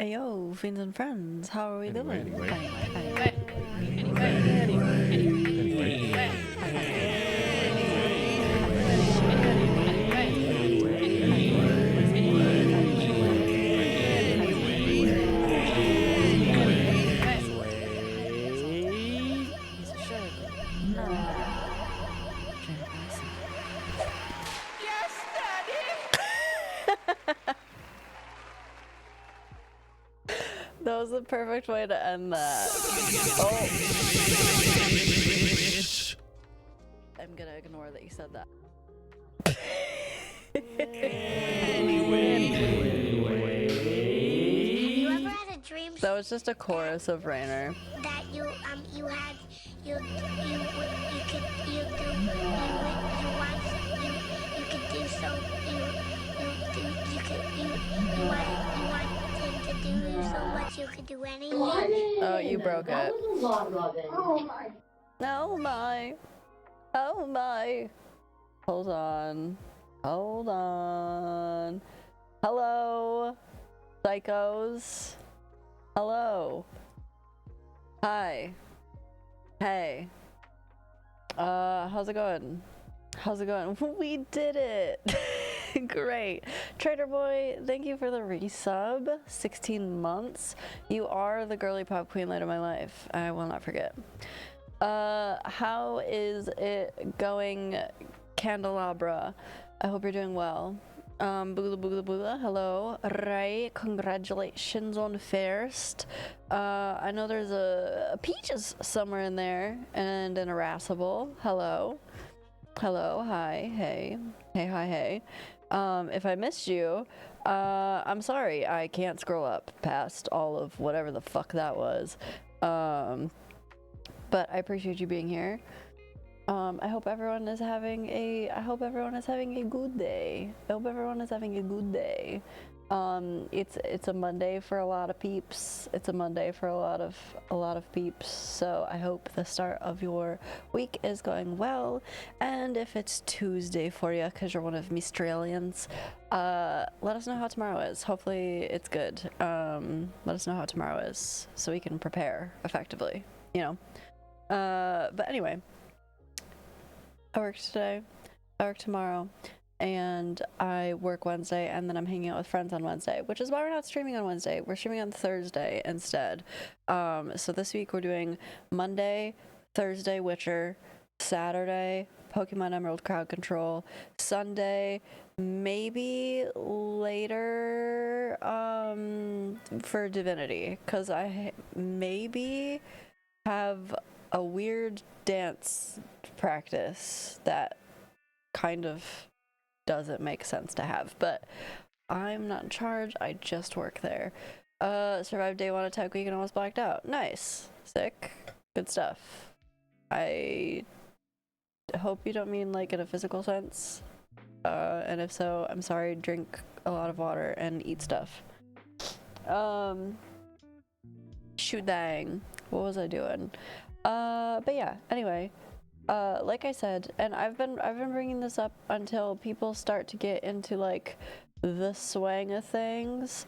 Ayo, fins and friends, how are we doing? Anyway. That was the perfect way to end that. Oh. I'm gonna ignore that you said that. Have you ever had a dream That was just a chorus of Rainer. that you could do anything? Oh, you broke it. That was a lot, Robin. Oh my. Oh my. Oh my. Hold on. Hold on. Hello, psychos. Hello. Hi. Hey. How's it going? How's it going? We did it. Great. Trader Boy, thank you for the resub. 16 months. You are the girly pop queen light of my life. I will not forget. How is it going, Candelabra? I hope you're doing well. Boola boola boola, hello. Ray, congratulations on first. I know there's a Peaches somewhere in there, and an Irascible. Hello. Hello, hi, hey. Hey, hi, hey. If I missed you, I'm sorry. I can't scroll up past all of whatever the fuck that was. But I appreciate you being here. I hope everyone is having a good day. I hope everyone is having a good day. It's a Monday for a lot of peeps. It's a Monday for a lot of peeps. So I hope the start of your week is going well. And if it's Tuesday for you, because you're one of Australians, let us know how tomorrow is. Hopefully it's good. Let us know how tomorrow is so we can prepare effectively. You know. But anyway. I work today, I work tomorrow, and I work Wednesday, and then I'm hanging out with friends on Wednesday, which is why we're not streaming on Wednesday. We're streaming on Thursday instead. So this week we're doing Monday, Thursday, Witcher, Saturday, Pokemon Emerald Crowd Control, Sunday, maybe later for Divinity, because I maybe have a weird dance practice that kind of doesn't make sense to have, but I'm not in charge. I just work there. Survived day one of tech week and almost blacked out. Nice. Sick. Good stuff. I hope you don't mean like in a physical sense. And if so, I'm sorry. Drink a lot of water and eat stuff. Shoot dang. What was I doing? But yeah, anyway, like I said, and I've been bringing this up until people start to get into like the swang of things.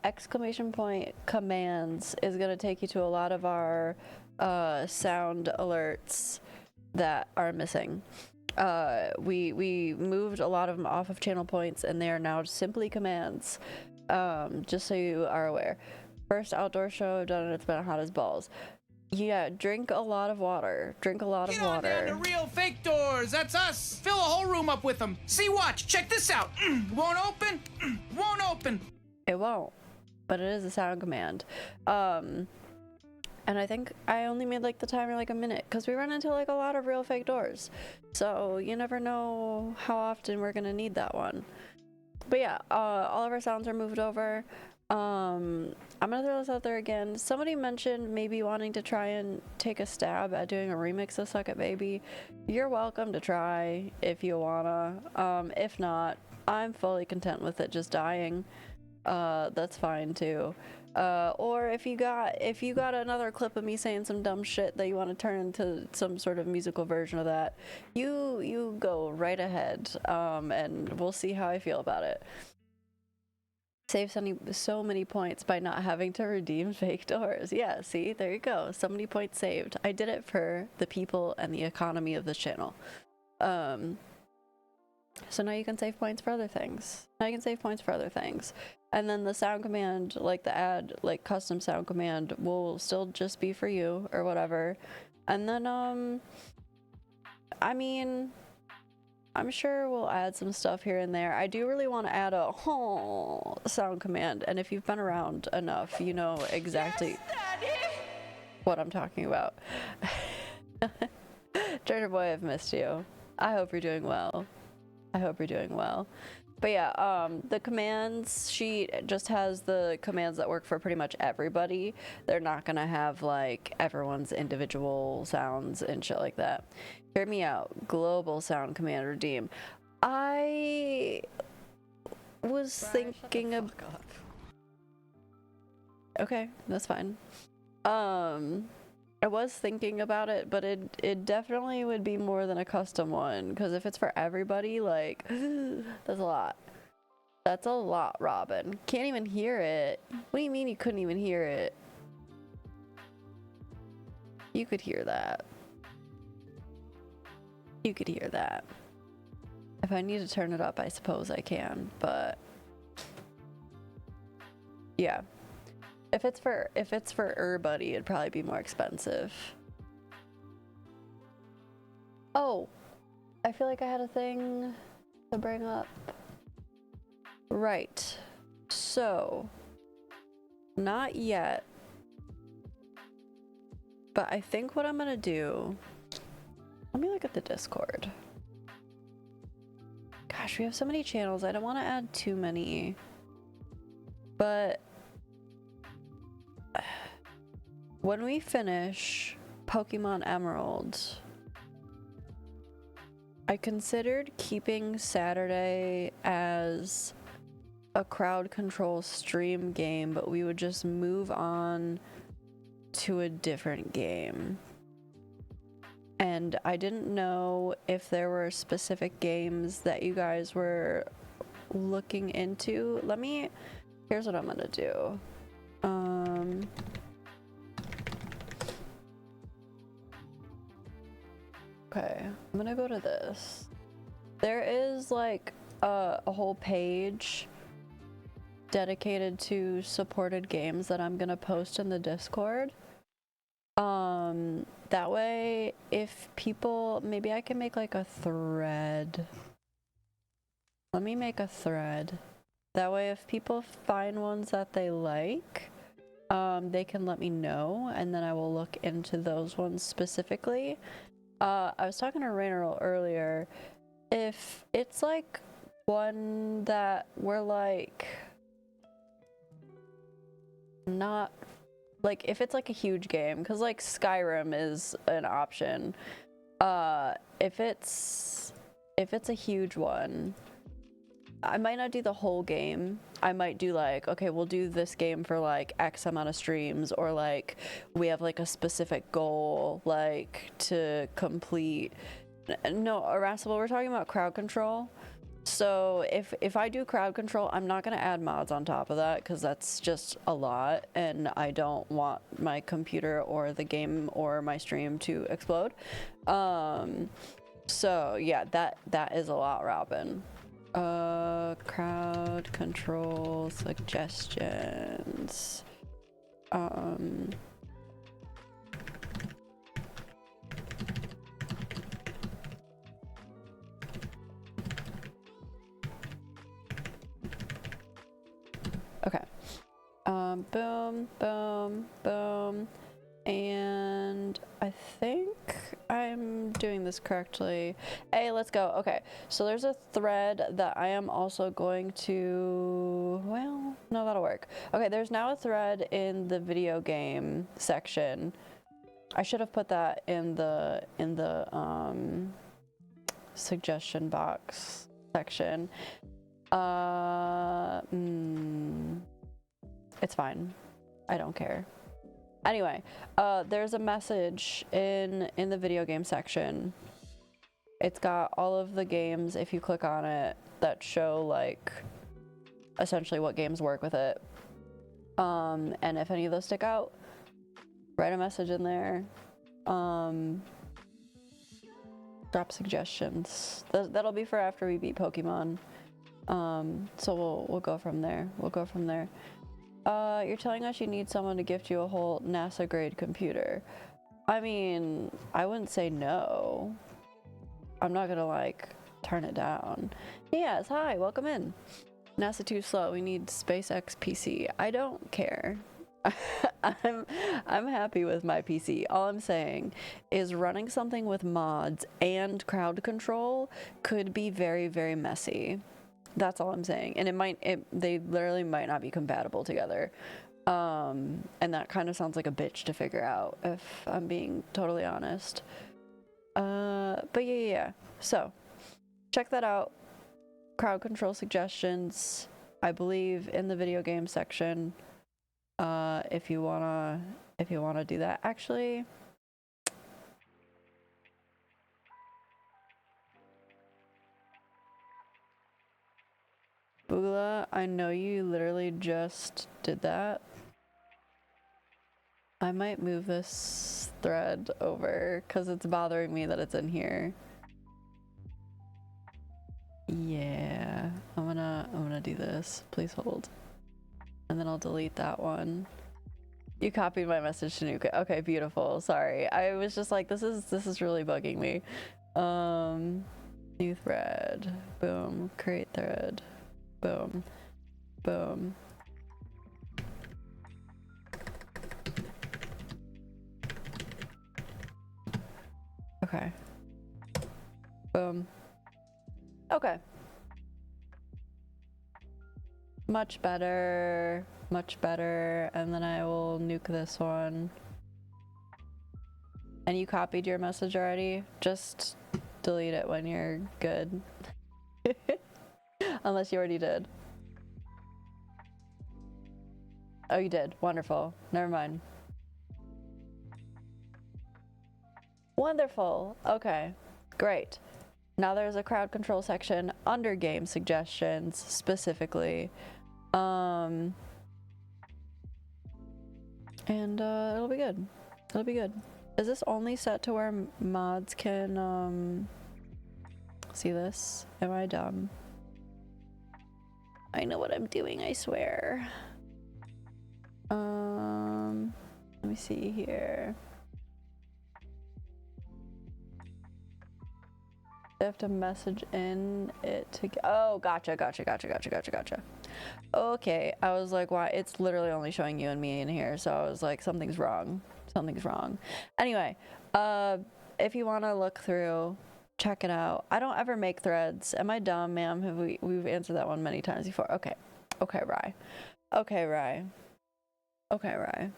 Exclamation point commands is gonna take you to a lot of our sound alerts that are missing. We moved a lot of them off of channel points, and they are now simply commands. Just so you are aware. First outdoor show I've done, and it's been hot as balls. Yeah, drink a lot of water. Drink a lot of water. Get on down to real fake doors. That's us. Fill a whole room up with them. See, watch. Check this out. Won't open. Won't open. It won't, but it is a sound command. And I think I only made like the timer like a minute because we run into like a lot of real fake doors. So you never know how often we're gonna need that one. But yeah, all of our sounds are moved over. I'm gonna throw this out there again. Somebody mentioned maybe wanting to try and take a stab at doing a remix of Suck It Baby. You're welcome to try if you wanna. If not, I'm fully content with it just dying. That's fine too. Or if you got another clip of me saying some dumb shit that you want to turn into some sort of musical version of that, you go right ahead. And we'll see how I feel about it. Save so many points by not having to redeem fake doors. Yeah, see, there you go. So many points saved. I did it for the people and the economy of this channel. So now you can save points for other things. And then the sound command, like the add, like custom sound command, will still just be for you or whatever. And then, I mean, I'm sure we'll add some stuff here and there. I do really want to add a sound command, and if you've been around enough, you know exactly what I'm talking about. Treasure Boy, I've missed you. I hope you're doing well. But yeah, the commands sheet just has the commands that work for pretty much everybody. They're not gonna have like everyone's individual sounds and shit like that. Hear me out. Global sound command redeem. I was thinking of... Okay, that's fine. I was thinking about it, but it definitely would be more than a custom one, because if it's for everybody, like, that's a lot. That's a lot, Robin. Can't even hear it. What do you mean you couldn't even hear it? You could hear that. You could hear that. If I need to turn it up, I suppose I can, but yeah. If it's for everybody, it'd probably be more expensive. Oh, I feel like I had a thing to bring up. Right. So, not yet. But I think what I'm gonna do, let me look at the Discord. Gosh, we have so many channels. I don't want to add too many. But when we finish Pokemon Emerald, I considered keeping Saturday as a crowd control stream game, but we would just move on to a different game. And I didn't know if there were specific games that you guys were looking into. Here's what I'm gonna do. Okay, I'm gonna go to this. There is like a whole page dedicated to supported games that I'm gonna post in the Discord. That way, if people, maybe I can make like a thread. Let me make a thread. That way, if people find ones that they like, they can let me know, and then I will look into those ones specifically. I was talking to Rainer earlier. If it's like one that we're like not like, if it's like a huge game, because like Skyrim is an option. If it's a huge one, I might not do the whole game. I might do like, okay, we'll do this game for like X amount of streams, or like we have like a specific goal like to complete. No, Irascible, we're talking about crowd control. So if I do crowd control, I'm not going to add mods on top of that, because that's just a lot, and I don't want my computer or the game or my stream to explode. So yeah, that is a lot, Robin. Crowd control suggestions. Okay. Boom, boom, boom. And I think I'm doing this correctly. Hey, let's go. Okay, so there's a thread that I am also going to, well, no, that'll work. Okay, there's now a thread in the video game section. I should have put that in the suggestion box section. It's fine. I don't care. Anyway, there's a message in the video game section. It's got all of the games, if you click on it, that show like essentially what games work with it. And if any of those stick out, write a message in there. Drop suggestions. That'll be for after we beat Pokemon. So we'll go from there. We'll go from there. You're telling us you need someone to gift you a whole NASA grade computer. I mean, I wouldn't say no. I'm not gonna like turn it down. Yes, hi, welcome in. NASA too slow. We need SpaceX PC. I don't care. I'm happy with my PC. All I'm saying is running something with mods and crowd control could be very, very messy. That's all I'm saying. And they literally might not be compatible together. And that kind of sounds like a bitch to figure out, if I'm being totally honest. But yeah. So, check that out. Crowd control suggestions, I believe, in the video game section. If you wanna do that. Actually, Boogla, I know you literally just did that. I might move this thread over because it's bothering me that it's in here. Yeah, I'm gonna do this. Please hold. And then I'll delete that one. You copied my message to Nuka. Okay, beautiful. Sorry. I was just like, this is really bugging me. New thread. Boom. Create thread. Boom. Boom. Okay. Boom. Okay. Much better. Much better. And then I will nuke this one. And you copied your message already? Just delete it when you're good. Unless you already did. Oh, you did. Wonderful. Never mind. Wonderful. Okay. Great. Now there's a crowd control section under game suggestions specifically. And it'll be good. It'll be good. Is this only set to where mods can see this? Am I dumb? I know what I'm doing, I swear. Let me see here. I have to message in it to get, oh, gotcha. Okay, I was like, why? It's literally only showing you and me in here, so I was like, something's wrong. Something's wrong. Anyway, if you want to look through, check it out. I don't ever make threads. Am I dumb, ma'am? Have we've answered that one many times before. Okay. Okay, Rye. Okay, Rye. Okay, Rye.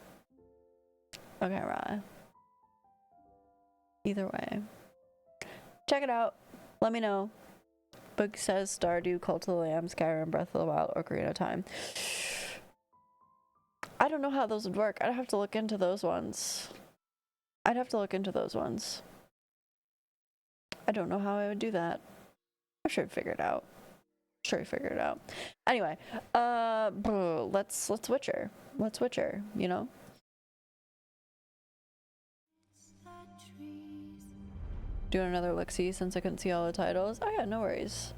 Okay, Rye. Either way. Check it out. Let me know. Book says Stardew, Cult of the Lamb, Skyrim, Breath of the Wild, Ocarina of Time. I don't know how those would work. I'd have to look into those ones. I don't know how I would do that. I'm sure I'd figure it out. Anyway, let's Witcher. Let's Witcher, you know? Doing another look-see since I couldn't see all the titles. Oh yeah, no worries.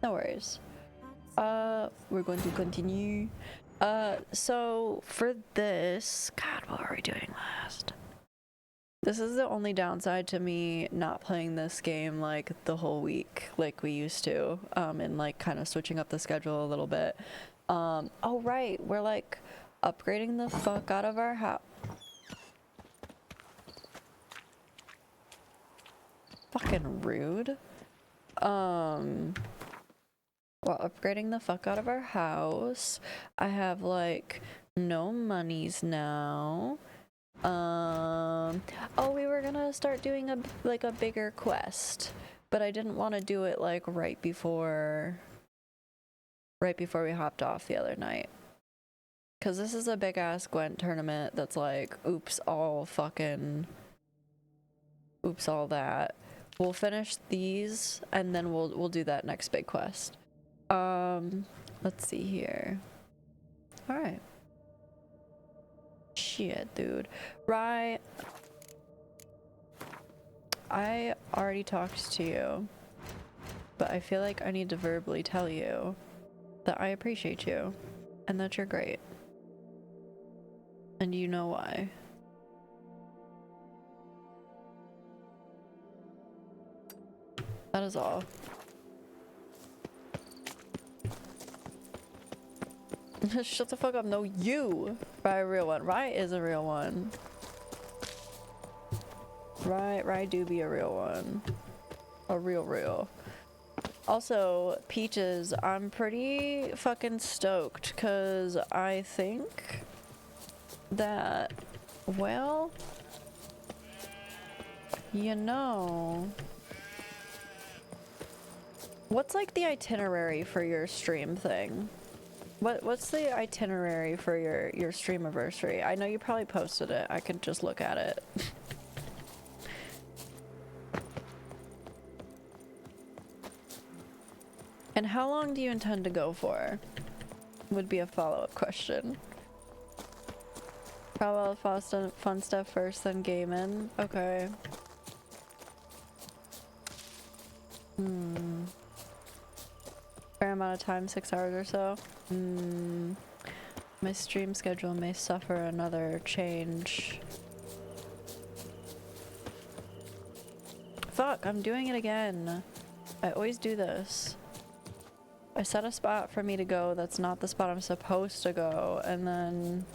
No worries. We're going to continue. So for this, God, what were we doing last? This is the only downside to me not playing this game like the whole week like we used to, and like kind of switching up the schedule a little bit. Oh right, we're like upgrading the fuck out of our house. Fucking rude. Well, upgrading the fuck out of our house. I have like no monies now. Oh, we were gonna start doing a bigger quest, but I didn't want to do it like right before we hopped off the other night, because this is a big ass Gwent tournament that's like oops all that. We'll finish these and then we'll do that next big quest. Let's see here. Alright. Shit, dude. Right. I already talked to you, but I feel like I need to verbally tell you that I appreciate you and that you're great. And you know why. That is all. Shut the fuck up. No, you. Right, a real one. Right is a real one. Right do be a real one. A real. Also, Peaches, I'm pretty fucking stoked because I think that, well, you know, what's like the itinerary for your stream thing? What's the itinerary for your streamiversary? I know you probably posted it. I could just look at it. And how long do you intend to go for? Would be a follow-up question. Probably fun stuff first, then gaming. Okay. Fair amount of time, 6 hours or so. My stream schedule may suffer another change. Fuck, I'm doing it again. I always do this. I set a spot for me to go that's not the spot I'm supposed to go, and then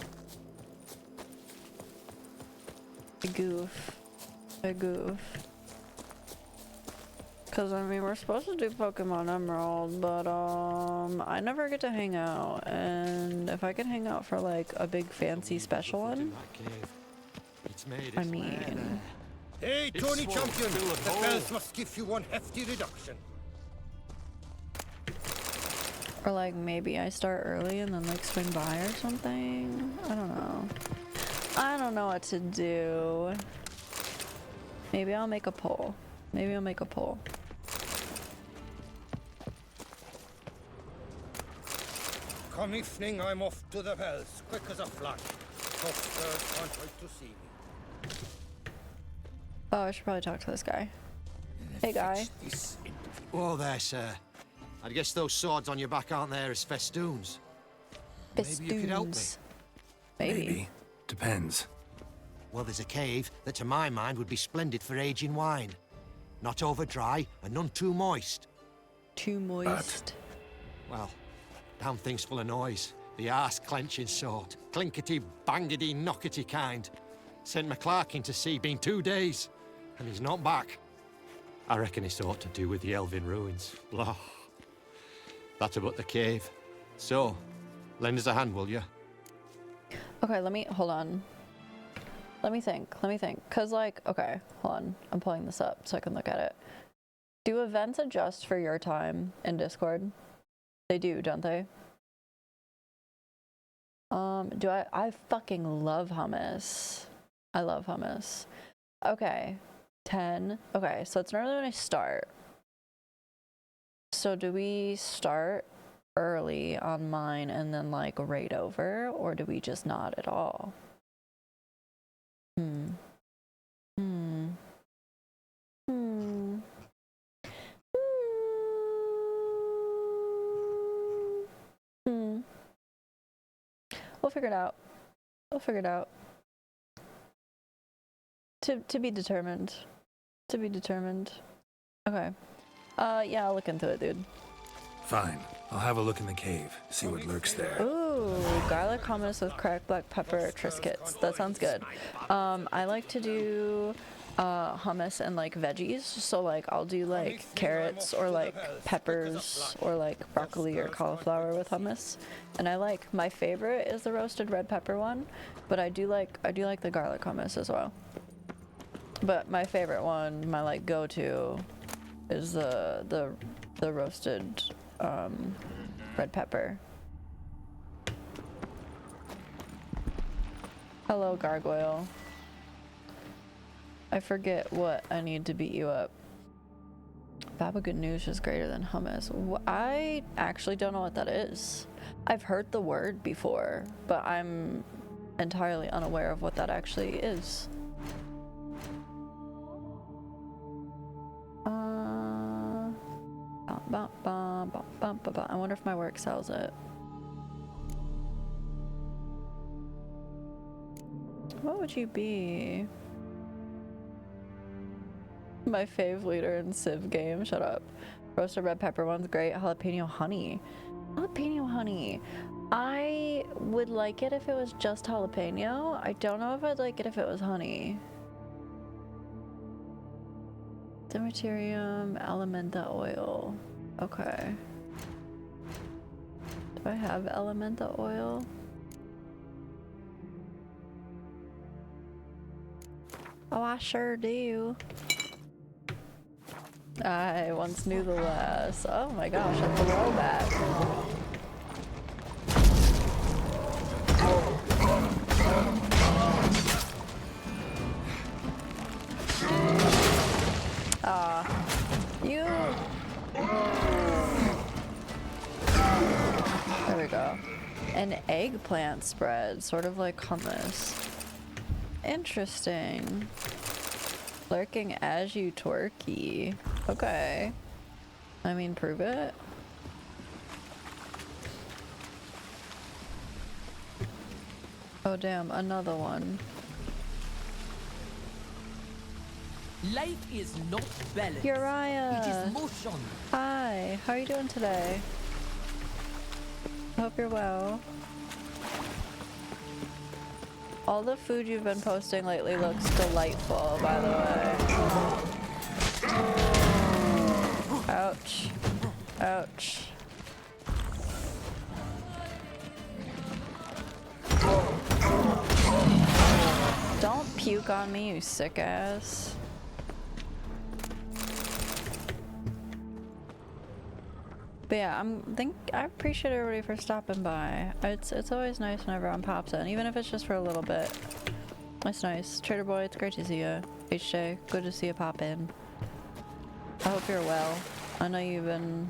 I goof. Cause I mean, we're supposed to do Pokemon Emerald, but I never get to hang out, and if I could hang out for like a big fancy special one, I mean... Hey, Tony Champion! The bells must give you one hefty reduction. Or like maybe I start early and then like swing by or something. I don't know. I don't know what to do. Maybe I'll make a poll. Come evening, I'm off to the bells, quick as a flash. Doctors can't wait to see me. Oh, I should probably talk to this guy. Hey, guy. Whoa there, sir. I guess those swords on your back aren't there as festoons. Festoons. Maybe you could help me. Maybe. Depends. Well, there's a cave that to my mind would be splendid for aging wine. Not over dry and none too moist. Too moist. Well, damn thing's full of noise. The arse-clenching sort. Clinkety, bangety, knockety kind. Sent McClark in to sea, been 2 days. And he's not back. I reckon it's ought to do with the elven ruins. Blah. That's about the cave. So, lend us a hand, will you? Okay, hold on. Let me think. Cause like, okay, hold on. I'm pulling this up so I can look at it. Do events adjust for your time in Discord? They do, don't they? I fucking love hummus. I love hummus. Okay, 10. Okay, so it's normally when I start. So do we start early on mine and then like raid over, or do we just not at all? We'll figure it out. To be determined. Okay. Yeah, I'll look into it, dude. Fine. I'll have a look in the cave, see what lurks there. Ooh, garlic hummus with cracked black pepper Triscuits. That sounds good. I like to do hummus and like veggies, so like I'll do like carrots or like peppers or like broccoli or cauliflower with hummus. And I like, my favorite is the roasted red pepper one, but I do like the garlic hummus as well. But my favorite one, my like go-to, is the roasted red pepper. Hello, Gargoyle. I forget what I need to beat you up. Baba Ganoush is greater than hummus. I actually don't know what that is. I've heard the word before, but I'm entirely unaware of what that actually is. I wonder if my work sells it. What would you be? My fave leader in Civ game. Shut up. Roasted red pepper one's great. Jalapeno honey. Jalapeno honey. I would like it if it was just jalapeno. I don't know if I'd like it if it was honey. Deuterium elementa oil. Okay. Do I have elementa oil? Oh, I sure do. I once knew the last. Oh my gosh, a throwback. You. There we go. An eggplant spread, sort of like hummus. Interesting. Lurking as you twerky. Okay. I mean, prove it. Oh damn, another one. Life is not balance. Uriah! It is motion. Hi, how are you doing today? Hope you're well. All the food you've been posting lately looks delightful, by the way. Ouch. Ouch. Don't puke on me, you sick ass. But yeah, I appreciate everybody for stopping by. It's always nice when everyone pops in, even if it's just for a little bit. That's nice. Trader Boy, it's great to see you. HJ, good to see you pop in. I hope you're well. I know you've been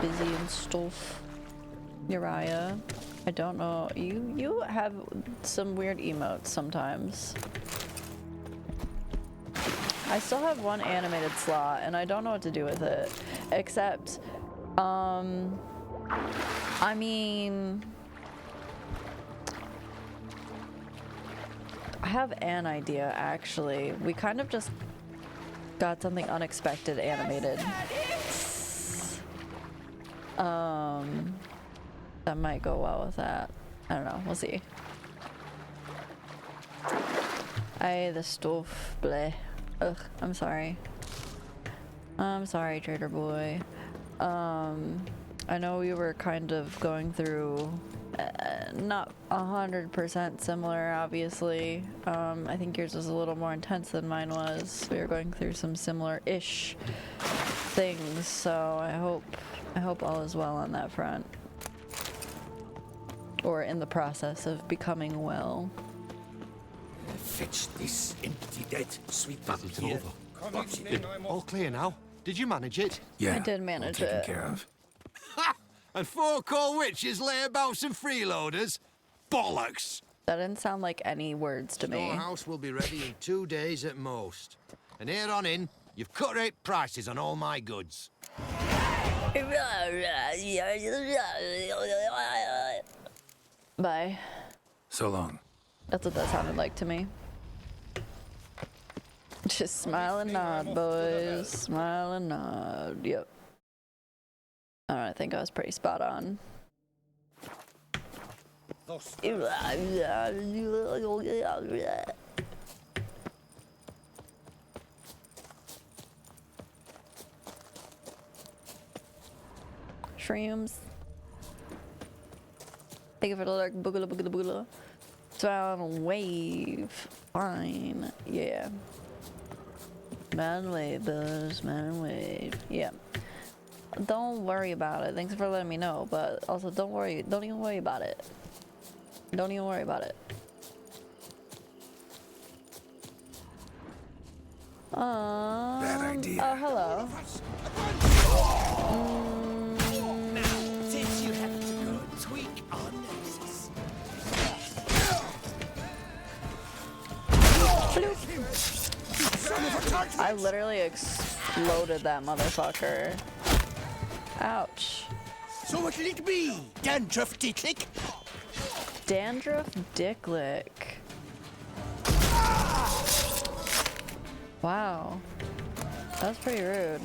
busy and stuff. Uriah, I don't know. You have some weird emotes sometimes. I still have one animated slot and I don't know what to do with it. Except, I mean, I have an idea actually. We kind of just got something unexpected animated. That might go well with that. I don't know, we'll see. The stuff, bleh. Ugh, I'm sorry. I'm sorry, Trader Boy. I know we were kind of going through not 100% similar, obviously. I think yours was a little more intense than mine was. We were going through some similar-ish things, so I hope all is well on that front. Or in the process of becoming well. Fetch this empty dead, sweet Battle's here. over. Come evening, I'm All off. clear now. Did you manage it? Yeah, I did manage all taken it. care of. Ha! And 4 cold witches layabouts and freeloaders? Bollocks! That didn't sound like any words to me. Storehouse will be ready in 2 days at most. And here on in, you've cut rate prices on all my goods. Bye. So long. That's what that sounded like to me. Just smile and nod, boys. Smile and nod. Yep. I think I was pretty spot on. Thus, Shrooms. Thank you for the dark boogala boogala boogala. Smile and wave. Fine. Yeah. Smile and wave, boys. Smile and wave. Yeah. Don't worry about it. Thanks for letting me know, but also don't worry. Don't even worry about it. Don't even worry about it. Bad idea. idea. Oh, hello. Since you have to go tweak our noses. I literally exploded that motherfucker. Ouch. So what'll it be? Dandruff dicklick? Dandruff dicklick. Wow. That's pretty rude.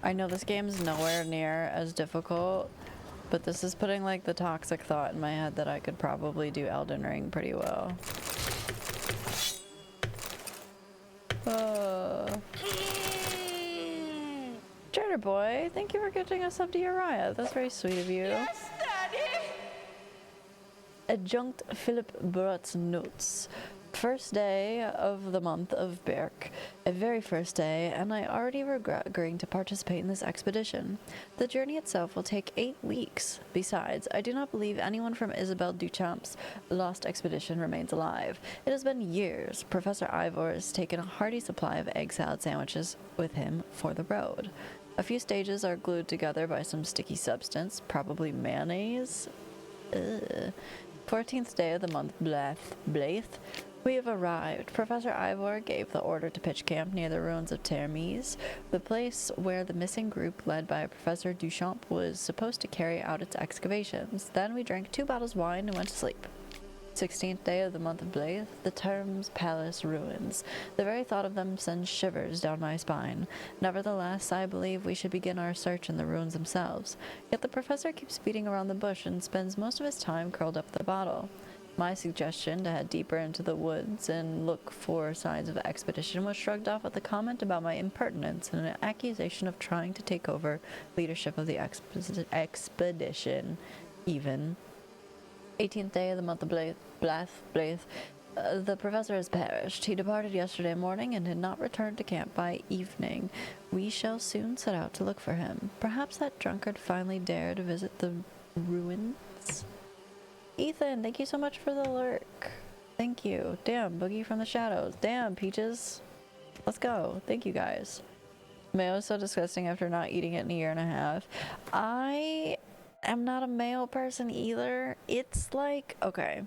I know this game's nowhere near as difficult, but this is putting like the toxic thought in my head that I could probably do Elden Ring pretty well. Trader boy, thank you for getting us up to Uriah. That's very sweet of you. Yes, Daddy. Adjunct Philip Brut's notes. First day of the month of Berk. A very first day, and I already regret agreeing to participate in this expedition. The journey itself will take 8 weeks. Besides, I do not believe anyone from Isabelle Duchamp's lost expedition remains alive. It has been years. Professor Ivor has taken a hearty supply of egg salad sandwiches with him for the road. A few stages are glued together by some sticky substance, probably mayonnaise. Ugh. 14th day of the month, Blaith. We have arrived. Professor Ivor gave the order to pitch camp near the ruins of Termes, the place where the missing group led by Professor Duchamp was supposed to carry out its excavations. Then we drank 2 bottles of wine and went to sleep. 16th day of the month of Blaith, the Termes Palace ruins. The very thought of them sends shivers down my spine. Nevertheless, I believe we should begin our search in the ruins themselves. Yet the professor keeps beating around the bush and spends most of his time curled up in the bottle. My suggestion to head deeper into the woods and look for signs of expedition was shrugged off with a comment about my impertinence and an accusation of trying to take over leadership of the expedition. Even 18th day of the month of Blaith. The professor has perished. He departed yesterday morning and had not returned to camp by evening. We shall soon set out to look for him. Perhaps that drunkard finally dared to visit the ruins? Ethan, thank you so much for the lurk. Thank you. Damn, Boogie from the Shadows. Damn, Peaches. Let's go. Thank you guys. Mayo is so disgusting after not eating it in a year and a half. I am not a mayo person either. It's like, okay.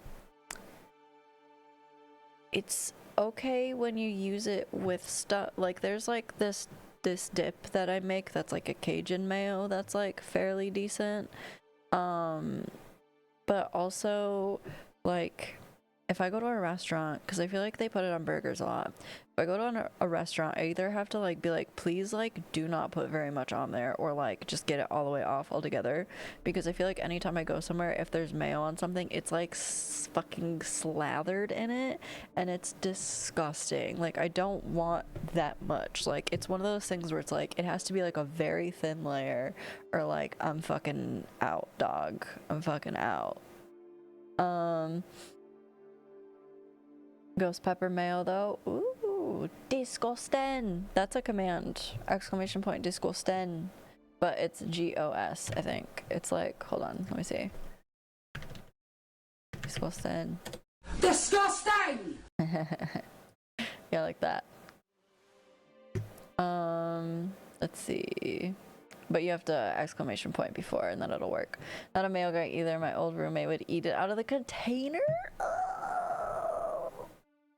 It's okay when you use it with stuff. Like, there's like this dip that I make that's like a Cajun mayo that's like fairly decent. But also, like, if I go to a restaurant, because I feel like they put it on burgers a lot. If I go to a restaurant, I either have to like be like, please like do not put very much on there, or like just get it all the way off altogether, because I feel like anytime I go somewhere, if there's mayo on something, it's like fucking slathered in it, and it's disgusting. Like, I don't want that much. Like, it's one of those things where it's like it has to be like a very thin layer, or like I'm fucking out, dog. I'm fucking out. Ghost pepper mayo though. Ooh, disgusting. That's a command. Exclamation point disgusting. But it's GOS, I think. It's like, hold on, let me see. Disgusting. Disgusting! Yeah, like that. Let's see. But you have to exclamation point before and then it'll work. Not a mayo guy either. My old roommate would eat it out of the container.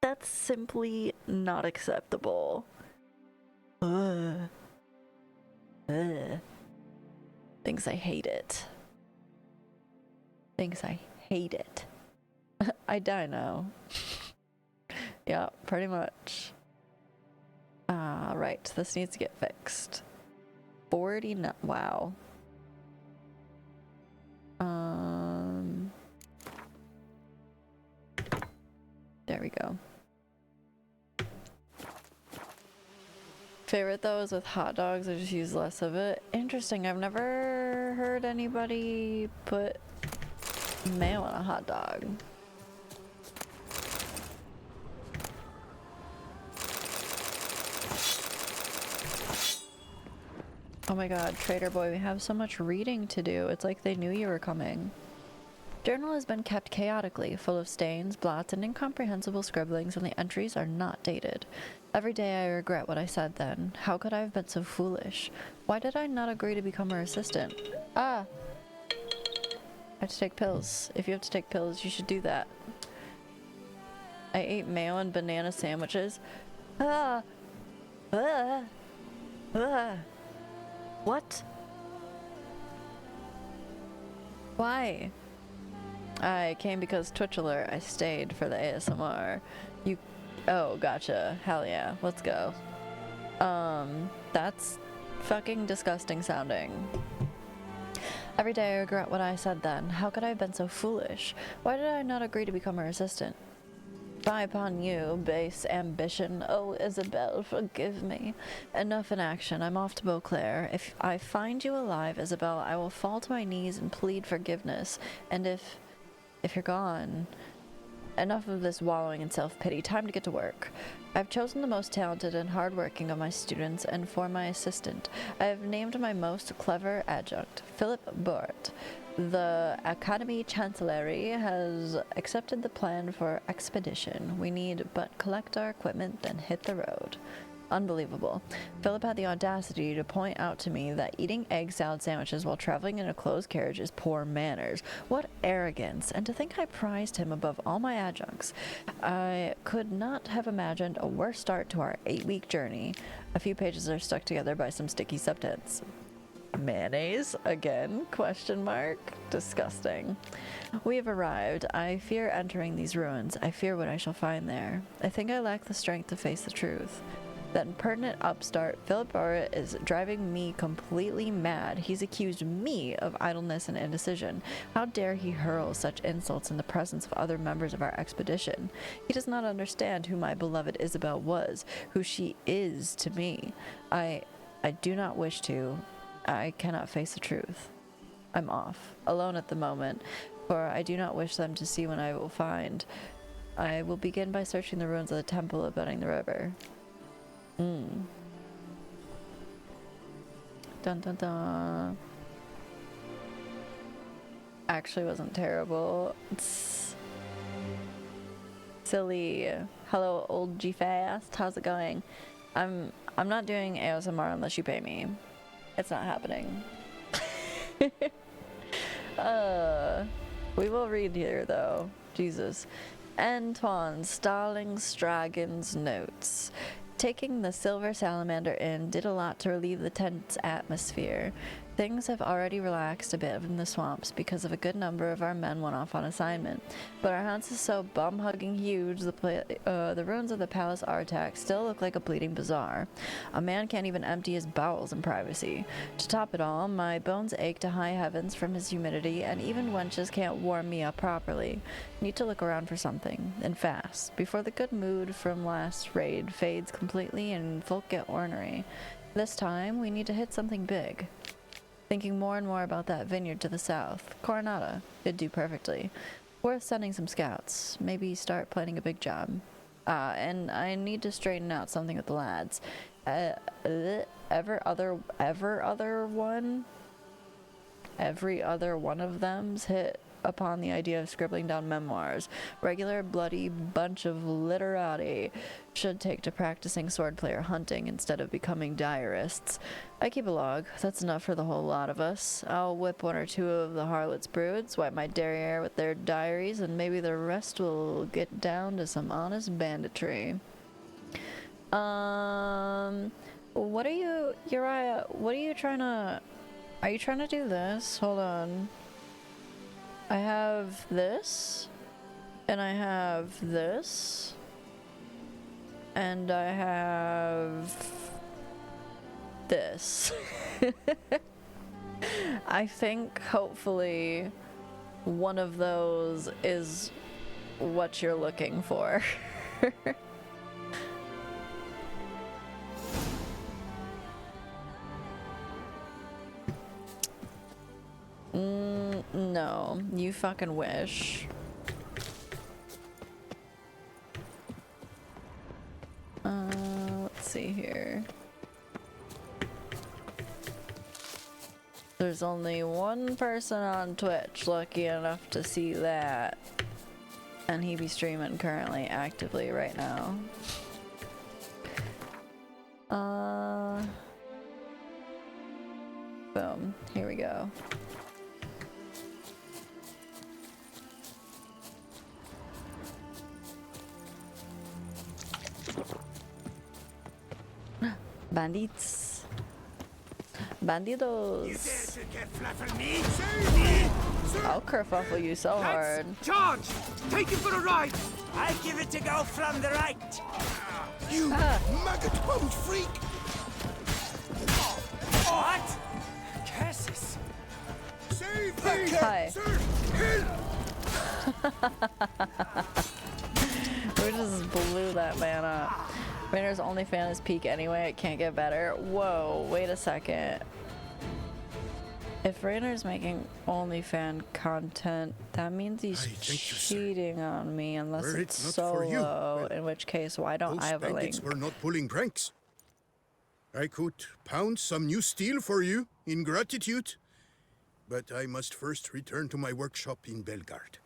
That's simply not acceptable. Ugh. Ugh. Thinks I hate it. Thinks I hate it. I die now. Yeah, pretty much. Right. This needs to get fixed. 49. Wow. There we go. Favorite though is with hot dogs. I just use less of it. Interesting. I've never heard anybody put mayo on a hot dog. Oh my god, Trader Boy, we have so much reading to do. It's like they knew you were coming. Journal has been kept chaotically, full of stains, blots, and incomprehensible scribblings, and the entries are not dated. Every day I regret what I said then. How could I have been so foolish? Why did I not agree to become her assistant? Ah! I have to take pills. If you have to take pills, you should do that. I ate mayo and banana sandwiches. Ah! Ah! Ah! What? Why? I came because Twitch alert. I stayed for the ASMR. You... Oh, gotcha. Hell yeah. Let's go. That's fucking disgusting sounding. Every day I regret what I said then. How could I have been so foolish? Why did I not agree to become her assistant? Fie upon you, base ambition. Oh, Isabel, forgive me. Enough in action. I'm off to Beauclair. If I find you alive, Isabel, I will fall to my knees and plead forgiveness. And if you're gone... Enough of this wallowing in self-pity. Time to get to work. I've chosen the most talented and hardworking of my students, and for my assistant, I have named my most clever adjunct, Philip Bort. The Academy Chancellery has accepted the plan for expedition. We need but collect our equipment, then hit the road. Unbelievable. Philip had the audacity to point out to me that eating egg salad sandwiches while traveling in a closed carriage is poor manners. What arrogance! And to think I prized him above all my adjuncts. I could not have imagined a worse start to our 8-week journey. A few pages are stuck together by some sticky subtents. Mayonnaise? Again? Question mark? Disgusting. We have arrived. I fear entering these ruins. I fear what I shall find there. I think I lack the strength to face the truth. That impertinent upstart, Philip Bora, is driving me completely mad. He's accused me of idleness and indecision. How dare he hurl such insults in the presence of other members of our expedition? He does not understand who my beloved Isabel was, who she is to me. I do not wish to. I cannot face the truth. I'm off, alone at the moment, for I do not wish them to see what I will find. I will begin by searching the ruins of the temple abutting the river. Dun dun dun. Actually wasn't terrible. It's silly. Hello, old G Fast. How's it going? I'm not doing ASMR unless you pay me. It's not happening. We will read here though. Jesus. Antoine Starling's Dragon's notes. Taking the Silver Salamander in did a lot to relieve the tense atmosphere. Things have already relaxed a bit in the swamps because of a good number of our men went off on assignment. But our house is so bum-hugging huge, the ruins of the Palace Artak still look like a bleeding bazaar. A man can't even empty his bowels in privacy. To top it all, my bones ache to high heavens from his humidity, and even wenches can't warm me up properly. Need to look around for something, and fast, before the good mood from last raid fades completely and folk get ornery. This time, we need to hit something big. Thinking more and more about that vineyard to the south. Coronata. It'd do perfectly. Worth sending some scouts. Maybe start planning a big job. And I need to straighten out something with the lads. Every other one of them's hit upon the idea of scribbling down memoirs. Regular bloody bunch of literati. Should take to practicing swordplay or hunting instead of becoming diarists. I keep a log. That's enough for the whole lot of us. I'll whip one or two of the harlots' broods, wipe my derriere with their diaries, and maybe the rest will get down to some honest banditry. What are you, Uriah, what are you trying to... Are you trying to do this? Hold on. I have this, and I have this, and I have this. I think hopefully one of those is what you're looking for. No, you fucking wish. Let's see here. There's only one person on Twitch lucky enough to see that. And he be streaming currently, actively right now. Boom. Here we go. Bandits. Bandidos. I'll kerfuffle you so hard. Charge! Take it for a ride! I'll give it to go from the right. You maggot-bound freak! What? Curses! Save me! Hi. Sir, help! We just blew that man up. Rainer's OnlyFans is peak anyway, it can't get better. Whoa, wait a second. If Rainer's making OnlyFans content, that means he's cheating on me unless Were it's it not for you, solo, well, in which case why don't I have a link? bandits were not pulling pranks. I could pound some new steel for you in gratitude, but I must first return to my workshop in Belgard.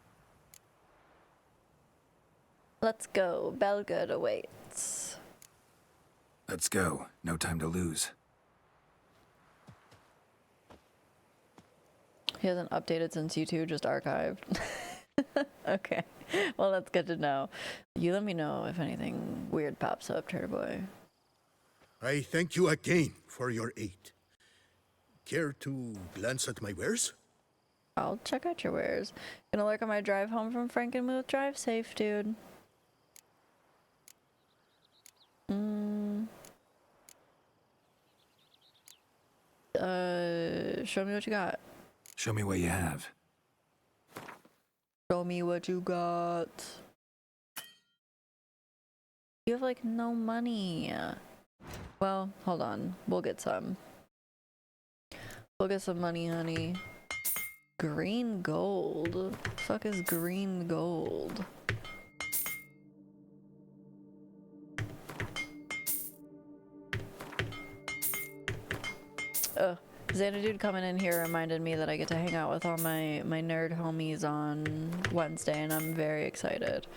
Let's go, Belgard awaits. Let's go. No time to lose. He hasn't updated since U2, just archived. Okay, well that's good to know. You let me know if anything weird pops up, Turtle Boy. I thank you again for your aid. Care to glance at my wares? I'll check out your wares. Gonna lurk on my drive home from Frankenmuth. Drive safe, dude. Show me what you got. Show me what you have. Show me what you got. You have like no money. Well, hold on. We'll get some. We'll get some money, honey. Green gold. Fuck is green gold? Ugh. Xanadude coming in here reminded me that I get to hang out with all my nerd homies on Wednesday, and I'm very excited.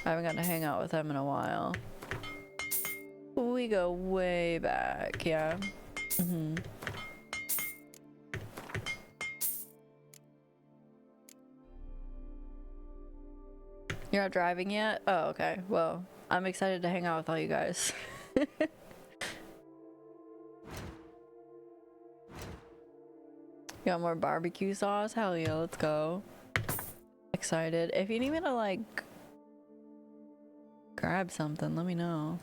I haven't gotten to hang out with them in a while. We go way back, yeah. You're not driving yet? Oh, okay. Well, I'm excited to hang out with all you guys. Got more barbecue sauce? Hell yeah, let's go. Excited. If you need me to like grab something, let me know.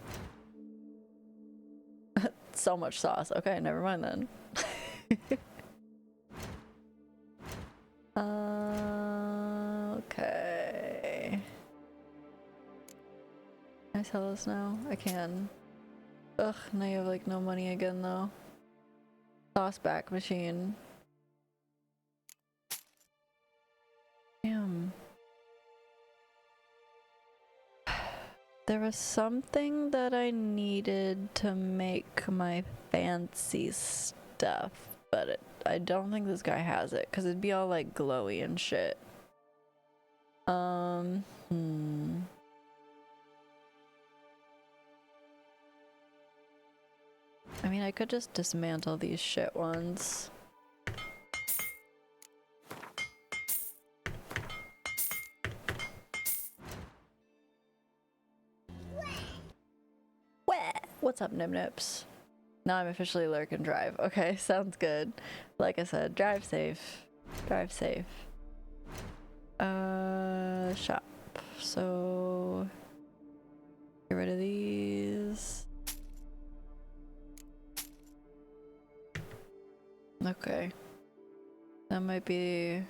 So much sauce. Okay, never mind then. Okay. Can I sell this now? I can. Ugh, now you have like no money again though. Sauce back machine. Damn. There was something that I needed to make my fancy stuff, but I don't think this guy has it, because it'd be all like glowy and shit. I mean, I could just dismantle these shit ones. What's up, Nip Nips? Now I'm officially lurk and drive. Okay, sounds good. Like I said, drive safe. Drive safe. Shop. So get rid of these. Okay. That might be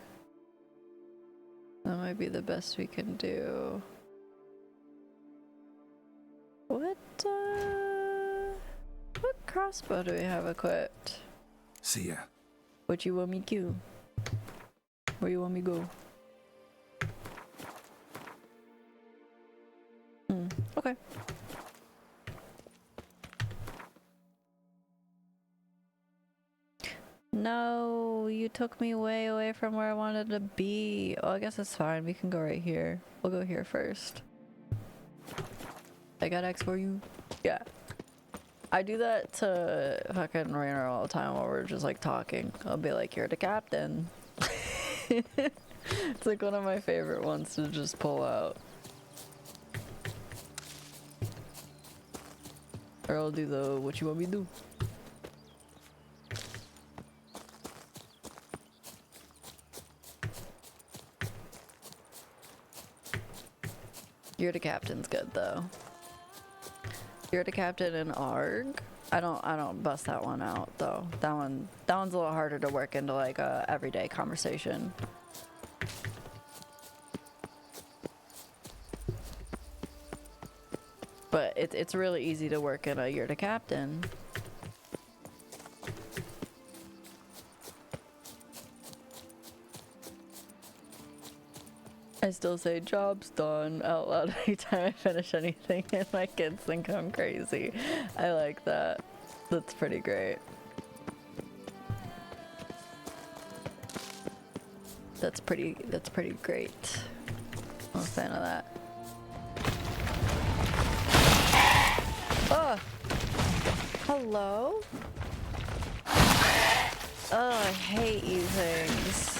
the best we can do. What crossbow do we have equipped? See ya. What you want me to do? Where you want me go? Okay. No, you took me way away from where I wanted to be. Oh, I guess it's fine. We can go right here. We'll go here first. I got X for you. Yeah. I do that to fucking Rainer all the time while we're just like talking. I'll be like, you're the captain. It's like one of my favorite ones to just pull out. Or I'll do the what you want me to do. You're the captain's good though. You're the captain in ARG. I don't bust that one out though. That one's a little harder to work into like a everyday conversation. But it's really easy to work in a you're the captain. I still say job's done out loud anytime I finish anything and my kids think I'm crazy. I like that. That's pretty great. That's pretty great. I'm a fan of that. Oh! Hello? Oh, I hate you things.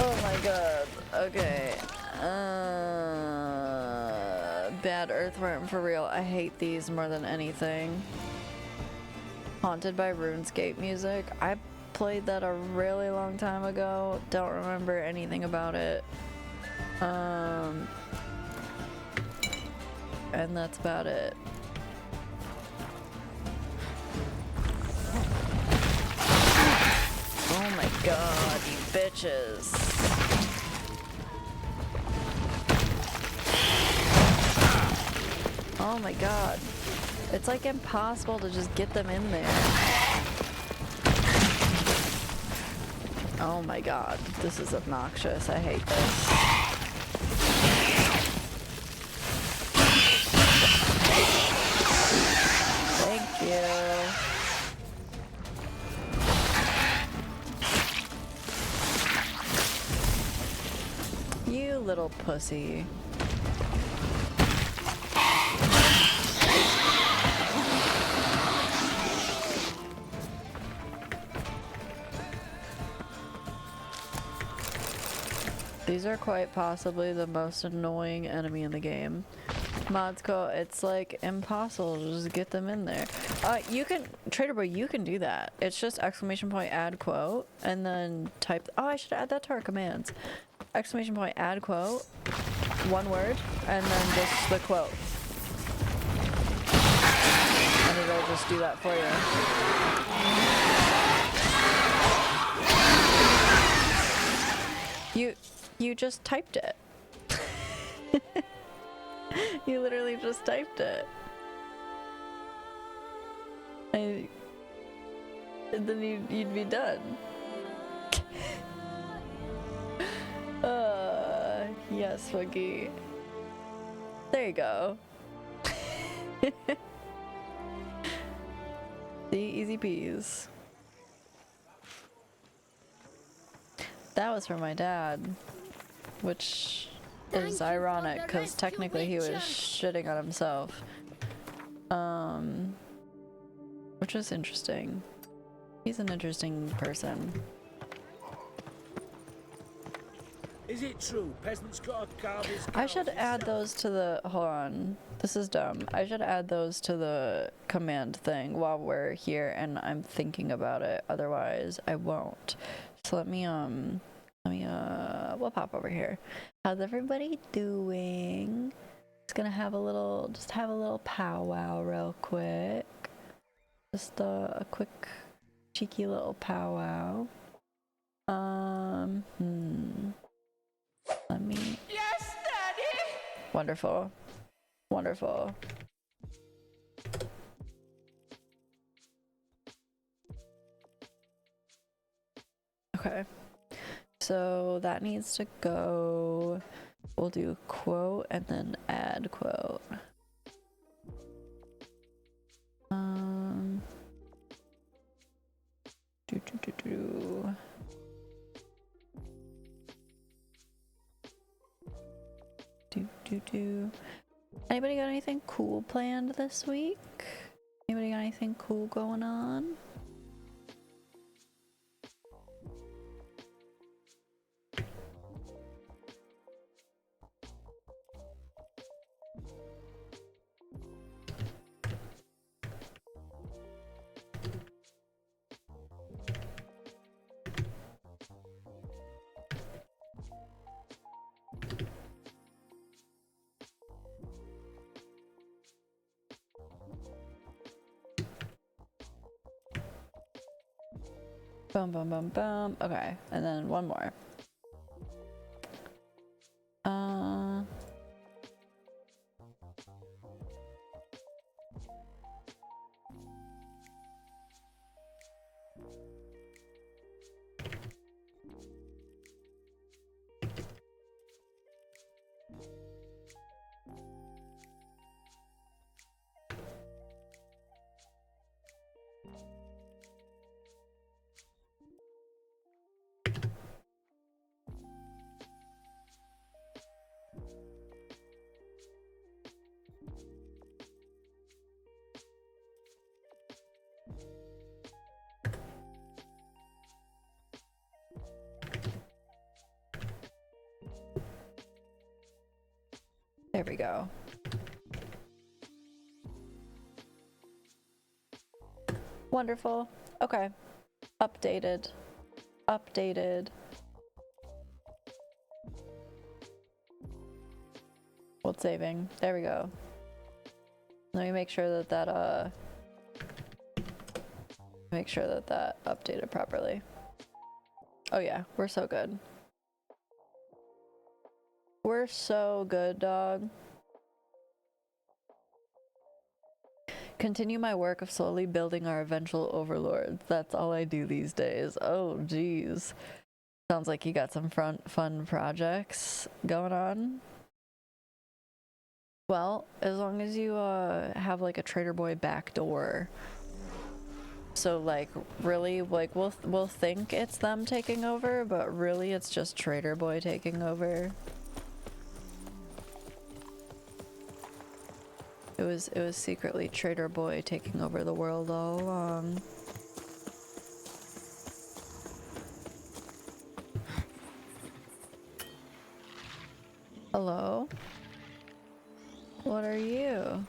Oh my god. Okay. Bad earthworm for real. I hate these more than anything. Haunted by RuneScape music. I played that a really long time ago. Don't remember anything about it. And that's about it. Oh my god, you bitches. Oh my god. It's like impossible to just get them in there. Oh my god, this is obnoxious. I hate this. Thank you. You little pussy. These are quite possibly the most annoying enemy in the game. Modsco, it's like impossible to just get them in there. You can, Trader Boy, you can do that. It's just exclamation point add quote and then type, oh, I should add that to our commands. Exclamation point add quote, one word, and then just the quote. And it'll just do that for you. You just typed it. You literally just typed it. And then you'd be done. Yes, Woogie. There you go. See, easy peas. That was for my dad, which is ironic because technically he was shitting on himself. Which was interesting. He's an interesting person. Is it true peasants got a garbage? I should add those to the, hold on, this is dumb. I should add those to the command thing while we're here and I'm thinking about it, otherwise I won't. So let me we'll pop over here. How's everybody doing? Just gonna have a little powwow real quick. Just a quick cheeky little powwow. Let me. Yes, Daddy! Wonderful. Wonderful. Okay. So that needs to go. We'll do quote and then add quote. Anybody got anything cool planned this week? Anybody got anything cool going on? Boom, boom, boom, boom. Okay, and then one more. There we go. Wonderful. Okay. Updated. Updated. Hold saving. There we go. Let me make sure that that updated properly. Oh yeah, we're so good. We're so good, dog. Continue my work of slowly building our eventual overlords. That's all I do these days. Oh, geez. Sounds like you got some fun projects going on. Well, as long as you have like a Trader Boy backdoor. So like really like we'll think it's them taking over, but really it's just Trader Boy taking over. It was secretly Trader Boy taking over the world all along. Hello? What are you?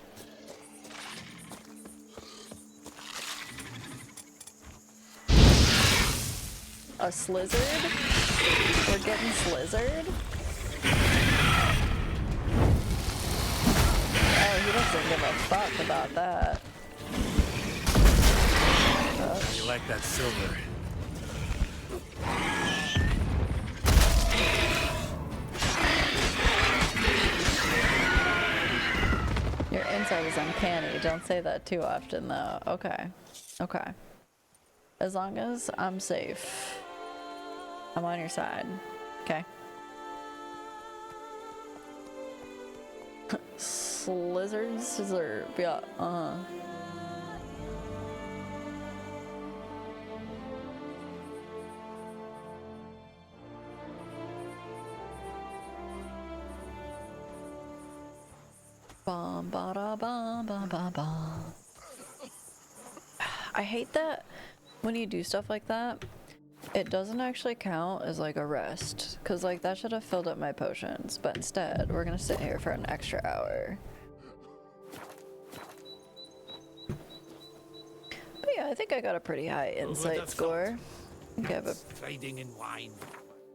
A slizzard? We're getting slizzard? Oh, he doesn't give a fuck about that. You like that silver? Your insight is uncanny. Don't say that too often, though. Okay. Okay. As long as I'm safe, I'm on your side. Okay. Slizzard, scissor. Yeah, Bum ba da bum bum bum bum. I hate that when you do stuff like that, it doesn't actually count as like a rest, cause like that should have filled up my potions, but instead we're gonna sit here for an extra hour. But yeah, I think I got a pretty high insight score. I think I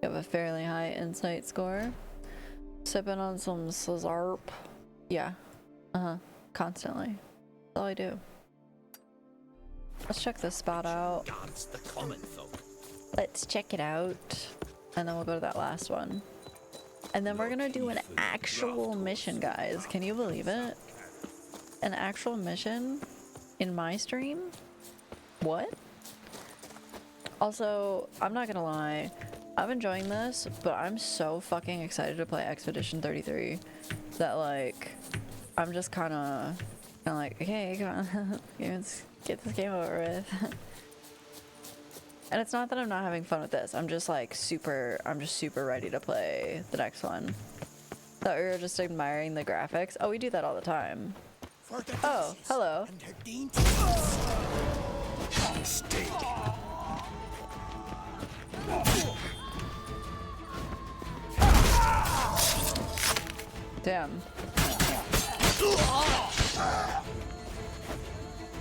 have a fairly high insight score. Sipping on some Slizarp. Yeah. Constantly. That's all I do. Let's check this spot out. Let's check it out. And then we'll go to that last one. And then we're gonna do an actual mission, guys. Can you believe it? An actual mission in my stream? What? Also, I'm not gonna lie. I'm enjoying this, but I'm so fucking excited to play Expedition 33 that like I'm just kind of like, okay, come on, let's get this game over with. And it's not that I'm not having fun with this. I'm just like super ready to play the next one. Thought we were just admiring the graphics. Oh, we do that all the time. For the Oh, daisies hello. and their dainty steak. Damn.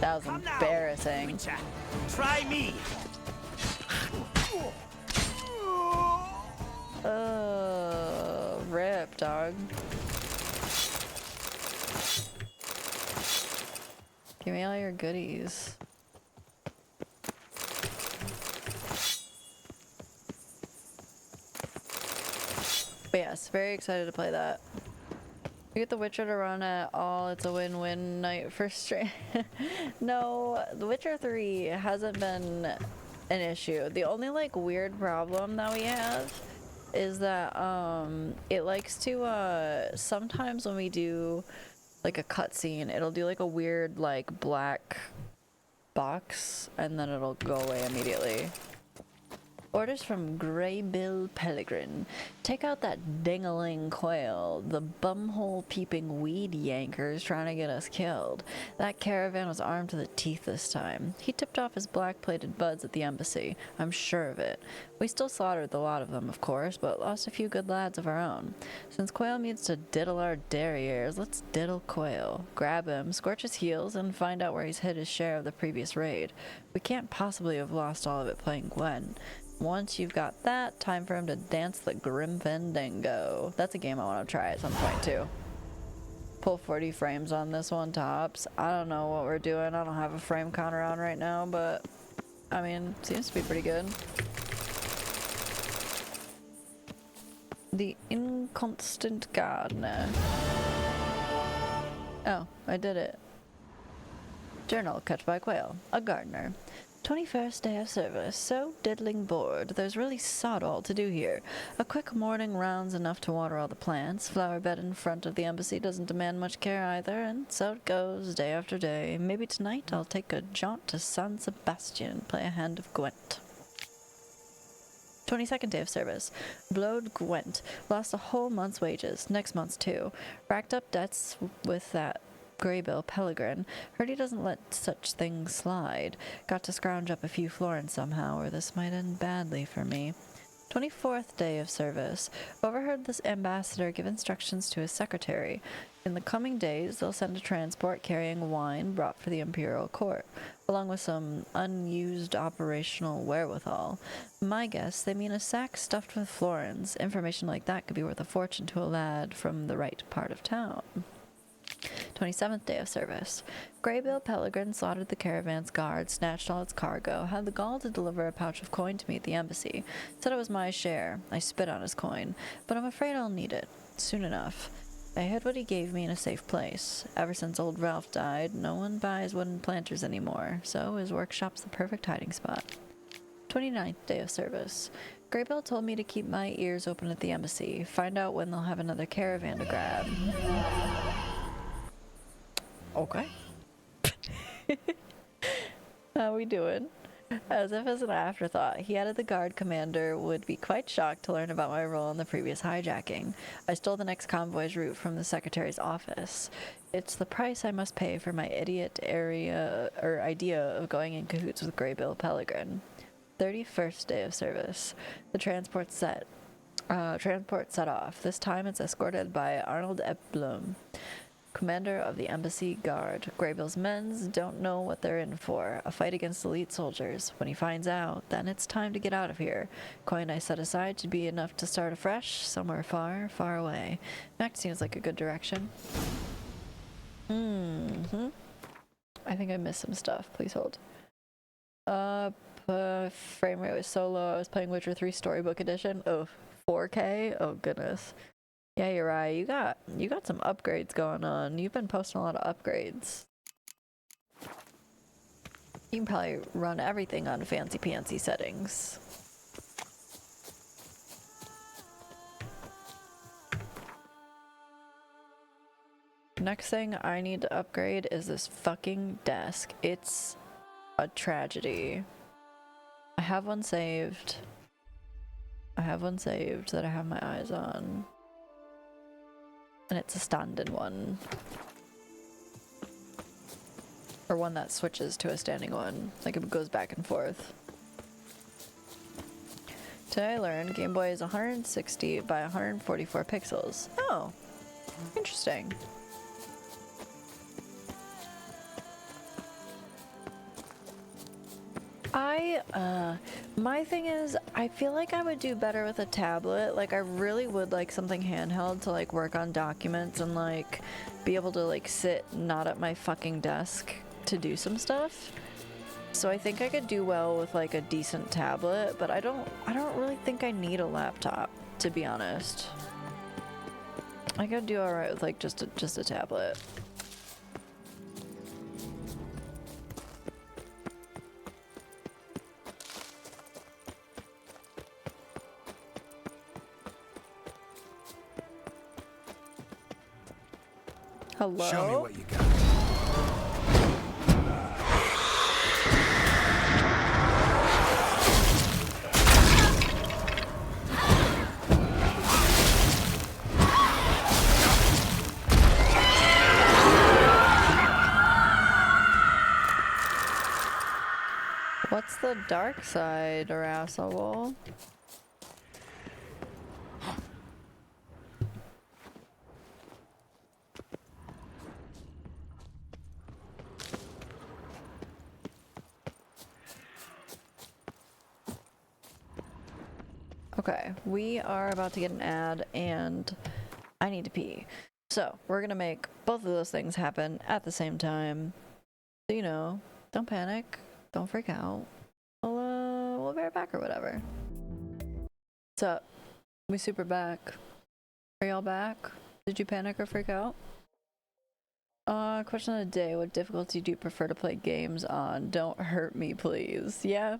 That was Come now, embarrassing. Witcher. Try me. Rip, dog. Give me all your goodies. But yes, very excited to play that. You get The Witcher to run at all, it's a win-win night for stream. No, The Witcher 3 hasn't been an issue. The only like weird problem that we have is that it likes to sometimes when we do like a cutscene, it'll do like a weird like black box and then it'll go away immediately. Orders from Greybill Pellegrin. Take out that ding-a-ling quail. The bumhole peeping weed yankers trying to get us killed. That caravan was armed to the teeth this time. He tipped off his black-plated buds at the embassy. I'm sure of it. We still slaughtered the lot of them, of course, but lost a few good lads of our own. Since Quail needs to diddle our derriers, let's diddle Quail. Grab him, scorch his heels, and find out where he's hid his share of the previous raid. We can't possibly have lost all of it playing Gwen. Once you've got that, time for him to dance the Grim Fandango. That's a game I want to try at some point too. Pull 40 frames on this one tops. I don't know what we're doing. I don't have a frame counter on right now, but I mean, seems to be pretty good. The Inconstant Gardener. Oh, I did it. Journal kept by Quail, a gardener. 21st day of service, so diddling bored. There's really sod all to do here. A quick morning round's enough to water all the plants. Flower bed in front of the embassy doesn't demand much care either, and so it goes day after day. Maybe tonight I'll take a jaunt to San Sebastian, play a hand of Gwent. 22nd day of service. Blowed Gwent. Lost a whole month's wages, next month's too. Racked up debts with that Greybill Pellegrin. Heard he doesn't let such things slide. Got to scrounge up a few florins somehow, or this might end badly for me. 24th day of service. Overheard this ambassador give instructions to his secretary. In the coming days, they'll send a transport carrying wine brought for the imperial court, along with some unused operational wherewithal. My guess, they mean a sack stuffed with florins. Information like that could be worth a fortune to a lad from the right part of town. 27th day of service. Greybill Pellegrin slaughtered the caravan's guard, snatched all its cargo, had the gall to deliver a pouch of coin to me at the embassy. Said it was my share. I spit on his coin, but I'm afraid I'll need it soon enough. I hid what he gave me in a safe place. Ever since old Ralph died, no one buys wooden planters anymore, so his workshop's the perfect hiding spot. 29th day of service. Greybill told me to keep my ears open at the embassy, find out when they'll have another caravan to grab. Okay. How we doing? As if as an afterthought, he added the guard commander would be quite shocked to learn about my role in the previous hijacking. I stole the next convoy's route from the secretary's office. It's the price I must pay for my idiot idea of going in cahoots with Greybill Pellegrin. 31st day of service. The transport set off. This time it's escorted by Arnold Eblum, commander of the embassy guard. Greybill's men don't know what they're in for. A fight against elite soldiers. When he finds out, then it's time to get out of here. Coin I set aside should be enough to start afresh, somewhere far, far away. Next seems like a good direction. I think I missed some stuff. Please hold. Frame rate was so low. I was playing Witcher 3 Storybook Edition. Oh, 4K? Oh, goodness. Yeah, you're right. You got some upgrades going on. You've been posting a lot of upgrades. You can probably run everything on fancy-pantsy settings. Next thing I need to upgrade is this fucking desk. It's a tragedy. I have one saved. that I have my eyes on. And it's a standing one. Or one that switches to a standing one. Like it goes back and forth. Today I learned Game Boy is 160 by 144 pixels. Oh, interesting. My thing is, I feel like I would do better with a tablet. Like, I really would like something handheld to like work on documents and like be able to like sit not at my fucking desk to do some stuff. So I think I could do well with like a decent tablet, but I don't really think I need a laptop, to be honest. I could do alright with like just a tablet. Hello? Show me what you got. What's the dark side, asshole? Okay, we are about to get an ad and I need to pee. So, we're gonna make both of those things happen at the same time. So, you know, don't panic, don't freak out. We'll be right back or whatever. What's up? We super back. Are y'all back? Did you panic or freak out? Question of the day. What difficulty do you prefer to play games on? Don't hurt me, please. Yeah?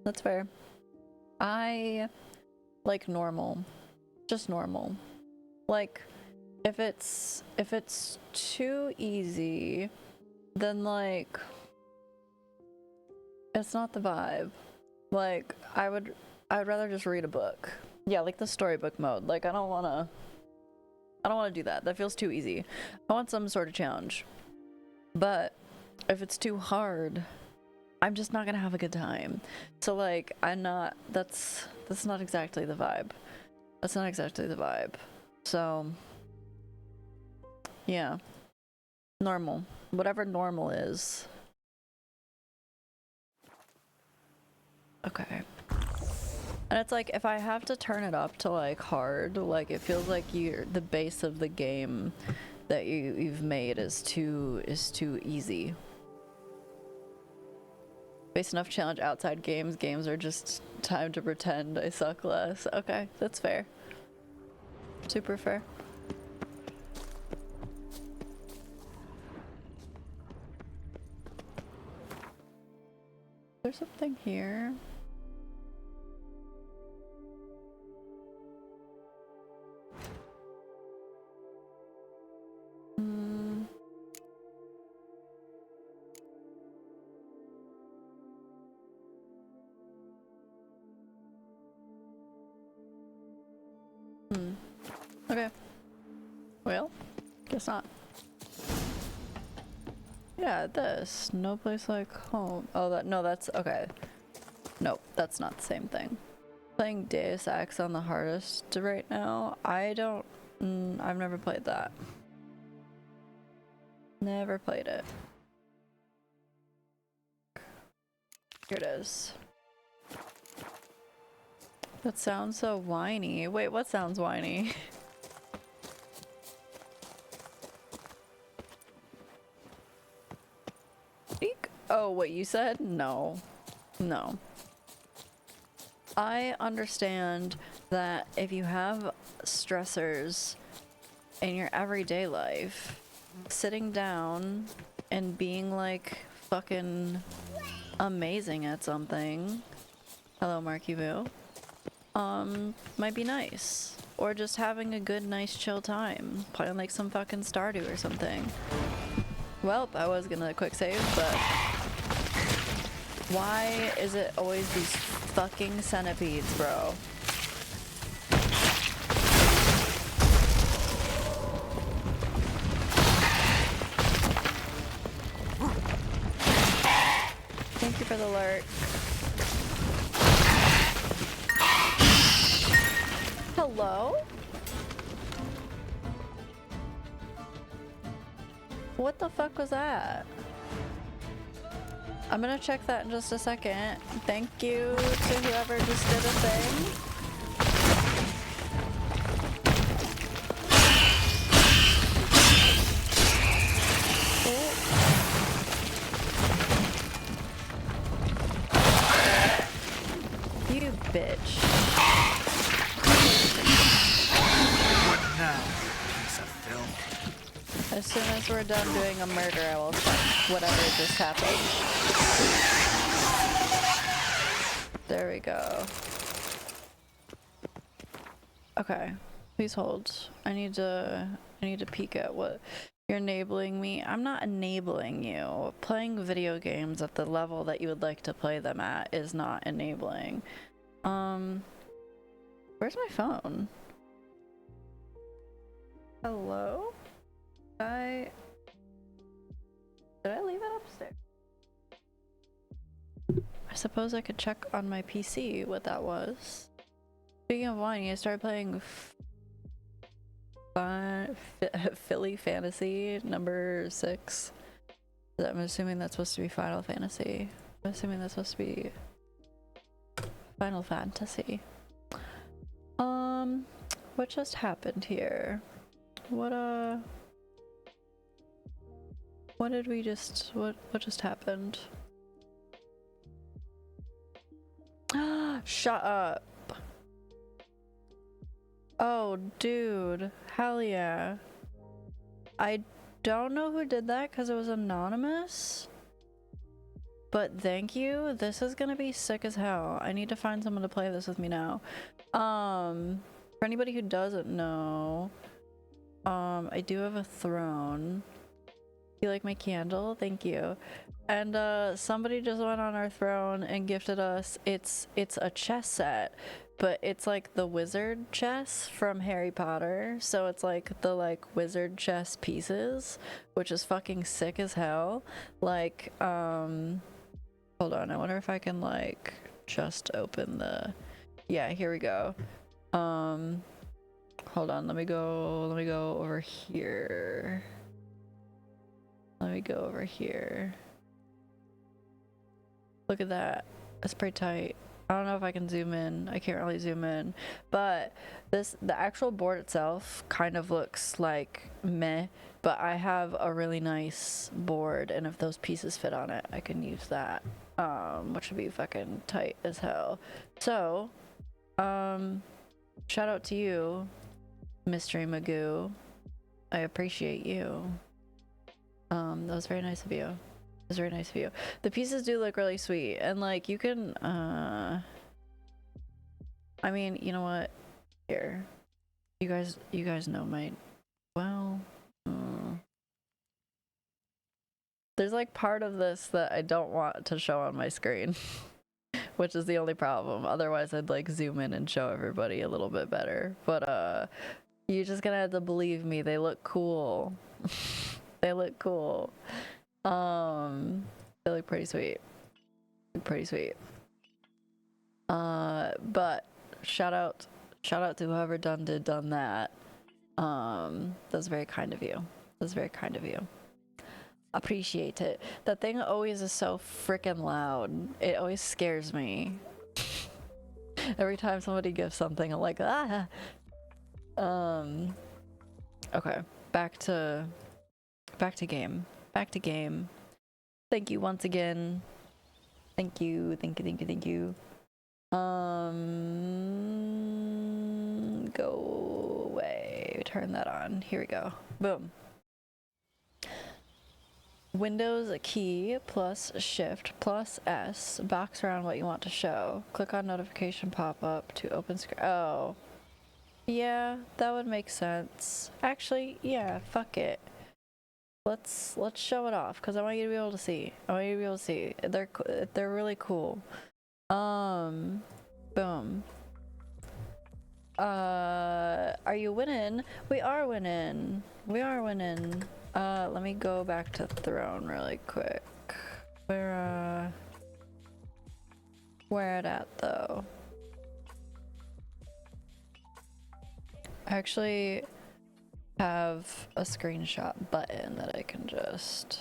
That's fair. I like normal. Just normal. Like, if it's too easy, then like it's not the vibe. Like, I'd rather just read a book. Yeah, like the storybook mode. Like, I don't wanna do that. That feels too easy. I want some sort of challenge. But if it's too hard, I'm just not gonna have a good time. So like, that's not exactly the vibe. That's not exactly the vibe. So yeah. Normal. Whatever normal is. Okay. And it's like, if I have to turn it up to like hard, like it feels like the base of the game that you've made is too easy. Base enough challenge outside games. Games are just time to pretend I suck less. Okay, that's fair. Super fair. There's something here. Okay. Well, guess not. Yeah, this. No place like home. Oh, that's okay. Nope, that's not the same thing. Playing Deus Ex on the hardest right now. I've never played that. Never played it. Here it is. That sounds so whiny. Wait, what sounds whiny? Eek. Oh, what you said? No. No. I understand that if you have stressors in your everyday life, sitting down and being like fucking amazing at something, hello Marky Boo, might be nice. Or just having a good, nice, chill time, playing like some fucking Stardew or something. Well, I was gonna quick save, but why is it always these fucking centipedes, bro? the lurk. Hello? What the fuck was that? I'm gonna check that in just a second. Thank you to whoever just did a thing. You bitch. What now, piece of filth? As soon as we're done doing a murder, I will check whatever just happened. There we go. Okay, please hold. I need to peek at what you're enabling me. I'm not enabling you. Playing video games at the level that you would like to play them at is not enabling. Where's my phone? Hello? Did I leave it upstairs? I suppose I could check on my PC what that was. Speaking of wine, you started playing Philly Fantasy number 6. I'm assuming that's supposed to be Final Fantasy. I'm assuming that's supposed to be Final Fantasy. What just happened here? What did we just, what just happened? Shut up. Oh, dude. Hell yeah. I don't know who did that because it was anonymous. But thank you. This is gonna be sick as hell. I need to find someone to play this with me now. For anybody who doesn't know, I do have a throne. You like my candle? Thank you. And somebody just went on our throne and gifted us, it's a chess set, but it's like the wizard chess from Harry Potter. So it's like the wizard chess pieces, which is fucking sick as hell. Like, hold on, I wonder if I can just open the, yeah, here we go. Hold on, let me go over here. Let me go over here. Look at that. That's pretty tight. I don't know if I can zoom in. I can't really zoom in. But the actual board itself kind of looks like meh, but I have a really nice board, and if those pieces fit on it, I can use that. Which would be fucking tight as hell. So, shout out to you, Mystery Magoo. I appreciate you. That was very nice of you. It was very nice of you. The pieces do look really sweet, and you can, I mean, you know what? Here, you guys know my, well, there's part of this that I don't want to show on my screen, which is the only problem. Otherwise, I'd zoom in and show everybody a little bit better. But you're just gonna have to believe me. They look cool. They look cool. They look pretty sweet. Pretty sweet. But shout out to whoever done that. That's very kind of you. That's very kind of you. Appreciate it. That thing always is so freaking loud. It always scares me. Every time somebody gives something, I'm like, ah. Okay, back to game. Back to game. Thank you once again. Thank you. Go away. Turn that on. Here we go. Boom. Windows key plus shift plus S. Box around what you want to show. Click on notification pop-up to open screen. Oh. Yeah, that would make sense. Actually, yeah, fuck it. Let's show it off because I want you to be able to see. I want you to be able to see. They're really cool. Boom. Are you winning? We are winning. We are winning. Let me go back to throne really quick. Where Where it at though? I actually have a screenshot button that I can just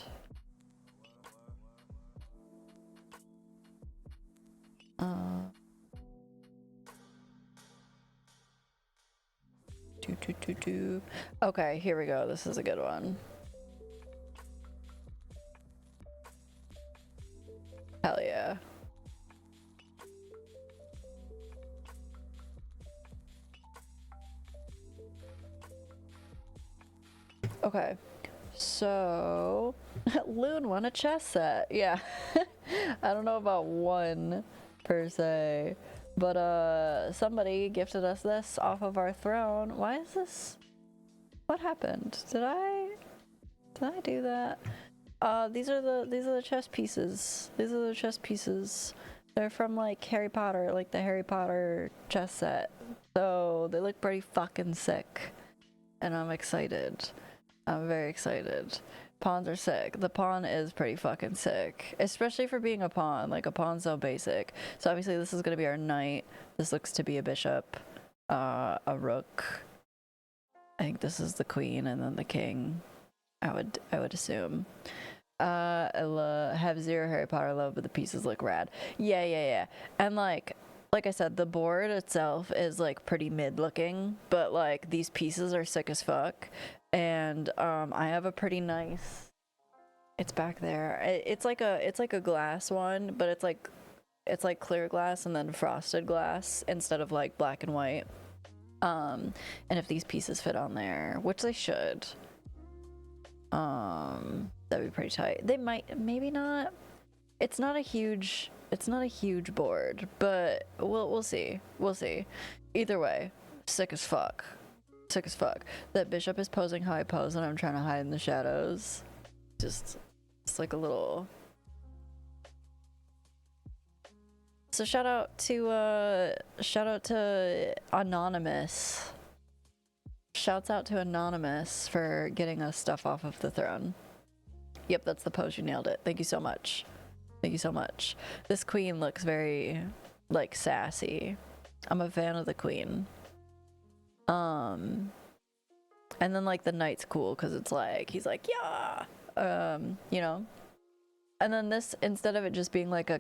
Okay, here we go. This is a good one. Hell yeah. Okay, so Loon won a chess set. Yeah. I don't know about one per se, but somebody gifted us this off of our throne. Why is this? What happened? Did I do that? These are the chess pieces. These are the chess pieces. They're from like Harry Potter, like the Harry Potter chess set. So they look pretty fucking sick. And I'm excited. I'm very excited. Pawns are sick. The pawn is pretty fucking sick. Especially for being a pawn. Like a pawn's so basic. So obviously this is gonna be our knight. This looks to be a bishop. A rook. I think this is the queen and then the king. I would assume. I have zero Harry Potter love, but the pieces look rad. Yeah. And like I said, the board itself is like pretty mid looking, but like these pieces are sick as fuck. And I have a pretty nice. It's back there. It's like a glass one, but it's like clear glass and then frosted glass instead of like black and white. And if these pieces fit on there, which they should, that'd be pretty tight. They might, maybe not. It's not a huge board, but we'll see. We'll see. Either way, sick as fuck. Sick as fuck. That bishop is posing how I pose and I'm trying to hide in the shadows. Just like a little. So shout out to Anonymous. Shouts out to Anonymous for getting us stuff off of the throne. Yep, that's the pose. You nailed it. Thank you so much. Thank you so much. This queen looks very like sassy. I'm a fan of the queen. And then like the knight's cool because it's like he's like yeah, you know. And then this, instead of it just being like a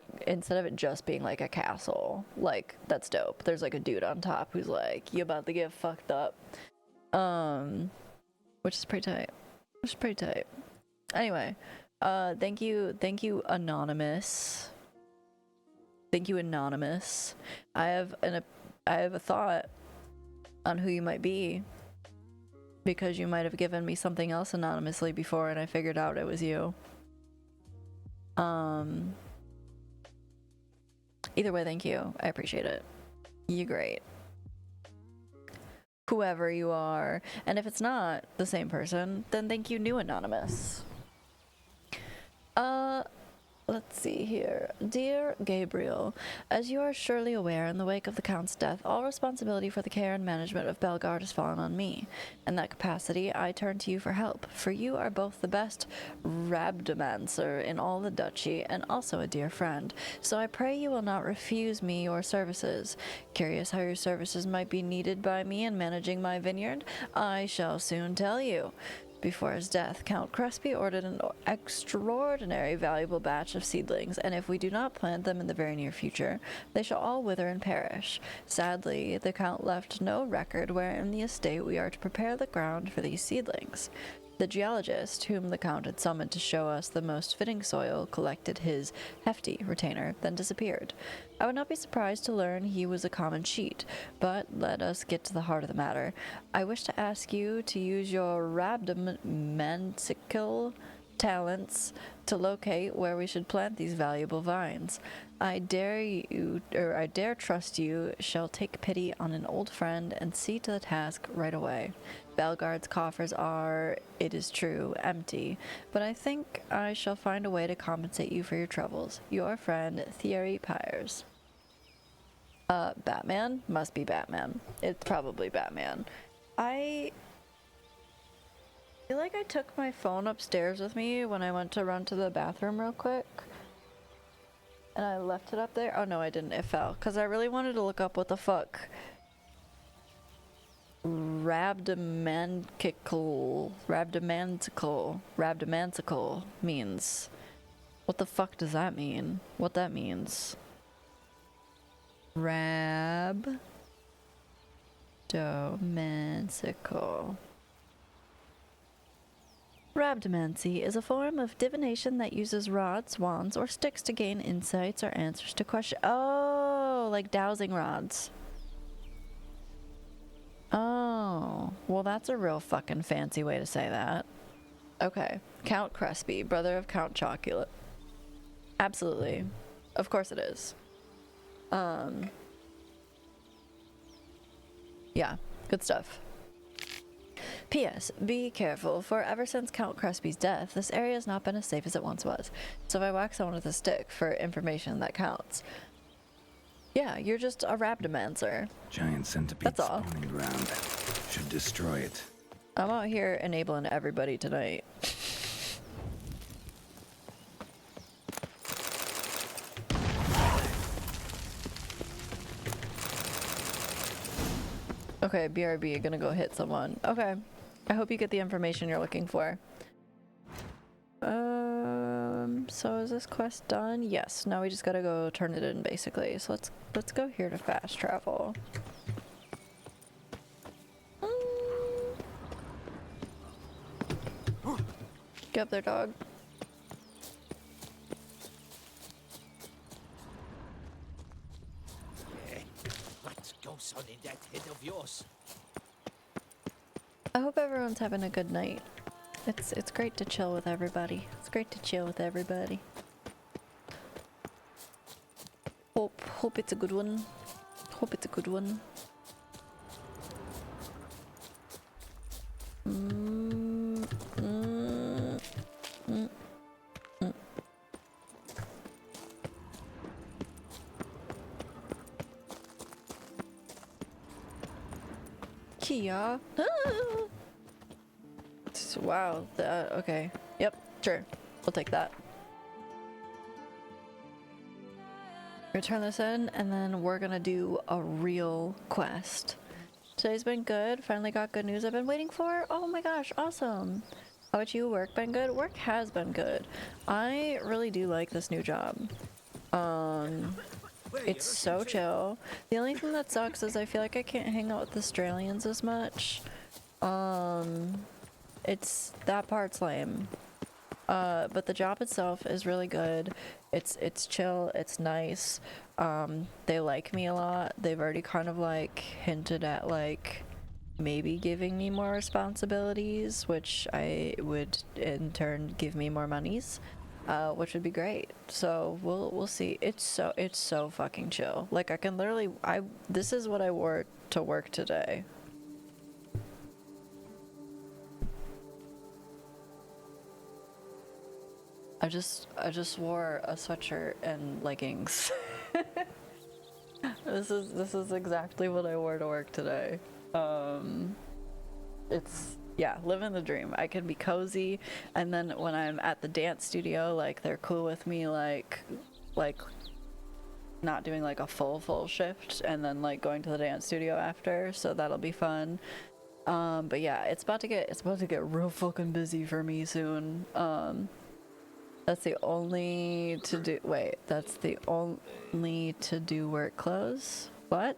castle, like that's dope. There's like a dude on top who's like, you about to get fucked up, which is pretty tight. Anyway, thank you, Anonymous. Thank you, Anonymous. I have a thought on who you might be, because you might have given me something else anonymously before, and I figured out it was you. Either way, thank you. I appreciate it. You're great. Whoever you are. And if it's not the same person, then thank you, new Anonymous. Let's see here. Dear Gabriel, as you are surely aware, in the wake of the Count's death, all responsibility for the care and management of Belgard has fallen on me. In that capacity, I turn to you for help, for you are both the best rabdomancer in all the duchy, and also a dear friend, so I pray you will not refuse me your services. Curious how your services might be needed by me in managing my vineyard? I shall soon tell you. Before his death, Count Crespi ordered an extraordinary valuable batch of seedlings, and if we do not plant them in the very near future, they shall all wither and perish. Sadly, the Count left no record where in the estate we are to prepare the ground for these seedlings. The geologist, whom the Count had summoned to show us the most fitting soil, collected his hefty retainer, then disappeared. I would not be surprised to learn he was a common cheat, but let us get to the heart of the matter. I wish to ask you to use your rabdomantical talents to locate where we should plant these valuable vines. I dare trust you shall take pity on an old friend and see to the task right away. Belgard's coffers are, it is true, empty, but I think I shall find a way to compensate you for your troubles. Your friend, Thierry Pyres. Batman? Must be Batman. It's probably Batman. I feel like I took my phone upstairs with me when I went to run to the bathroom real quick. and I left it up there. Oh no, I didn't. It fell. Because I really wanted to look up what the fuck rabdomantical means. What the fuck does that mean? What that means? Rabdomantical. Rabdomancy is a form of divination that uses rods, wands, or sticks to gain insights or answers to questions. Oh, like dowsing rods. Oh, well that's a real fucking fancy way to say that. Okay, Count Crespi, brother of Count Chocolate. Absolutely. Of course it is. Yeah, good stuff. P.S. Be careful, for ever since Count Crespi's death, this area has not been as safe as it once was. So if I whack someone with a stick for information, that counts. Yeah, you're just a rabdomancer. Giant centipede That's all. spawning ground. Should destroy it. I'm out here enabling everybody tonight. Okay, BRB, you're gonna go hit someone. Okay. I hope you get the information you're looking for. So is this quest done? Yes. Now we just gotta go turn it in, basically. So let's go here to fast travel. Get up there, dog. What goes on in that head of yours? I hope everyone's having a good night. It's great to chill with everybody. It's great to chill with everybody. Hope it's a good one. Hope it's a good one. Kia. Wow. Okay. Yep. Sure. We'll take that. Return this in, and then we're gonna do a real quest. Today's been good. Finally got good news I've been waiting for. Oh my gosh, awesome. How about you? Work been good? Work has been good. I really do like this new job. It's so chill. The only thing that sucks is I feel like I can't hang out with Australians as much. It's that part's lame. But the job itself is really good. It's chill, it's nice. They like me a lot. They've already kind of like hinted at like maybe giving me more responsibilities, which I would in turn give me more monies, which would be great. So we'll see. It's so fucking chill. Like I can literally this is what I wore to work today. I just wore a sweatshirt and leggings. This is exactly what I wore to work today. Yeah, living the dream. I can be cozy, and then when I'm at the dance studio, like they're cool with me like not doing like a full shift and then like going to the dance studio after, so that'll be fun. But yeah, it's about to get real fucking busy for me soon. That's the only to do. Wait, that's the only to do work clothes. What?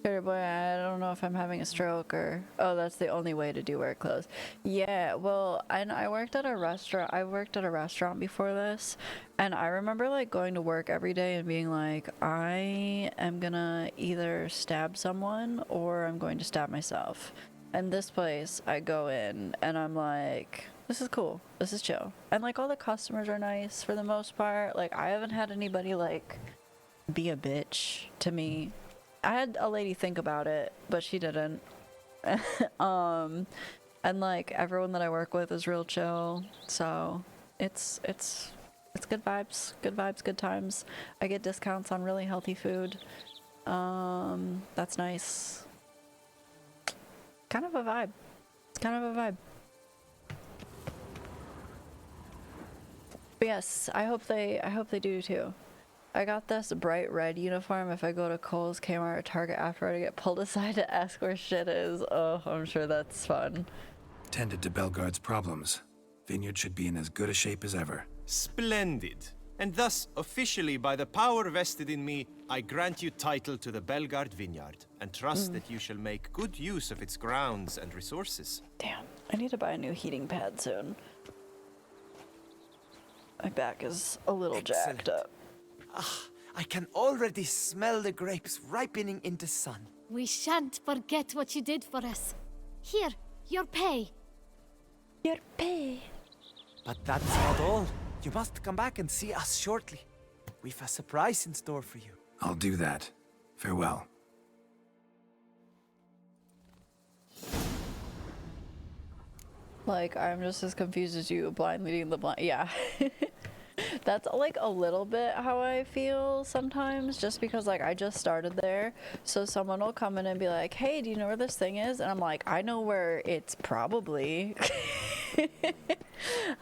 Here, boy, I don't know if I'm having a stroke or. Oh, that's the only way to do work clothes. Yeah, well, I worked at a restaurant. I worked at a restaurant before this, and I remember like going to work every day and being like, I am gonna either stab someone or I'm going to stab myself. And this place, I go in and I'm like, this is cool. This is chill. And like all the customers are nice for the most part. Like I haven't had anybody like be a bitch to me. I had a lady think about it, but she didn't. And like everyone that I work with is real chill. So it's good vibes, good times. I get discounts on really healthy food. That's nice. Kind of a vibe. It's kind of a vibe. But yes, I hope they do too. I got this bright red uniform. If I go to Kohl's, Kmart, or Target afterward, I get pulled aside to ask where shit is. Oh, I'm sure that's fun. Tended to Belgard's problems. Vineyard should be in as good a shape as ever. Splendid. And thus, officially, by the power vested in me, I grant you title to the Belgard Vineyard, and trust that you shall make good use of its grounds and resources. Damn, I need to buy a new heating pad soon. My back is a little jacked up. I can already smell the grapes ripening in the sun. We shan't forget what you did for us. Here, your pay. Your pay. But that's not all. You must come back and see us shortly. We've a surprise in store for you. I'll do that. Farewell. Like, I'm just as confused as you, blind leading the blind. Yeah. That's like a little bit how I feel sometimes, just because like I just started there, so someone will come in and be like, hey, do you know where this thing is? And I'm like, I know where it's probably.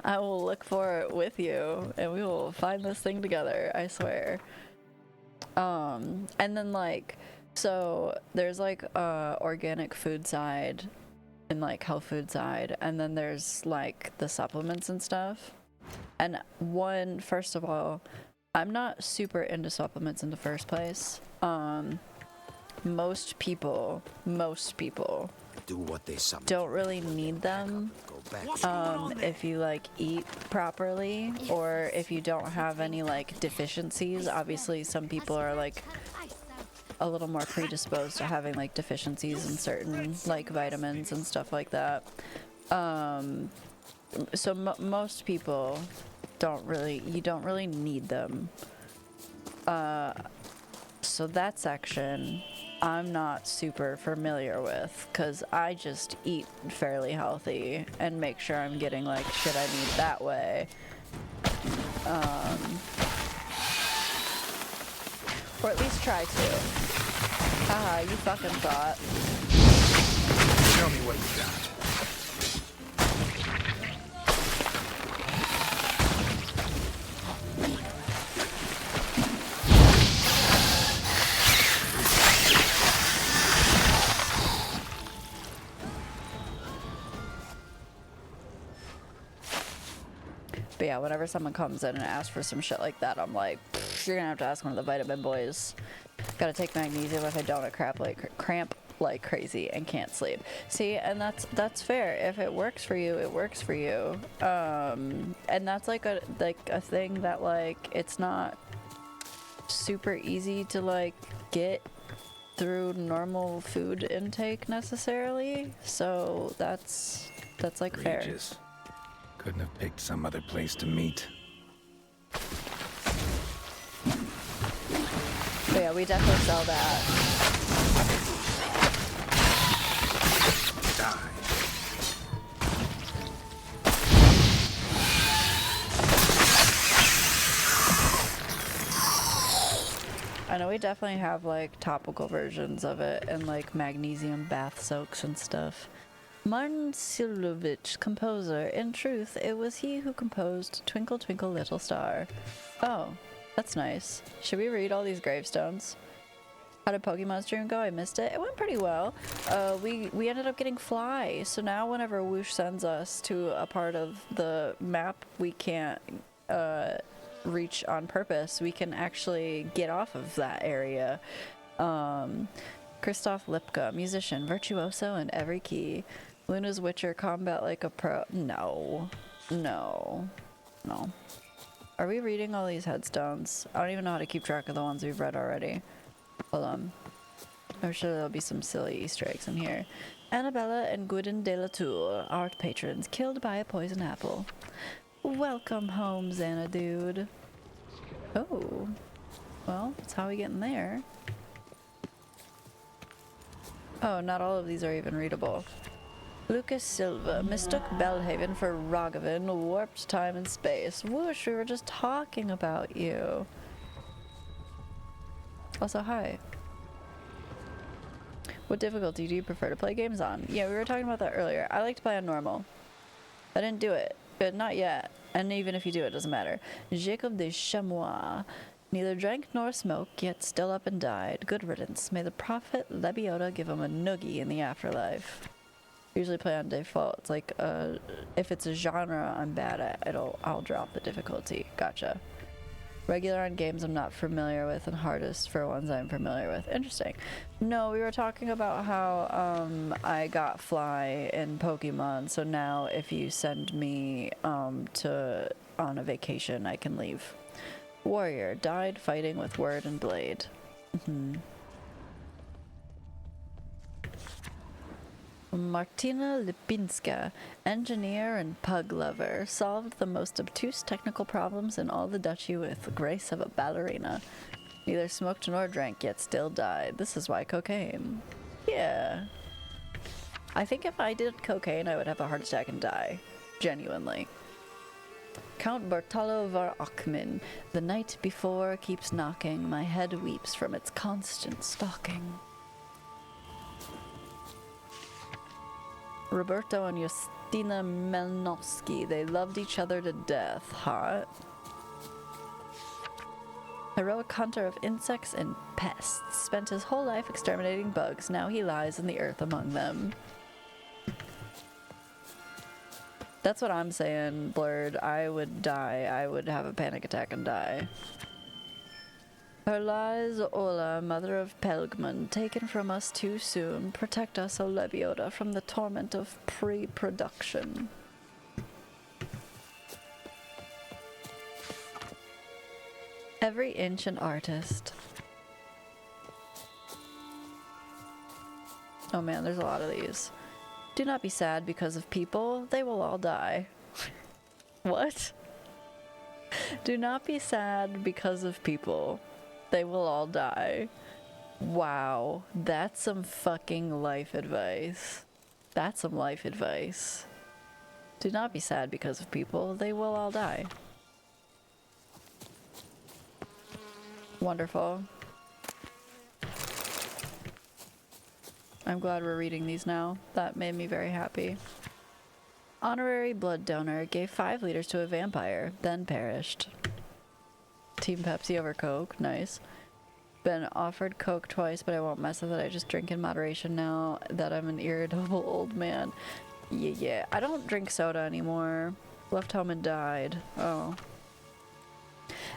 I will look for it with you and we will find this thing together, I swear. And then like, so there's like organic food side and like health food side, and then there's like the supplements and stuff. And first of all, I'm not super into supplements in the first place. Most people Do what they summon. don't really need them if you like eat properly, or if you don't have any like deficiencies. Obviously some people are like a little more predisposed to having like deficiencies in certain like vitamins and stuff like that. So most people you don't really need them. So that section I'm not super familiar with, because I just eat fairly healthy and make sure I'm getting like shit I need that way. Or at least try to. Haha, you fucking thought. Tell me what you got. But yeah, whenever someone comes in and asks for some shit like that, I'm like, you're gonna have to ask one of the vitamin boys. Gotta take magnesium. If I don't, I cramp like crazy and can't sleep. See, and that's fair. If it works for you, it works for you. And that's like a thing that like it's not super easy to like get through normal food intake necessarily. So that's like fair. Regis. Couldn't have picked some other place to meet. But yeah, we definitely sell that. Die. I know we definitely have like topical versions of it and like magnesium bath soaks and stuff. Martin Silovich, composer. In truth, it was he who composed Twinkle Twinkle Little Star. Oh, that's nice. Should we read all these gravestones? How did Pokemon stream go? I missed it. It went pretty well. We ended up getting Fly, so now whenever Whoosh sends us to a part of the map we can't reach on purpose, we can actually get off of that area. Christoph Lipka, musician, virtuoso in every key. Luna's Witcher, combat like a pro. No. Are we reading all these headstones? I don't even know how to keep track of the ones we've read already. Hold on. I'm sure there'll be some silly Easter eggs in here. Annabella and Gudin de la Tour, art patrons, killed by a poison apple. Welcome home, Xanadude. Oh. Well, that's how we get in there. Oh, not all of these are even readable. Lucas Silva mistook Belhaven for Rogavan, warped time and space. Whoosh, we were just talking about you. Also, hi. What difficulty do you prefer to play games on? Yeah, we were talking about that earlier. I like to play on normal. I didn't do it, but not yet. And even if you do, it doesn't matter. Jacob de Chamois. Neither drank nor smoked, yet still up and died. Good riddance. May the prophet Lebioda give him a noogie in the afterlife. Usually play on default. It's like, if it's a genre I'm bad at, I'll drop the difficulty. Gotcha. Regular on games I'm not familiar with, and hardest for ones I'm familiar with. Interesting. No, we were talking about how I got fly in Pokemon, so now if you send me on a vacation, I can leave. Warrior died fighting with word and blade. Martina Lipinska, engineer and pug lover, solved the most obtuse technical problems in all the duchy with the grace of a ballerina. Neither smoked nor drank, yet still died. This is why cocaine. Yeah. I think if I did cocaine, I would have a heart attack and die. Genuinely. Count Bartolo var Achmin. The night before keeps knocking. My head weeps from its constant stalking. Roberto and Justina Melnowski. They loved each other to death. Hot. Heroic hunter of insects and pests. Spent his whole life exterminating bugs. Now he lies in the earth among them. That's what I'm saying, Blurred. I would die. I would have a panic attack and die. Her lies, Ola, mother of Pelgman, taken from us too soon. Protect us, O Lebioda, from the torment of pre-production. Every inch an artist. Oh man, there's a lot of these. Do not be sad because of people, they will all die. What? Do not be sad because of people, they will all die. Wow, that's some fucking life advice. That's some life advice. Do not be sad because of people, they will all die. Wonderful. I'm glad we're reading these now. That made me very happy. Honorary blood donor gave 5 liters to a vampire, then perished. Team Pepsi over Coke, nice. Been offered Coke twice, but I won't mess with it. I just drink in moderation now that I'm an irritable old man. Yeah. I don't drink soda anymore. Left home and died. Oh.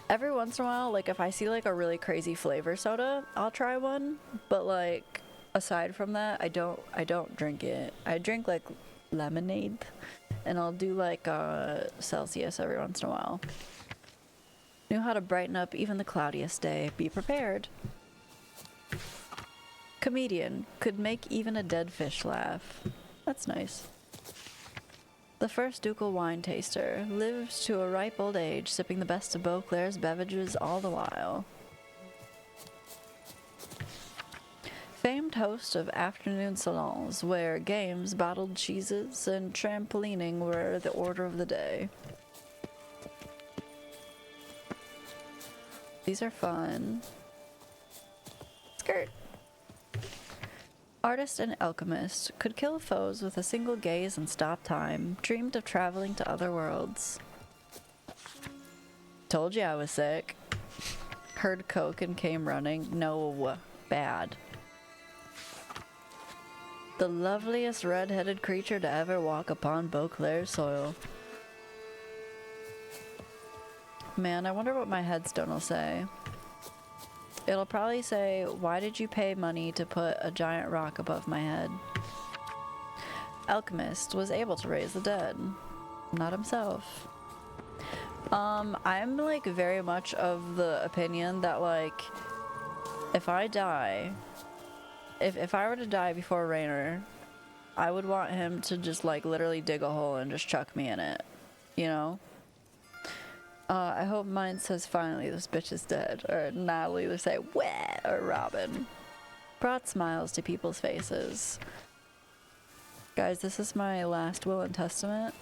Every once in a while, like if I see like a really crazy flavor soda, I'll try one. But like, aside from that, I don't drink it. I drink like lemonade, and I'll do like Celsius every once in a while. Knew how to brighten up even the cloudiest day. Be prepared. Comedian could make even a dead fish laugh. That's nice. The first ducal wine taster lived to a ripe old age, sipping the best of Beauclair's beverages all the while. Famed host of afternoon salons, where games, bottled cheeses, and trampolining were the order of the day. These are fun. Skirt. Artist and alchemist could kill foes with a single gaze and stop time. Dreamed of traveling to other worlds. Told you I was sick. Heard Coke and came running. No, bad. The loveliest red-headed creature to ever walk upon Beauclair's soil. Man, I wonder what my headstone will say. It'll probably say, why did you pay money to put a giant rock above my head? Alchemist was able to raise the dead. Not himself. I'm like very much of the opinion that like, if I die, if I were to die before Raynor, I would want him to just like literally dig a hole and just chuck me in it, you know? I hope mine says finally this bitch is dead, or Natalie either say wah or Robin. Brought smiles to people's faces. Guys, this is my last will and testament.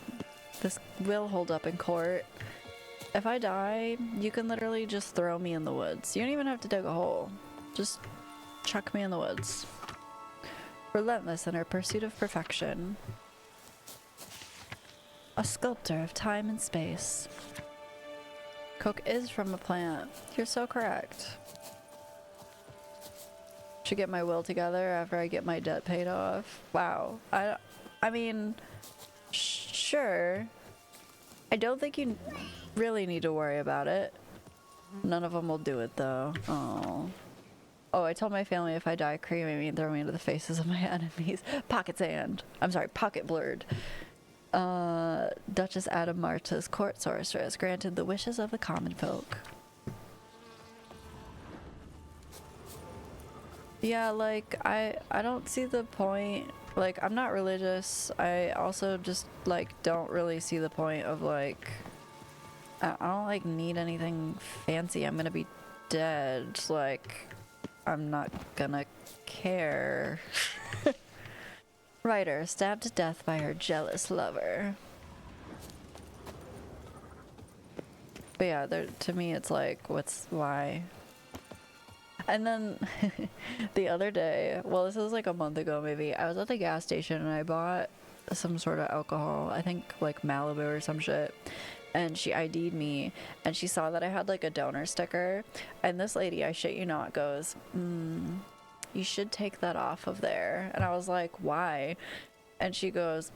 This will hold up in court. If I die, you can literally just throw me in the woods. You don't even have to dig a hole. Just chuck me in the woods. Relentless in her pursuit of perfection. A sculptor of time and space. Coke is from a plant. You're so correct. Should get my will together after I get my debt paid off. Wow. I mean, sure. I don't think you really need to worry about it. None of them will do it though. Oh. Oh, I told my family if I die, cremate me and throw me into the faces of my enemies. Pocket sand. I'm sorry, pocket blurred. Duchess Adamarta's court sorceress granted the wishes of the common folk. Yeah, like, I don't see the point. Like, I'm not religious. I also just, like, don't really see the point of, like, I don't, like, need anything fancy. I'm gonna be dead. Like, I'm not gonna care. Writer stabbed to death by her jealous lover. But yeah, to me it's like, why? And then the other day, well, this was like a month ago maybe, I was at the gas station and I bought some sort of alcohol, I think like Malibu or some shit. And she ID'd me and she saw that I had like a donor sticker. And this lady, I shit you not, goes, you should take that off of there. And I was like, why? And she goes,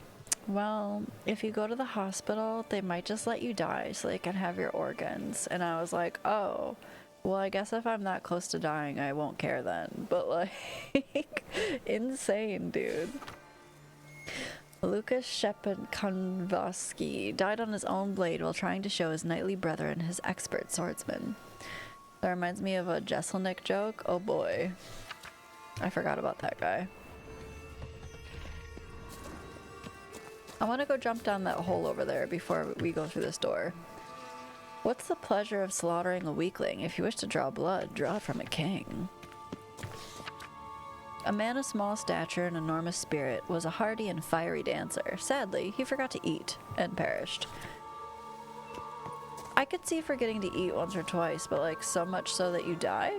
well, if you go to the hospital, they might just let you die so they can have your organs. And I was like, oh, well, I guess if I'm that close to dying, I won't care then. But like, insane, dude. Lucas Shepenkonvosky died on his own blade while trying to show his knightly brethren his expert swordsman. That reminds me of a Jesselnick joke. Oh boy. I forgot about that guy. I want to go jump down that hole over there before we go through this door. What's the pleasure of slaughtering a weakling? If you wish to draw blood, draw it from a king. A man of small stature and enormous spirit was a hardy and fiery dancer. Sadly, he forgot to eat and perished. I could see forgetting to eat once or twice, but like so much so that you die?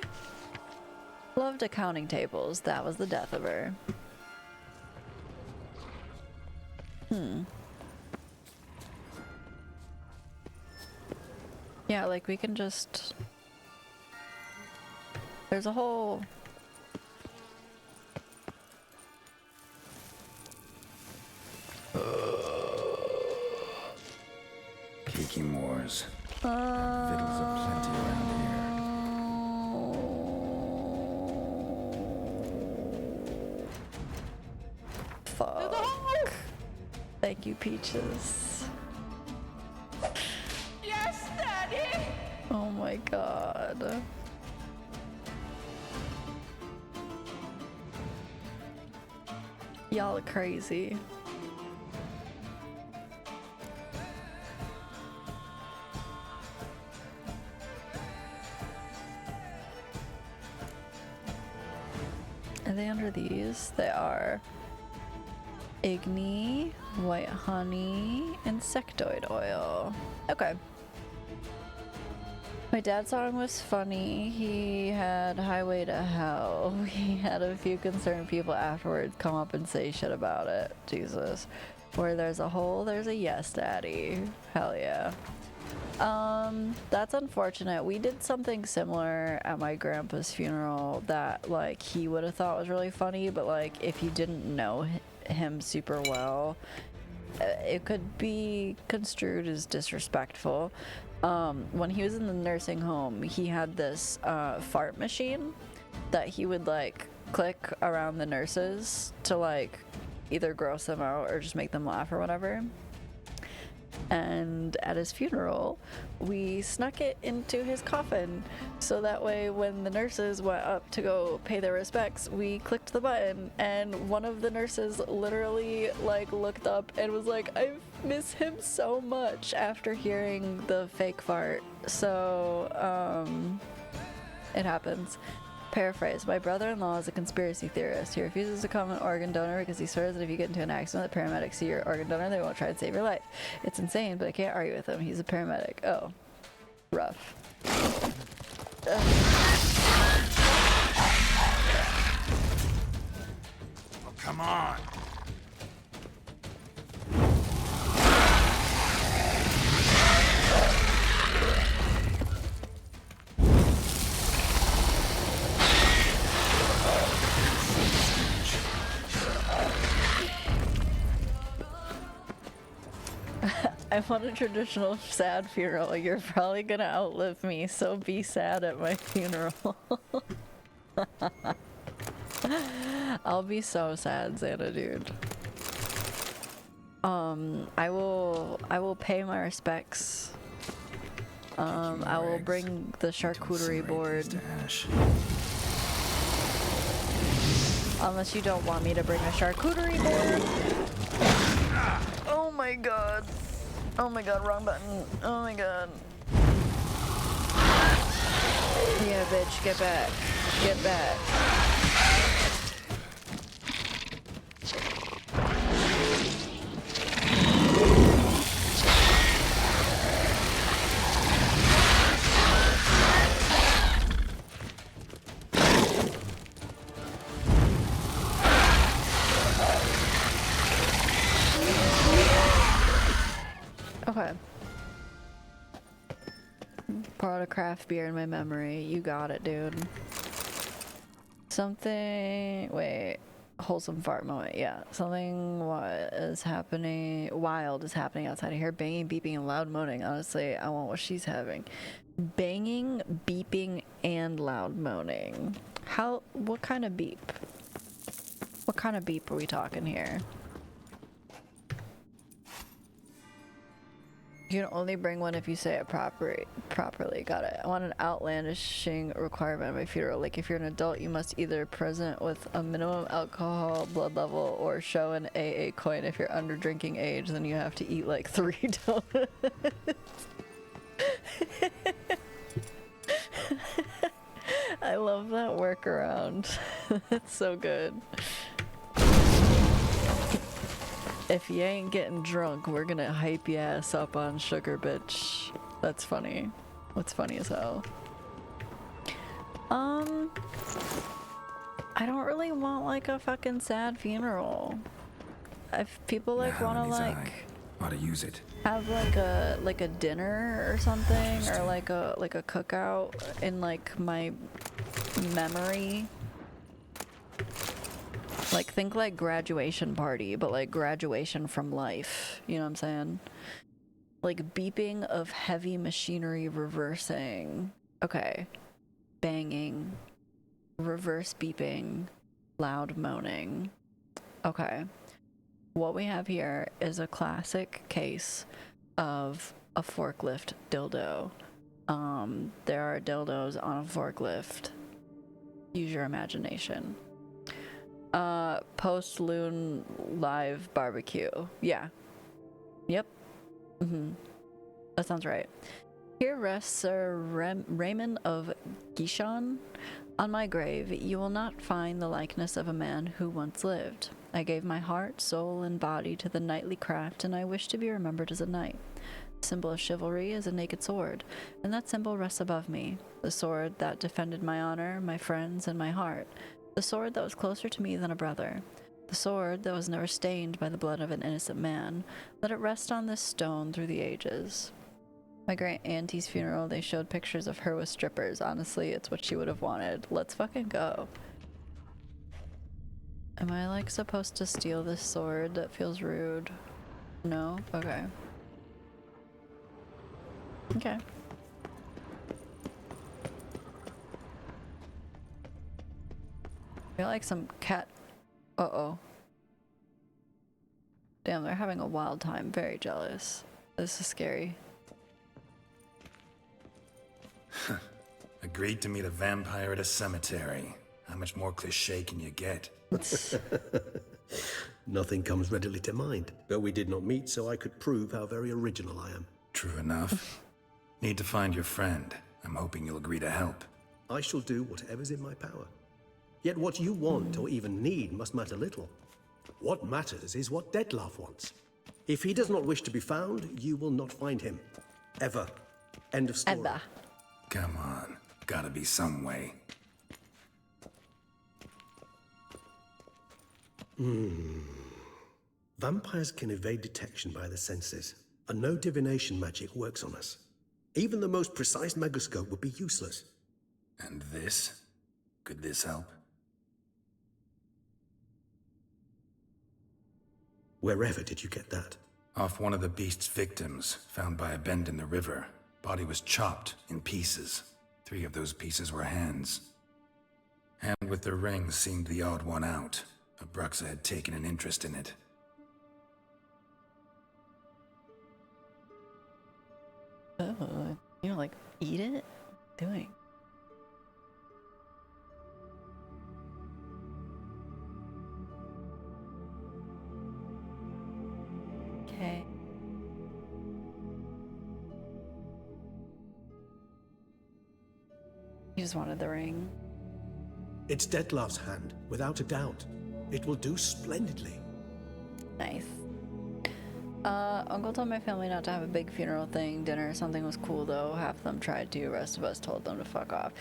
Loved accounting tables. That was the death of her. Yeah, like we can just... There's a whole... Kiki Moors. Fiddles aplenty around here. Fuck. Thank you, Peaches. Yes, Daddy! Oh my god. Y'all are crazy. Are they under these? They are. Igni, white honey, insectoid oil. Okay. My dad's song was funny. He had Highway to Hell. He had a few concerned people afterwards come up and say shit about it. Jesus. Where there's a hole, there's a yes, daddy. Hell yeah. That's unfortunate. We did something similar at my grandpa's funeral that like he would have thought was really funny, but like if you didn't know him super well, it could be construed as disrespectful. When he was in the nursing home, he had this fart machine that he would like click around the nurses to like either gross them out or just make them laugh or whatever. And at his funeral, we snuck it into his coffin so that way when the nurses went up to go pay their respects, we clicked the button and one of the nurses literally like looked up and was like, I miss him so much after hearing the fake fart. So it happens. Paraphrase, my brother-in-law is a conspiracy theorist. He refuses to become an organ donor because he swears that if you get into an accident, the paramedics see your organ donor, they won't try to save your life. It's insane, but I can't argue with him. He's a paramedic. Oh. Rough. Oh, come on. I want a traditional sad funeral. You're probably gonna outlive me, so be sad at my funeral. I'll be so sad, Santa dude. I will pay my respects. I will bring the charcuterie board. Unless you don't want me to bring a charcuterie board. Oh my god. Oh my god, wrong button. Oh my god. Yeah, bitch, get back. Get back. Okay. Pour out a craft beer in my memory. You got it, dude. Something... Wait. Wholesome fart moment. Yeah. Something wild is happening outside of here. Banging, beeping, and loud moaning. Honestly, I want what she's having. Banging, beeping, and loud moaning. What kind of beep? What kind of beep are we talking here? You can only bring one if you say it properly. Got it. I want an outlandishing requirement of my funeral. Like, if you're an adult, you must either present with a minimum alcohol blood level or show an AA coin. If you're under drinking age, then you have to eat like 3 donuts. I love that workaround. That's so good. If you ain't getting drunk, we're gonna hype your ass up on sugar, bitch. That's funny. What's funny as hell. I don't really want like a fucking sad funeral. If people like wanna like ought to use it. have like a dinner or something, or like a cookout in like my memory. Like, think like graduation party, but like graduation from life. You know what I'm saying? Like beeping of heavy machinery reversing. Okay. Banging. Reverse beeping. Loud moaning. Okay. What we have here is a classic case of a forklift dildo. There are dildos on a forklift. Use your imagination. Post-loon live barbecue. Yeah. Yep. That sounds right. Here rests Sir Raymond of Gishon. On my grave, you will not find the likeness of a man who once lived. I gave my heart, soul, and body to the knightly craft, and I wish to be remembered as a knight. The symbol of chivalry is a naked sword, and that symbol rests above me. The sword that defended my honor, my friends, and my heart. The sword that was closer to me than a brother. The sword that was never stained by the blood of an innocent man. Let it rest on this stone through the ages. My great auntie's funeral, they showed pictures of her with strippers. Honestly, it's what she would have wanted. Let's fucking go. Am I like supposed to steal this sword? That feels rude. No? Okay. Okay. I feel like some cat. Uh-oh. Damn, they're having a wild time. Very jealous. This is scary. Agreed to meet a vampire at a cemetery. How much more cliché can you get? Nothing comes readily to mind, but we did not meet, so I could prove how very original I am. True enough. Need to find your friend. I'm hoping you'll agree to help. I shall do whatever's in my power. Yet what you want or even need must matter little. What matters is what Detlef wants. If he does not wish to be found, you will not find him. Ever. End of story. Ever. Come on. Gotta be some way. Vampires can evade detection by the senses, and no divination magic works on us. Even the most precise megascope would be useless. And this? Could this help? Wherever did you get that? Off one of the beast's victims, found by a bend in the river. Body was chopped in pieces. 3 of those pieces were hands. Hand with the ring seemed the odd one out. Abruxa had taken an interest in it. Oh, you know, like, eat it? What are you doing? Okay. You just wanted the ring. It's Dettlaff's hand, without a doubt. It will do splendidly. Nice. Uncle told my family not to have a big funeral thing. Dinner or something was cool though. Half of them tried to. The rest of us told them to fuck off.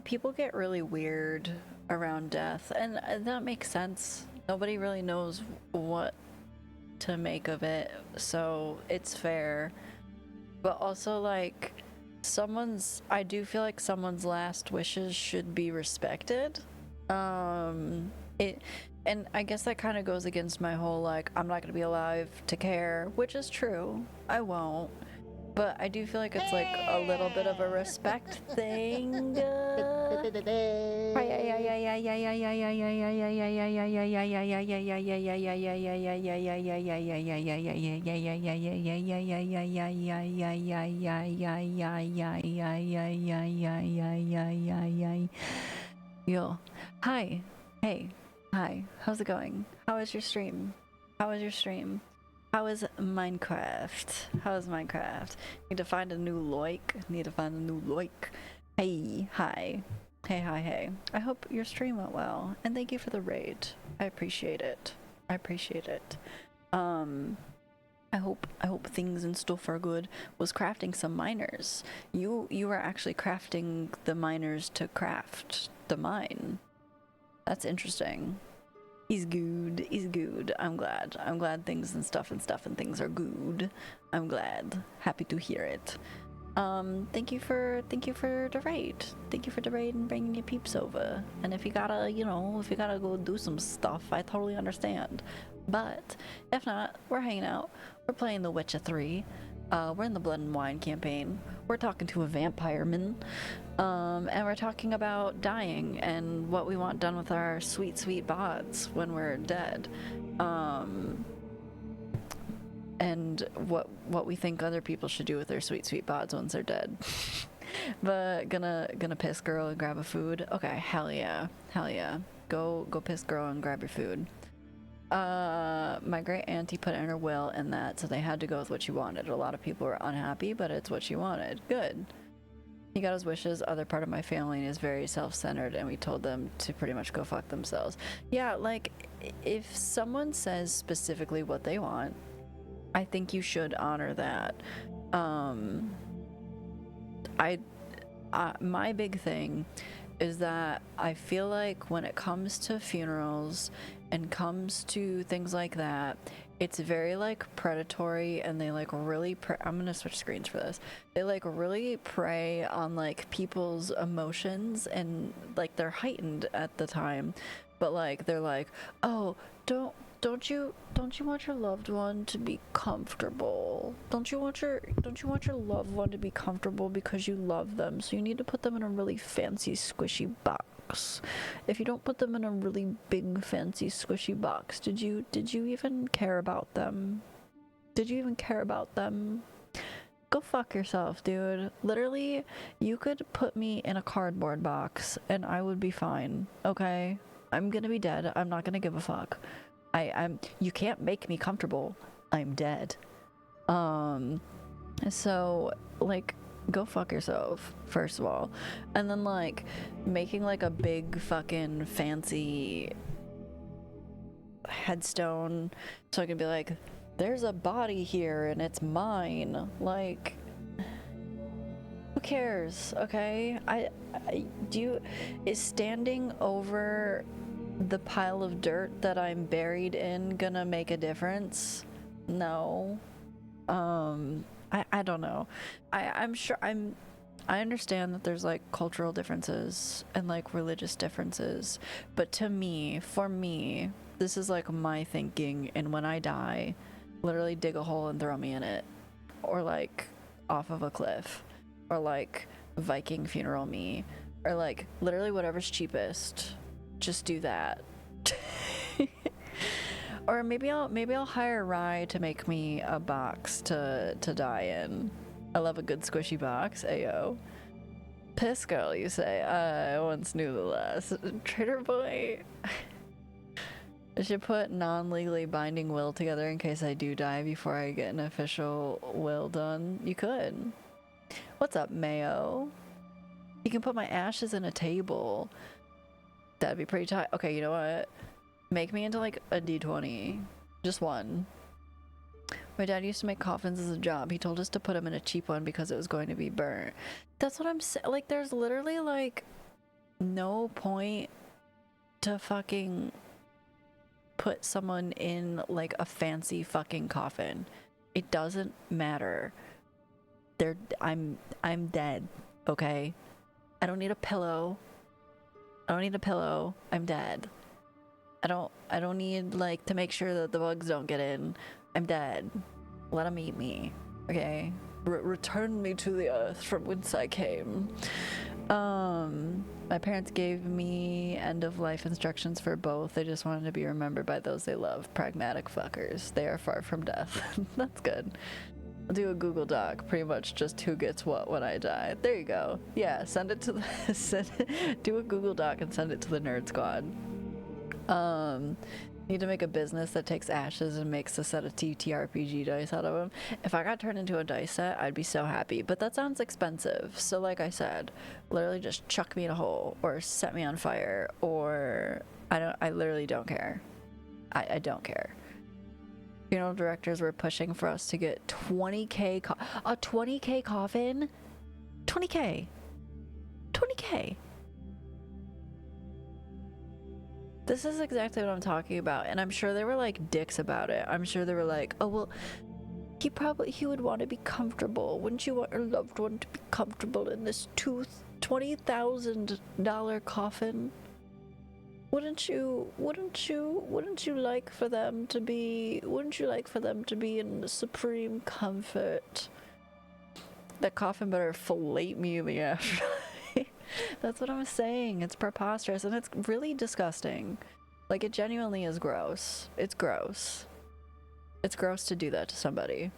People get really weird around death, and that makes sense. Nobody really knows what to make of it, so it's fair. But also, like, I do feel like someone's last wishes should be respected. And I guess that kind of goes against my whole, like, I'm not gonna be alive to care, which is true. I won't. But I do feel like it's like a little bit of a respect thing. Yo, hi, hey, hi, how's it going? How is your stream? How is your stream? How is Minecraft? How is Minecraft? Need to find a new like. Need to find a new like. Hey, hi. Hey, hi, hey. I hope your stream went well, and thank you for the raid. I appreciate it. I appreciate it. I hope things and stuff are good. Was crafting some miners. You were actually crafting the miners to craft the mine. That's interesting. He's good. He's good. I'm glad. I'm glad things and things are good. I'm glad. Happy to hear it. Thank you for the raid. Thank you for the raid and bringing your peeps over. And if you gotta, if you gotta go do some stuff, I totally understand. But if not, we're hanging out. We're playing The Witcher 3. We're in the Blood and Wine campaign. We're talking to a vampireman. And we're talking about dying and what we want done with our sweet, sweet bods when we're dead. And what we think other people should do with their sweet, sweet bods once they're dead. But gonna piss girl and grab a food. Okay, hell yeah. Hell yeah. Go piss girl and grab your food. My great auntie put in her will in that, so they had to go with what she wanted. A lot of people were unhappy, but it's what she wanted. Good. He got his wishes. Other part of my family is very self-centered, and we told them to pretty much go fuck themselves. Yeah, like, if someone says specifically what they want, I think you should honor that. My big thing is that I feel like when it comes to funerals and comes to things like that, it's very like predatory, and they like really I'm gonna switch screens for this. They like really prey on like people's emotions, and like they're heightened at the time, but like they're like, oh, don't you want your loved one to be comfortable? Don't you want your loved one to be comfortable because you love them? So you need to put them in a really fancy squishy box. If you don't put them in a really big fancy squishy box, did you even care about them? Did you even care about them? Go fuck yourself, dude. Literally, you could put me in a cardboard box and I would be fine. Okay? I'm gonna be dead. I'm not gonna give a fuck. You can't make me comfortable. I'm dead. So like, go fuck yourself, first of all. And then like making like a big fucking fancy headstone so I can be like, there's a body here and it's mine. Like, who cares? Okay? Is standing over the pile of dirt that I'm buried in gonna make a difference? No. I don't know. I'm sure I understand that there's like cultural differences and like religious differences, but to me, for me, this is like my thinking, and when I die, literally dig a hole and throw me in it, or like off of a cliff, or like Viking funeral me, or like literally whatever's cheapest, just do that. Or maybe I'll hire Rye to make me a box to die in. I love a good squishy box, ayo. Piss girl, you say? I once knew the last. Trader boy. I should put non-legally binding will together in case I do die before I get an official will done. You could. What's up, Mayo? You can put my ashes in a table. That'd be pretty tight. Okay, you know what? Make me into like a D20. Just one. My dad used to make coffins as a job. He told us to put them in a cheap one because it was going to be burnt. That's what I'm saying. Like, there's literally like no point to fucking put someone in like a fancy fucking coffin. It doesn't matter. I'm dead, okay? I don't need a pillow. I'm dead. I don't need like to make sure that the bugs don't get in. I'm dead. Let them eat me, okay? Return me to the earth from whence I came. My parents gave me end-of-life instructions for both. They just wanted to be remembered by those they love. Pragmatic fuckers. They are far from death. That's good. I'll do a Google Doc, pretty much just who gets what when I die. There you go. Yeah, send it to the... do a Google Doc and send it to the Nerd Squad. Need to make a business that takes ashes and makes a set of TTRPG dice out of them. If I got turned into a dice set, I'd be so happy. But that sounds expensive. So like I said, literally just chuck me in a hole or set me on fire, or I literally don't care. I don't care. Funeral directors were pushing for us to get 20K a 20K coffin. 20K. This is exactly what I'm talking about, and I'm sure they were like dicks about it. I'm sure they were like, oh well, he would want to be comfortable. Wouldn't you want your loved one to be comfortable in this $20,000 coffin? Wouldn't you like for them to be in supreme comfort? That coffin better fillet me in the afterlife. That's what I'm saying. It's preposterous, and it's really disgusting. Like, it genuinely is gross. It's gross. It's gross to do that to somebody.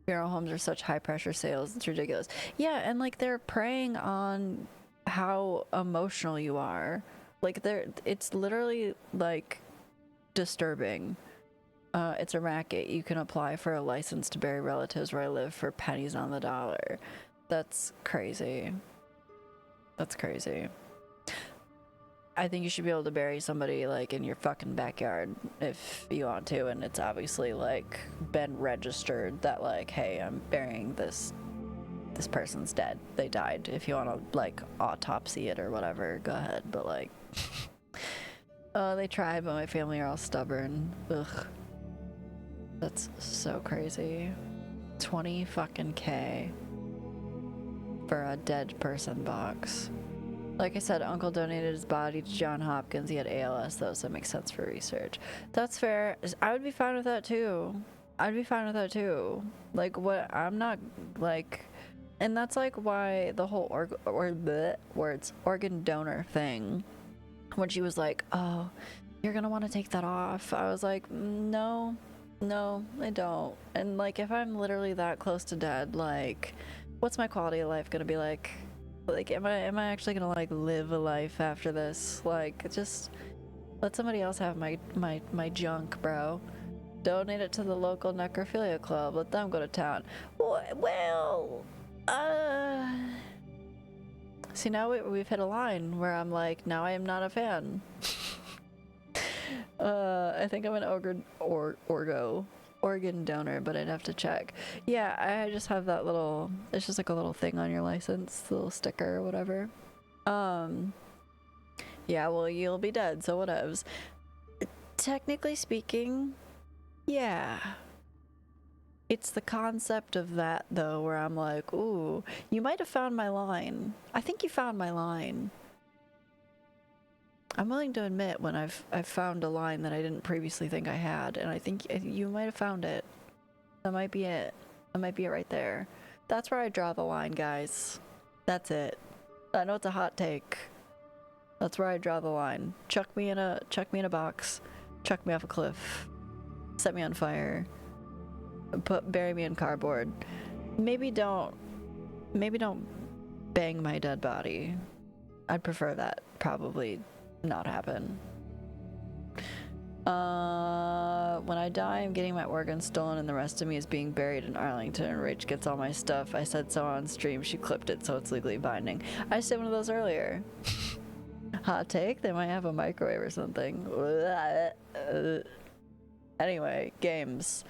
Funeral homes are such high-pressure sales. It's ridiculous. Yeah, and, like, they're preying on how emotional you are. Like, it's literally, like, disturbing. It's a racket. You can apply for a license to bury relatives where I live for pennies on the dollar. That's crazy. That's crazy. I think you should be able to bury somebody like in your fucking backyard if you want to, and it's obviously like been registered that like, hey, I'm burying this person's dead. They died. If you want to like autopsy it or whatever, go ahead. But like, they tried, but my family are all stubborn. Ugh. That's so crazy. 20 fucking K. For a dead person box. Like I said, Uncle donated his body to John Hopkins. He had ALS though, so it makes sense for research. That's fair. I would be fine with that too. Like, what? I'm not like, and that's like why the whole organ donor thing. When she was like, "Oh, you're gonna want to take that off," I was like, "No, I don't." And like, if I'm literally that close to dead, like, what's my quality of life gonna be like? Like, am I actually gonna like live a life after this? Like, just let somebody else have my junk, bro. Donate it to the local necrophilia club. Let them go to town. Well, see, now we've hit a line where I'm like, now I am not a fan. I think I'm an organ donor, but I'd have to check. Yeah, I just have that little, it's just like a little thing on your license, the little sticker or whatever. Yeah, well, you'll be dead, so whatevs. Technically speaking, yeah. It's the concept of that, though, where I'm like, ooh, you might have found my line. I think you found my line. I'm willing to admit when I've found a line that I didn't previously think I had, and I think you might have found it. That might be it. That might be it right there. That's where I draw the line, guys. That's it. I know it's a hot take. That's where I draw the line. Chuck me in a box. Chuck me off a cliff. Set me on fire. Bury me in cardboard. Maybe don't bang my dead body. I'd prefer that probably not happen. When I die, I'm getting my organs stolen and the rest of me is being buried in Arlington and Rach gets all my stuff. I said so on stream. She clipped it so it's legally binding. I said one of those earlier. Hot take? They might have a microwave or something. Anyway, games.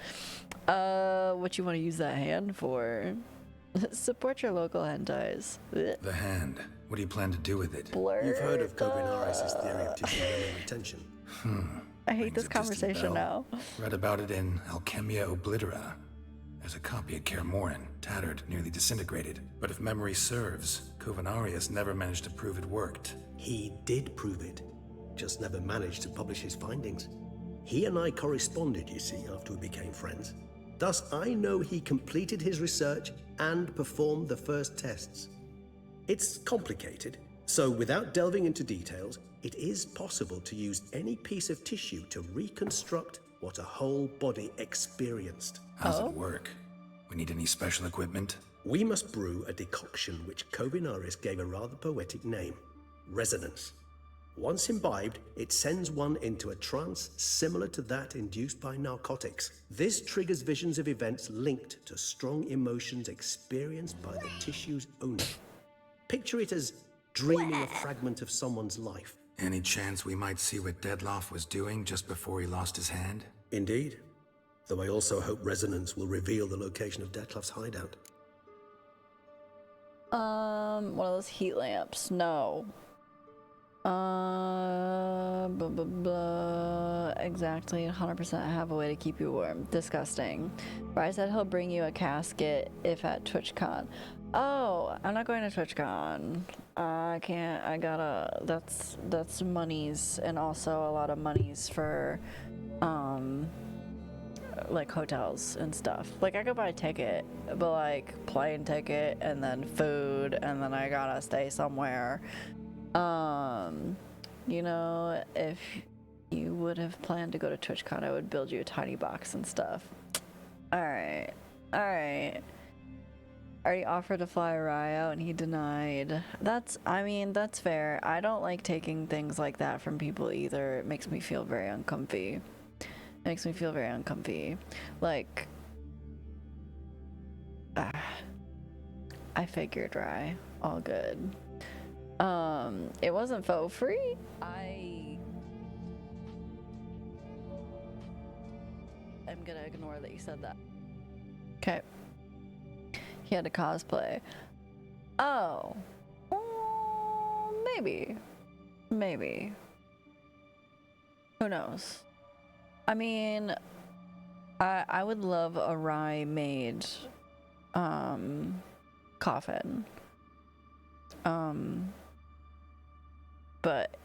What you want to use that hand for? Support your local hentais. The hand. What do you plan to do with it? Blur. You've heard of Kovinaris' theory of tissue memory retention. I hate this conversation now. Read about it in Alchemia Oblitera. There's a copy of Kaer Morhen, tattered, nearly disintegrated. But if memory serves, Kovinaris never managed to prove it worked. He did prove it, just never managed to publish his findings. He and I corresponded, you see, after we became friends. Thus, I know he completed his research and performed the first tests. It's complicated, so without delving into details, it is possible to use any piece of tissue to reconstruct what a whole body experienced. How's it work? We need any special equipment? We must brew a decoction which Kovinaris gave a rather poetic name, resonance. Once imbibed, it sends one into a trance similar to that induced by narcotics. This triggers visions of events linked to strong emotions experienced by the tissue's owner. Picture it as dreaming a fragment of someone's life. Any chance we might see what Dettlaff was doing just before he lost his hand? Indeed. Though I also hope resonance will reveal the location of Dettlaff's hideout. One of those heat lamps. No. Exactly, 100% have a way to keep you warm. Disgusting. Bri said he'll bring you a casket if at TwitchCon. Oh, I'm not going to TwitchCon. I can't. I gotta. That's monies, and also a lot of monies for, like hotels and stuff. Like I could buy a ticket, but like plane ticket and then food, and then I gotta stay somewhere. You know, if you would have planned to go to TwitchCon, I would build you a tiny box and stuff. Alright. I already offered to fly Rai out and he denied. I mean, that's fair. I don't like taking things like that from people either. It makes me feel very uncomfy. Like, I figured, Rai. All good. It wasn't faux free. I'm gonna ignore that you said that. Okay. He had to cosplay. Oh. Maybe. Who knows? I mean, I would love a Rai made coffin. But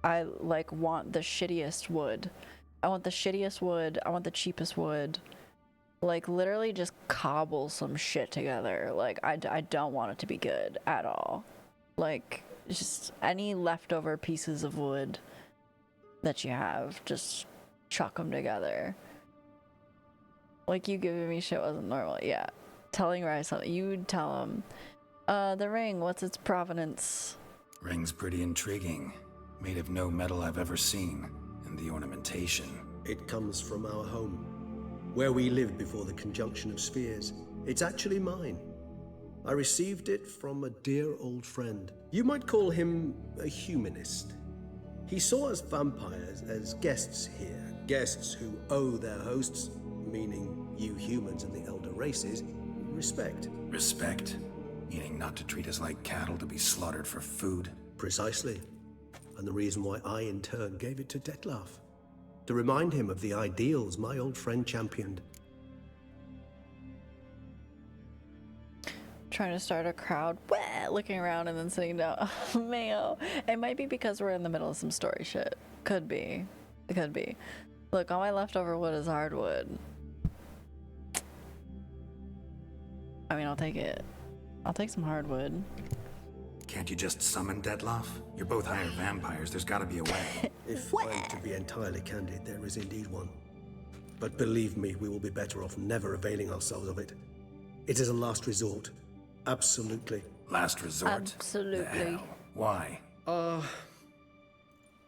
I like want the shittiest wood. I want the cheapest wood. Like literally just cobble some shit together. Like I don't want it to be good at all. Like just any leftover pieces of wood that you have, just chuck them together. Like you giving me shit wasn't normal. Yeah. Telling Rai something. You'd tell him. The ring, what's its provenance? Ring's pretty intriguing. Made of no metal I've ever seen. And the ornamentation. It comes from our home, where we lived before the conjunction of spheres. It's actually mine. I received it from a dear old friend. You might call him a humanist. He saw us vampires as guests here. Guests who owe their hosts, meaning you humans and the elder races, respect. Respect? Meaning not to treat us like cattle to be slaughtered for food? Precisely. And the reason why I in turn gave it to Dettlaff. To remind him of the ideals my old friend championed. trying to start a crowd, looking around and then sitting down. Mayo. It might be because we're in the middle of some story shit. Could be. It could be. Look, all my leftover wood is hardwood. I mean, I'll take it. I'll take some hardwood. Can't you just summon Dettlaff? You're both hired vampires. There's got to be a way. If I'm to be entirely candid, there is indeed one. But believe me, we will be better off never availing ourselves of it. It is a last resort. Absolutely. Last resort? Absolutely. The hell? Why?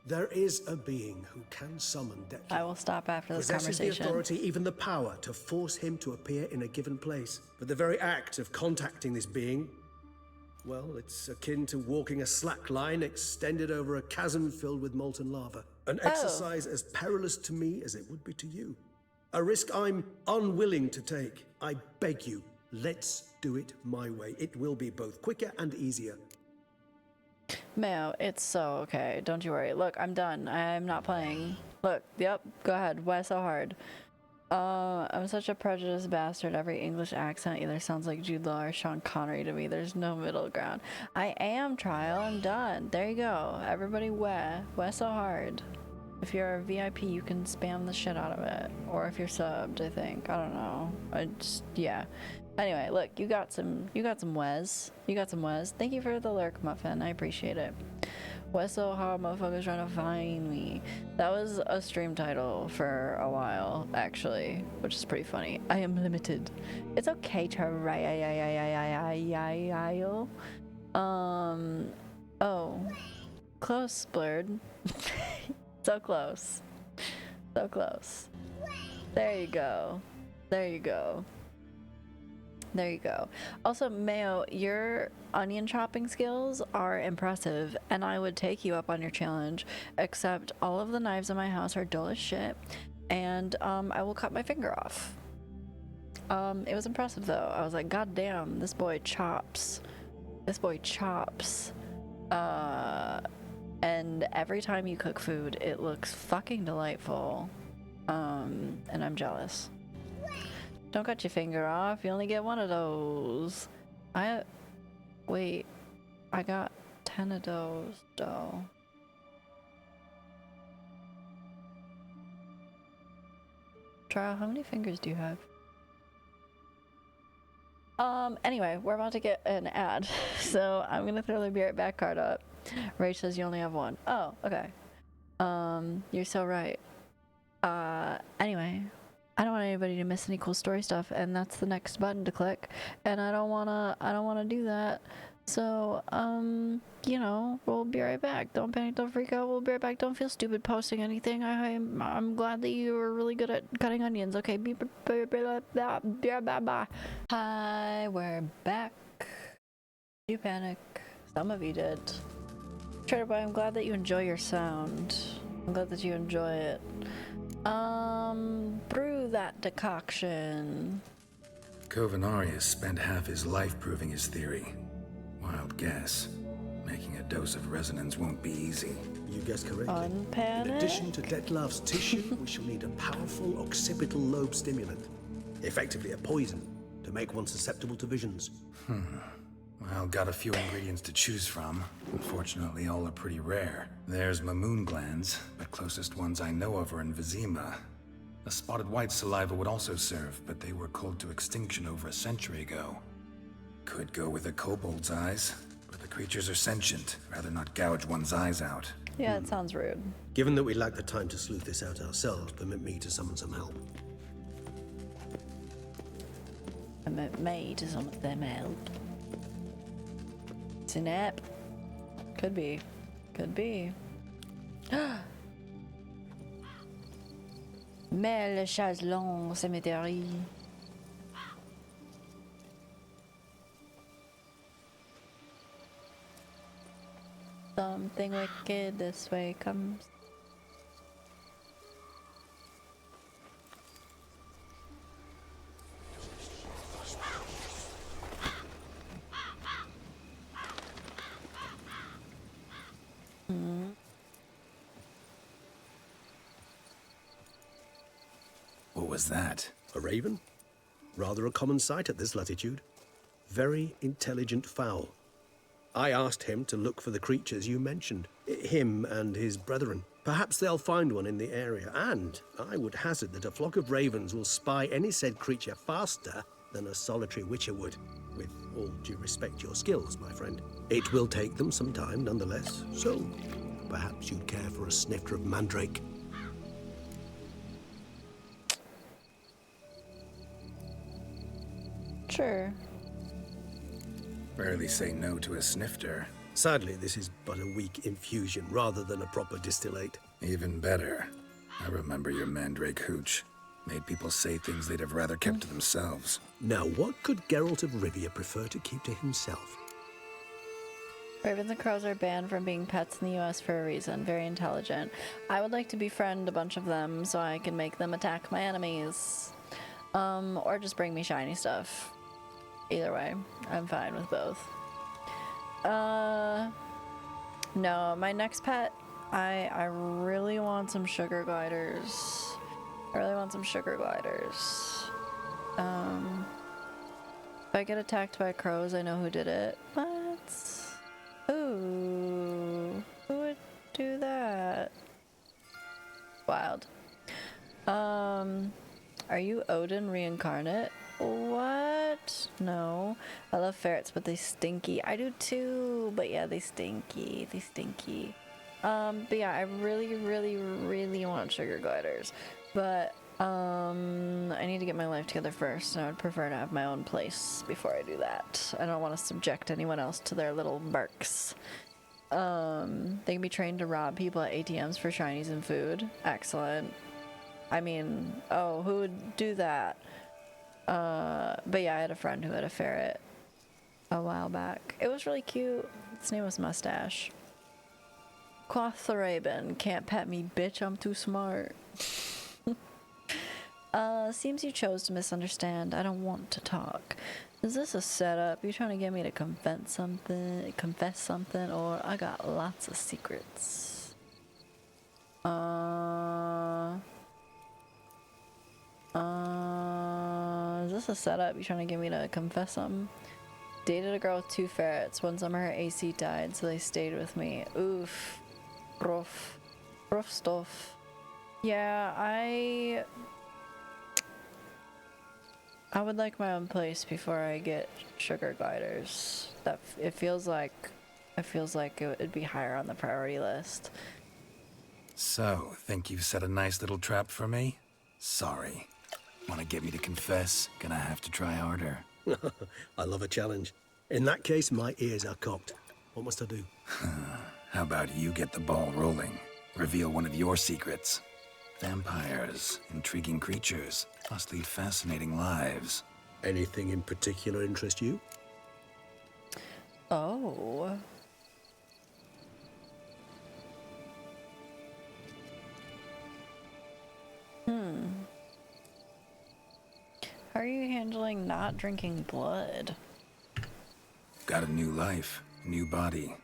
There is a being who can summon Dettlaff. I will stop after this Possesses conversation. the authority, even the power, to force him to appear in a given place. But the very act of contacting this being, well, it's akin to walking a slack line extended over a chasm filled with molten lava. An exercise as perilous to me as it would be to you. A risk I'm unwilling to take. I beg you, let's do it my way. It will be both quicker and easier. Mayo, it's so okay. Don't you worry. Look, I'm done. I'm not playing. Look, yep, go ahead. Why so hard? I'm such a prejudiced bastard. Every English accent either sounds like Jude Law or Sean Connery to me. There's no middle ground. I am Trial. I'm done. There you go. Everybody, why so hard? If you're a VIP, you can spam the shit out of it. Or if you're subbed, I think. I don't know. Yeah. Anyway, look, you got some Wes. You got some Wes. Thank you for the lurk, Muffin. I appreciate it. Wes so hard, motherfuckers trying to find me. That was a stream title for a while, actually, which is pretty funny. I am limited. It's okay, Trial. Oh. Close, Blurred. So close. So close. There you go. There you go. There you go. Also, Mayo, your onion chopping skills are impressive, and I would take you up on your challenge, except all of the knives in my house are dull as shit, and I will cut my finger off. It was impressive, though. I was like, God damn, this boy chops. This boy chops. And every time you cook food, it looks fucking delightful. And I'm jealous. Don't cut your finger off. You only get one of those. Wait. I got 10 of those, though. Trial, how many fingers do you have? Anyway, we're about to get an ad. So I'm gonna throw the Be Right Back card up. Rach says you only have one. Oh, okay. You're so right. Anyway. I don't want anybody to miss any cool story stuff, and that's the next button to click, and I don't wanna do that. So, you know, we'll be right back. Don't panic, don't freak out. We'll be right back. Don't feel stupid posting anything. I'm glad that you were really good at cutting onions. Okay, hi, we're back. You panic. Some of you did. Trader Boy, I'm glad that you enjoy your sound. I'm glad that you enjoy it. Brew that decoction. Covenarius spent half his life proving his theory. Wild guess. Making a dose of resonance won't be easy. You guessed correctly. Unpanic. In addition to Dettlaff's tissue, we shall need a powerful occipital lobe stimulant. Effectively a poison, to make one susceptible to visions. Well, got a few ingredients to choose from. Unfortunately, all are pretty rare. There's Mamoon glands, but closest ones I know of are in Vizima. A spotted white saliva would also serve, but they were cold to extinction over a century ago. Could go with a kobold's eyes, but the creatures are sentient. Rather not gouge one's eyes out. Yeah, it sounds rude. Given that we lack the time to sleuth this out ourselves, permit me to summon some help. Permit me to summon them help. Snap. Could be. Could be. Mais le chaise longue cemetery. Something wicked this way comes. What was that? A raven? Rather a common sight at this latitude. Very intelligent fowl. I asked him to look for the creatures you mentioned, him and his brethren. Perhaps they'll find one in the area, and I would hazard that a flock of ravens will spy any said creature faster than a solitary witcher would. With all due respect to your skills, my friend. It will take them some time, nonetheless, so perhaps you'd care for a snifter of mandrake. Sure. Rarely say no to a snifter. Sadly, this is but a weak infusion rather than a proper distillate. Even better. I remember your mandrake hooch. Made people say things they'd have rather kept to themselves. Now, what could Geralt of Rivia prefer to keep to himself? Ravens and crows are banned from being pets in the US for a reason. Very intelligent. I would like to befriend a bunch of them so I can make them attack my enemies. Or just bring me shiny stuff. Either way, I'm fine with both. No, my next pet, I really want some sugar gliders. I really want some sugar gliders. If I get attacked by crows, I know who did it. What? Ooh, who would do that? Wild. Are you Odin reincarnate? What? No. I love ferrets, but they stinky. I do too, but yeah, they stinky. They stinky. But yeah, I really want sugar gliders. But, I need to get my life together first, and I would prefer to have my own place before I do that. I don't want to subject anyone else to their little barks. They can be trained to rob people at ATMs for shinies and food. Excellent. I mean, oh, who would do that? But yeah, I had a friend who had a ferret a while back. It was really cute. Its name was Mustache. Quatharaben, can't pet me, bitch, I'm too smart. Seems you chose to misunderstand. I don't want to talk. Is this a setup? You trying to get me to confess something, or I got lots of secrets? Is this a setup? You trying to get me to confess something? Dated a girl with 2 ferrets. One summer her AC died, so they stayed with me. Oof. Rough. Rough stuff. Yeah, I would like my own place before I get sugar gliders. It feels like it'd be higher on the priority list. So, think you've set a nice little trap for me? Sorry. Want to get me to confess? Gonna have to try harder. I love a challenge. In that case, my ears are cocked. What must I do? How about you get the ball rolling? Reveal one of your secrets. Vampires, intriguing creatures, must lead fascinating lives. Anything in particular interest you? Oh. How are you handling not drinking blood? Got a new life, new body.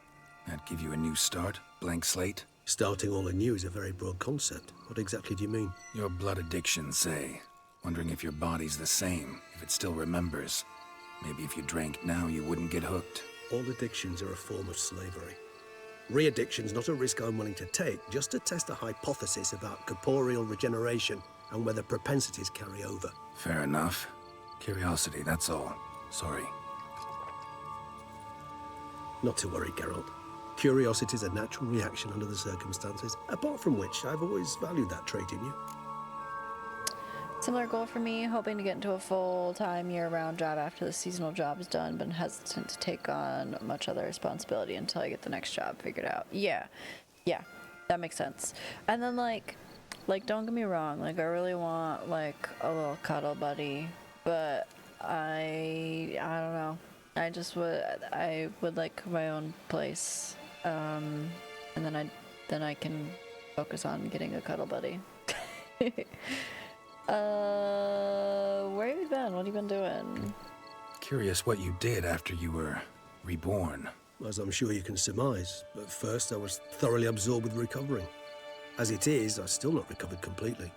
That give you a new start? Blank slate? Starting all anew is a very broad concept. What exactly do you mean? Your blood addiction, say. Wondering if your body's the same, if it still remembers. Maybe if you drank now, you wouldn't get hooked. All addictions are a form of slavery. Re-addiction's not a risk I'm willing to take, just to test a hypothesis about corporeal regeneration and whether propensities carry over. Fair enough. Curiosity, that's all. Sorry. Not to worry, Geralt. Curiosity is a natural reaction under the circumstances, apart from which I've always valued that trait in you. Similar goal for me, hoping to get into a full-time year-round job after the seasonal job is done, but hesitant to take on much other responsibility until I get the next job figured out. Yeah, that makes sense. And then like don't get me wrong, like I really want like a little cuddle buddy, but I don't know. I would like my own place, and then I can focus on getting a cuddle buddy. Where have you been? What have you been doing? Curious what you did after you were reborn. As I'm sure you can surmise, at first I was thoroughly absorbed with recovering. As it is, I've still not recovered completely.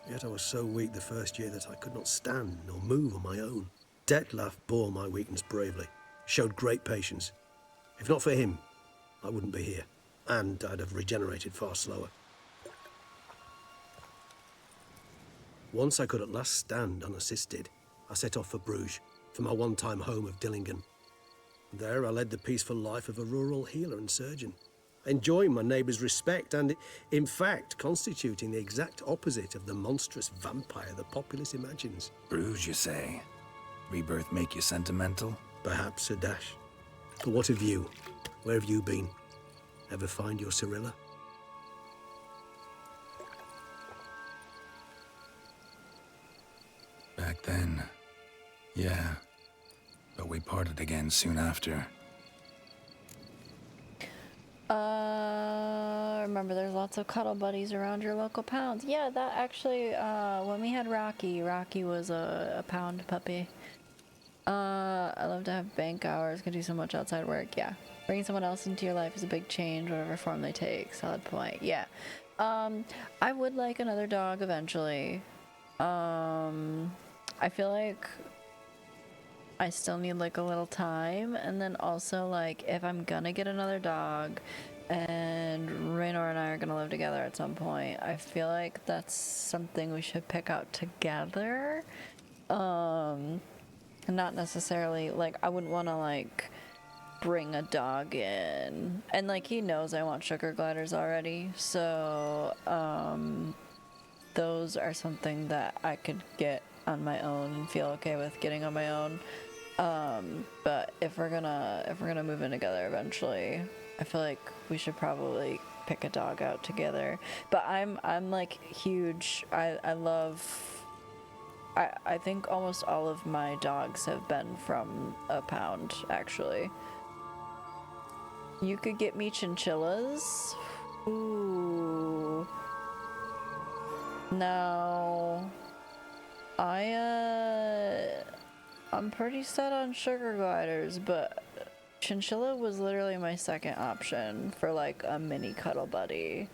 Yet I was so weak the first year that I could not stand nor move on my own. Detlef bore my weakness bravely, showed great patience. If not for him, I wouldn't be here, and I'd have regenerated far slower. Once I could at last stand unassisted, I set off for Bruges, for my one-time home of Dillingen. There I led the peaceful life of a rural healer and surgeon, enjoying my neighbours' respect and, in fact, constituting the exact opposite of the monstrous vampire the populace imagines. Bruges, you say? Rebirth make you sentimental? Perhaps a dash. But what of you? Where have you been? Ever find your Cyrilla? Back then, yeah. But we parted again soon after. Remember there's lots of cuddle buddies around your local pounds. Yeah, that actually, when we had Rocky was a pound puppy. I love to have bank hours, can do so much outside work, yeah. Bringing someone else into your life is a big change, whatever form they take. Solid point, yeah. I would like another dog eventually. I feel like I still need like a little time, and then also like if I'm gonna get another dog and Raynor and I are gonna live together at some point, I feel like that's something we should pick out together. Not necessarily like I wouldn't want to like bring a dog in, and like he knows I want sugar gliders already, so those are something that I could get on my own and feel okay with getting on my own. But if we're gonna move in together eventually, I feel like we should probably pick a dog out together. But I'm like huge. I think almost all of my dogs have been from a pound, actually. You could get me chinchillas. Ooh. Now, I'm pretty set on sugar gliders, but chinchilla was literally my second option for like a mini cuddle buddy.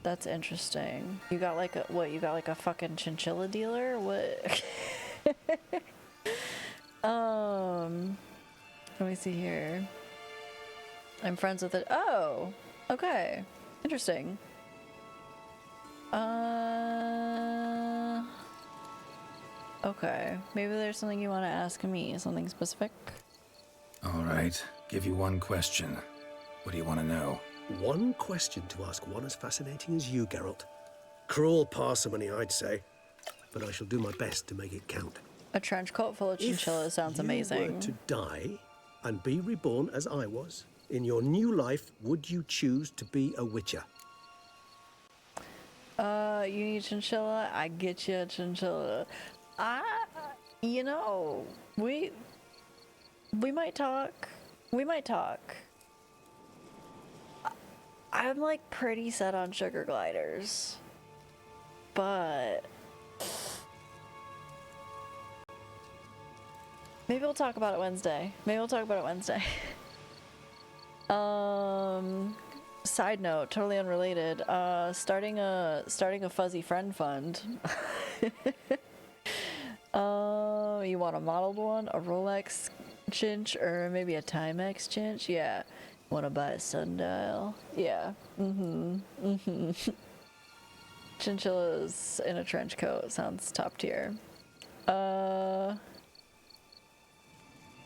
That's interesting. You got like a you got like a fucking chinchilla dealer? What? Let me see here. I'm friends with it. Oh, okay. Interesting. Okay. Maybe there's something you want to ask me, something specific? All right. Give you one question. What do you want to know? One question to ask one as fascinating as you, Geralt. Cruel parsimony, I'd say. But I shall do my best to make it count. A trench coat full of chinchillas sounds amazing. If you were to die and be reborn as I was, in your new life, would you choose to be a witcher? You need chinchilla? I get you a chinchilla. You know, we might talk. We might talk. I'm like pretty set on sugar gliders, but maybe we'll talk about it Wednesday. Side note, totally unrelated. Starting a fuzzy friend fund. You want a modeled one, a Rolex chinch, or maybe a Timex chinch? Yeah. Want to buy a sundial? Yeah. Chinchillas in a trench coat sounds top tier.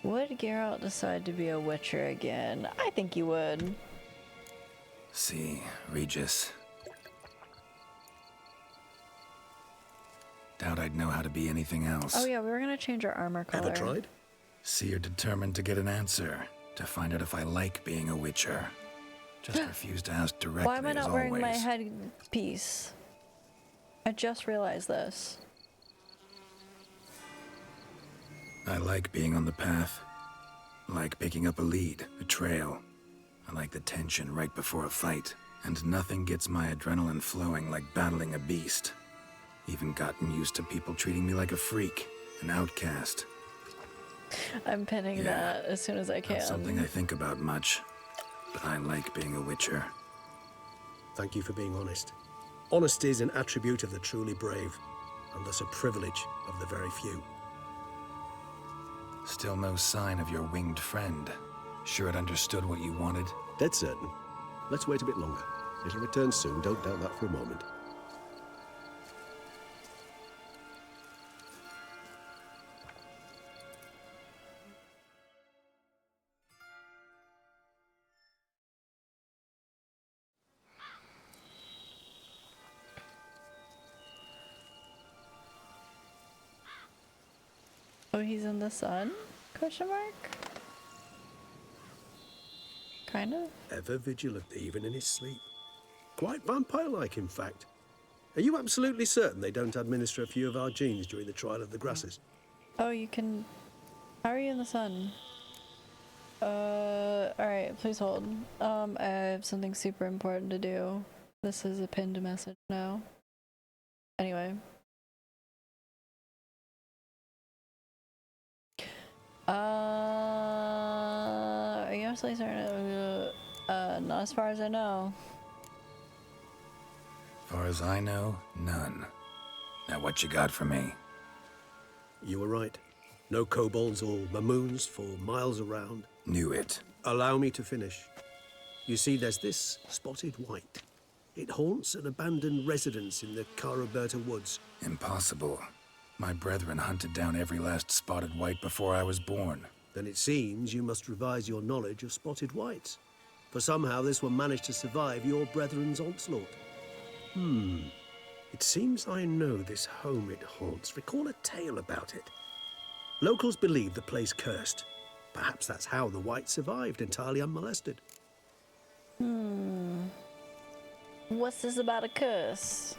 Would Geralt decide to be a witcher again? I think he would. See, Regis. Doubt I'd know how to be anything else. Oh yeah, we were gonna change our armor color. Ever tried? See, you're determined to get an answer. To find out if I like being a witcher. Just refuse to ask directly. Why am I not wearing my headpiece? I just realized this. I like being on the path. I like picking up a lead, a trail. I like the tension right before a fight. And nothing gets my adrenaline flowing like battling a beast. Even gotten used to people treating me like a freak, an outcast. I'm pinning that as soon as I can. Not something I think about much, but I like being a witcher. Thank you for being honest. Honesty is an attribute of the truly brave, and thus a privilege of the very few. Still no sign of your winged friend. Sure it understood what you wanted? Dead certain. Let's wait a bit longer. It'll return soon, don't doubt that for a moment. Oh, he's in the sun? Question mark? Kind of. Ever vigilant, even in his sleep. Quite vampire-like, in fact. Are you absolutely certain they don't administer a few of our genes during the trial of the grasses? Oh, you can... How are you in the sun? Alright, please hold. I have something super important to do. This is a pinned message now. Anyway. Are you absolutely certain? Not as far as I know. Far as I know, none. Now what you got for me? You were right. No kobolds or mamoons for miles around. Knew it. Allow me to finish. You see, there's this spotted white. It haunts an abandoned residence in the Caraberta woods. Impossible. My brethren hunted down every last spotted white before I was born. Then it seems you must revise your knowledge of spotted whites. For somehow this one managed to survive your brethren's onslaught. It seems I know this home it haunts. Recall a tale about it. Locals believe the place cursed. Perhaps that's how the white survived entirely unmolested. What's this about a curse?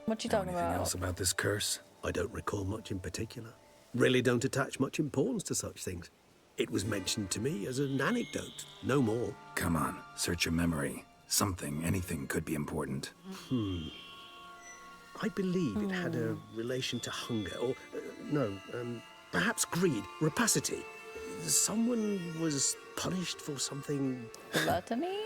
What you talking Anything about? else about this curse? I don't recall much in particular. Really don't attach much importance to such things. It was mentioned to me as an anecdote, no more. Come on, search your memory. Something, anything could be important. I believe it had a relation to hunger, or, perhaps greed, rapacity. Someone was punished for something... Gluttony?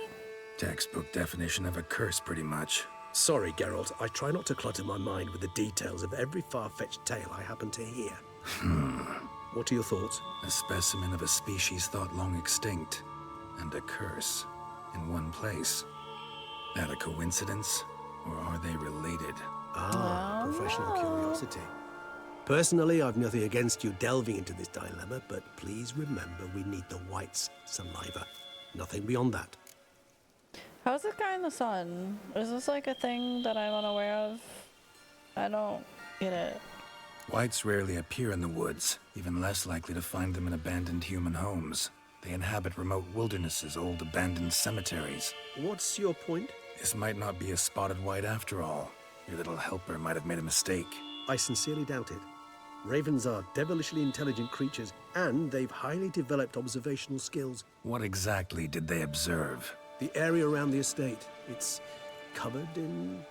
Textbook definition of a curse, pretty much. Sorry, Geralt, I try not to clutter my mind with the details of every far-fetched tale I happen to hear. What are your thoughts? A specimen of a species thought long extinct, and a curse in one place. That a coincidence, or are they related? Professional curiosity. Personally, I've nothing against you delving into this dilemma, but please remember we need the white's saliva. Nothing beyond that. How's this guy in the sun? Is this like a thing that I'm unaware of? I don't get it. Whites rarely appear in the woods, even less likely to find them in abandoned human homes. They inhabit remote wildernesses, old abandoned cemeteries. What's your point? This might not be a spotted white after all. Your little helper might have made a mistake. I sincerely doubt it. Ravens are devilishly intelligent creatures, and they've highly developed observational skills. What exactly did they observe? The area around the estate, it's covered in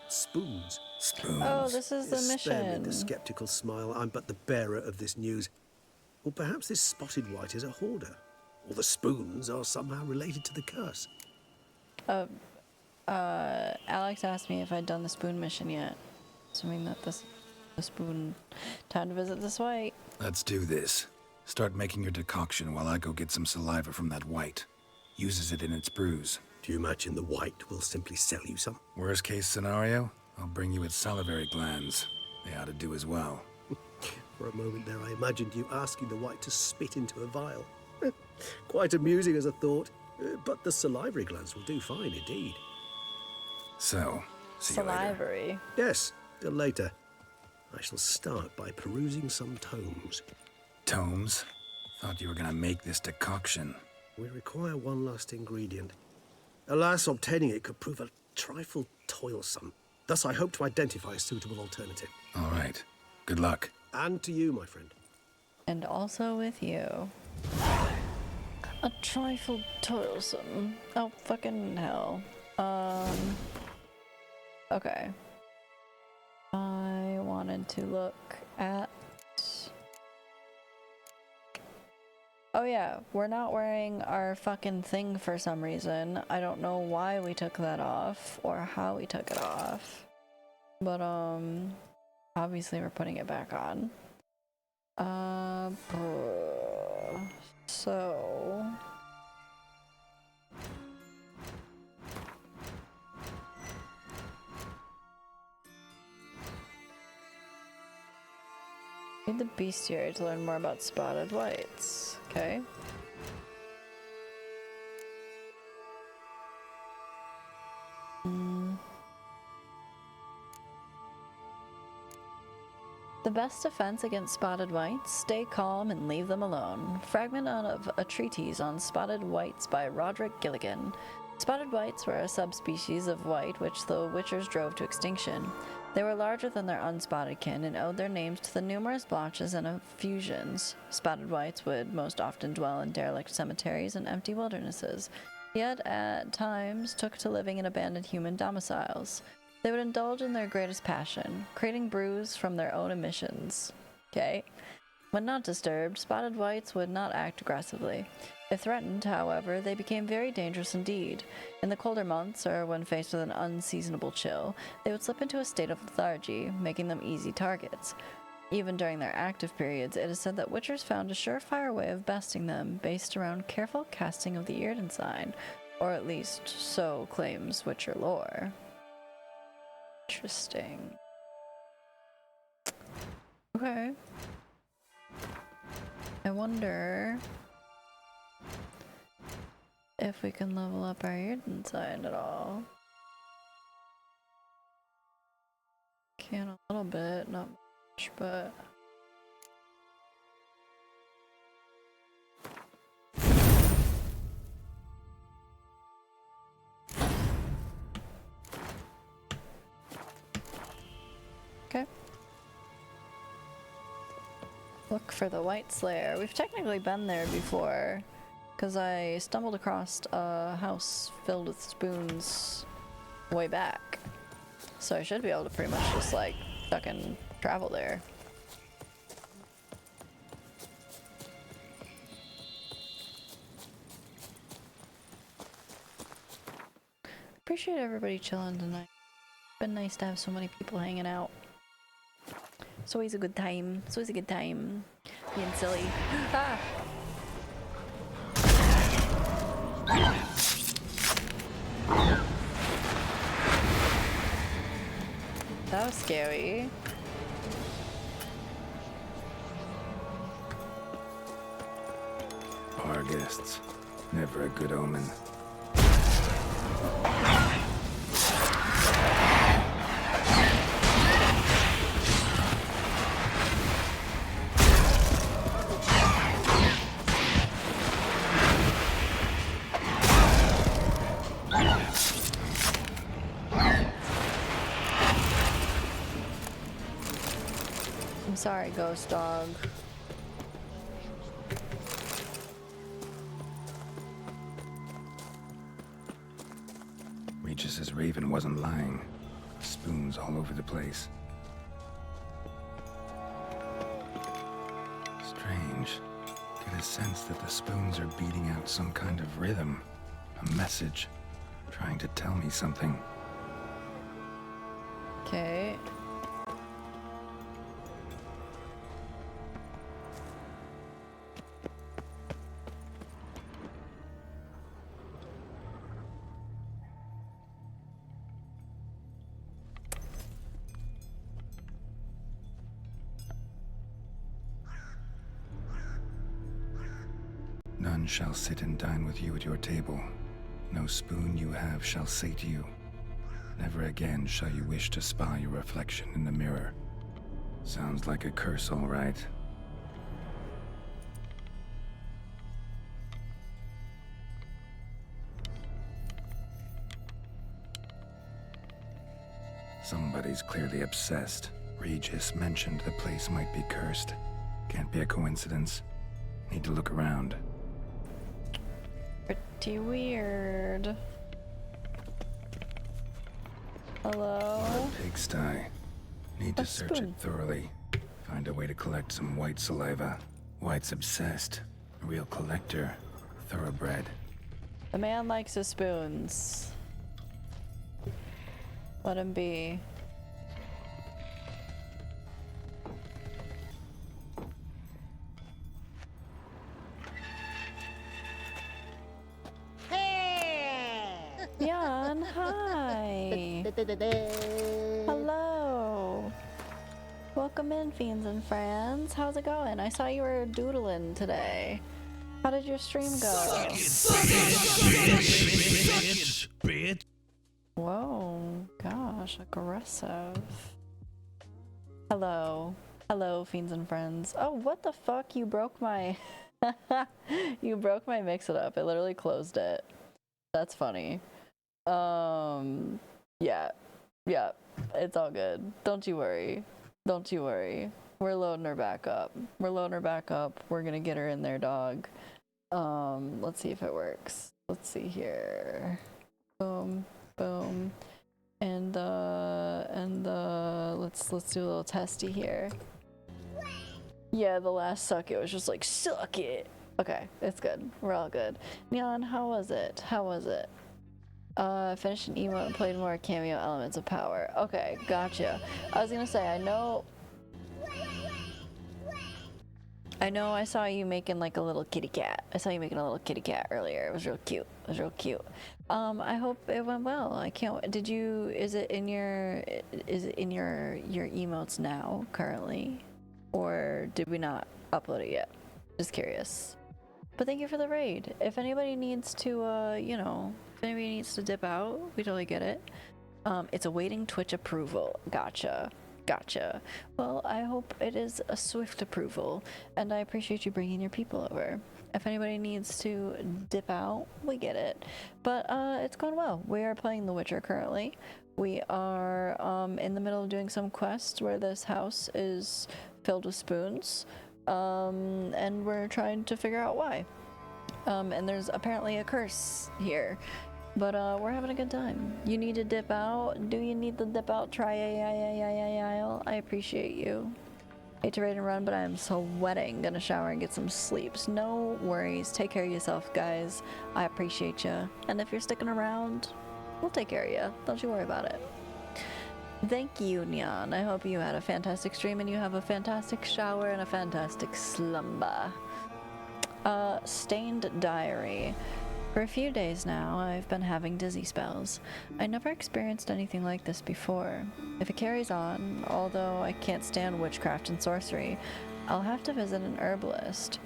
spoons. Spoons? Oh, this is the Spare me mission. the skeptical smile. I'm but the bearer of this news. Or perhaps this spotted white is a hoarder. Or the spoons are somehow related to the curse. Alex asked me if I'd done the spoon mission yet. Assuming that this the spoon. Time to visit this white. Let's do this. Start making your decoction while I go get some saliva from that white. Uses it in its brews. Do you imagine the white will simply sell you some? Worst case scenario, I'll bring you its salivary glands. They ought to do as well. For a moment there, I imagined you asking the white to spit into a vial. Quite amusing as a thought, but the salivary glands will do fine indeed. So, see you later. Salivary. Yes, till later. I shall start by perusing some tomes. Tomes? Thought you were gonna make this decoction. We require one last ingredient. Alas, obtaining it could prove a trifle toilsome. Thus, I hope to identify a suitable alternative. All right. Good luck. And to you, my friend. And also with you. A trifle toilsome. Oh, fucking hell. Okay. I wanted to look at... Oh yeah, we're not wearing our fucking thing for some reason. I don't know why we took that off, or how we took it off. But, obviously we're putting it back on. So read the bestiary to learn more about spotted whites. Okay. The best defense against spotted whites, stay calm and leave them alone. Fragment of a treatise on spotted whites by Roderick Gilligan. Spotted whites were a subspecies of white which the witchers drove to extinction. They were larger than their unspotted kin and owed their names to the numerous blotches and effusions. Spotted whites would most often dwell in derelict cemeteries and empty wildernesses, yet at times took to living in abandoned human domiciles. They would indulge in their greatest passion, creating brews from their own emissions. Okay. When not disturbed, spotted whites would not act aggressively. If threatened, however, they became very dangerous indeed. In the colder months, or when faced with an unseasonable chill, they would slip into a state of lethargy, making them easy targets. Even during their active periods, it is said that witchers found a surefire way of besting them, based around careful casting of the Yrden sign, or at least so claims witcher lore. Interesting. Okay. I wonder if we can level up our Yrden sign at all. Can a little bit, not much, but... Okay. Look for the White Slayer. We've technically been there before, because I stumbled across a house filled with spoons way back. So I should be able to pretty much just like fucking travel there. Appreciate everybody chilling tonight. Been nice to have so many people hanging out. It's always a good time. It's always a good time. Being silly. Ah! That was scary. Bar guests. Never a good omen. Sorry, ghost dog. Regis's raven wasn't lying. Spoons all over the place. Strange. Get a sense that the spoons are beating out some kind of rhythm. A message. Trying to tell me something. Okay. None shall sit and dine with you at your table. No spoon you have shall say to you. Never again shall you wish to spy your reflection in the mirror. Sounds like a curse, all right. Somebody's clearly obsessed. Regis mentioned the place might be cursed. Can't be a coincidence. Need to look around. Pretty weird. Hello? A pigsty. Need to search it thoroughly. Find a way to collect some white saliva. White's obsessed. A real collector. Thoroughbred. The man likes his spoons. Let him be. Jan, hi. Hello. Welcome in, fiends and friends. How's it going? I saw you were doodling today. How did your stream go? Whoa, gosh, aggressive. Hello. Hello, fiends and friends. Oh, what the fuck? You broke my... You broke my mix-it-up. It literally closed it. That's funny. Yeah. Yeah. It's all good. Don't you worry. Don't you worry. We're loading her back up. We're loading her back up. We're gonna get her in there, dog. Let's see if it works. Let's see here. Boom. Boom. And let's do a little testy here. Yeah, the last suck it was just like, suck it. Okay, it's good. We're all good. Neon, how was it? How was it? Finished an emote and played more cameo elements of power. Okay, gotcha. I was gonna say, I know I saw you making like a little kitty cat. I saw you making a little kitty cat earlier. It was real cute. It was real cute. I hope it went well. I can't. Did you? Is it in your emotes now currently, or did we not upload it yet? Just curious. But thank you for the raid. If anybody needs to, you know, if anybody needs to dip out, we totally get it. It's awaiting Twitch approval. Gotcha. Gotcha. Well, I hope it is a swift approval, and I appreciate you bringing your people over. If anybody needs to dip out, we get it. But it's going well. We are playing The Witcher currently. We are in the middle of doing some quests where this house is filled with spoons, and we're trying to figure out why. And there's apparently a curse here. But we're having a good time. You need to dip out? Do you need to dip out? I appreciate you. Hate to raid and run, but I'm sweating. Gonna shower and get some sleeps. No worries. Take care of yourself, guys. I appreciate you. And if you're sticking around, we'll take care of you. Don't you worry about it. Thank you, Neon. I hope you had a fantastic stream and you have a fantastic shower and a fantastic slumber. Stained diary. For a few days now, I've been having dizzy spells. I never experienced anything like this before. If it carries on, although I can't stand witchcraft and sorcery, I'll have to visit an herbalist.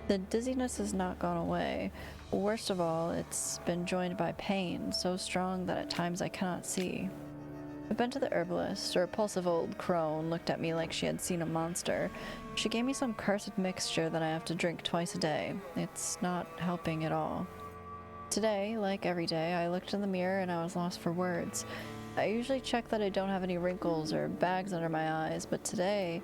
The dizziness has not gone away. Worst of all, it's been joined by pain, so strong that at times I cannot see. I've been to the herbalist. Her repulsive old crone looked at me like she had seen a monster. She gave me some cursed mixture that I have to drink twice a day. It's not helping at all. Today, like every day, I looked in the mirror and I was lost for words. I usually check that I don't have any wrinkles or bags under my eyes, but today,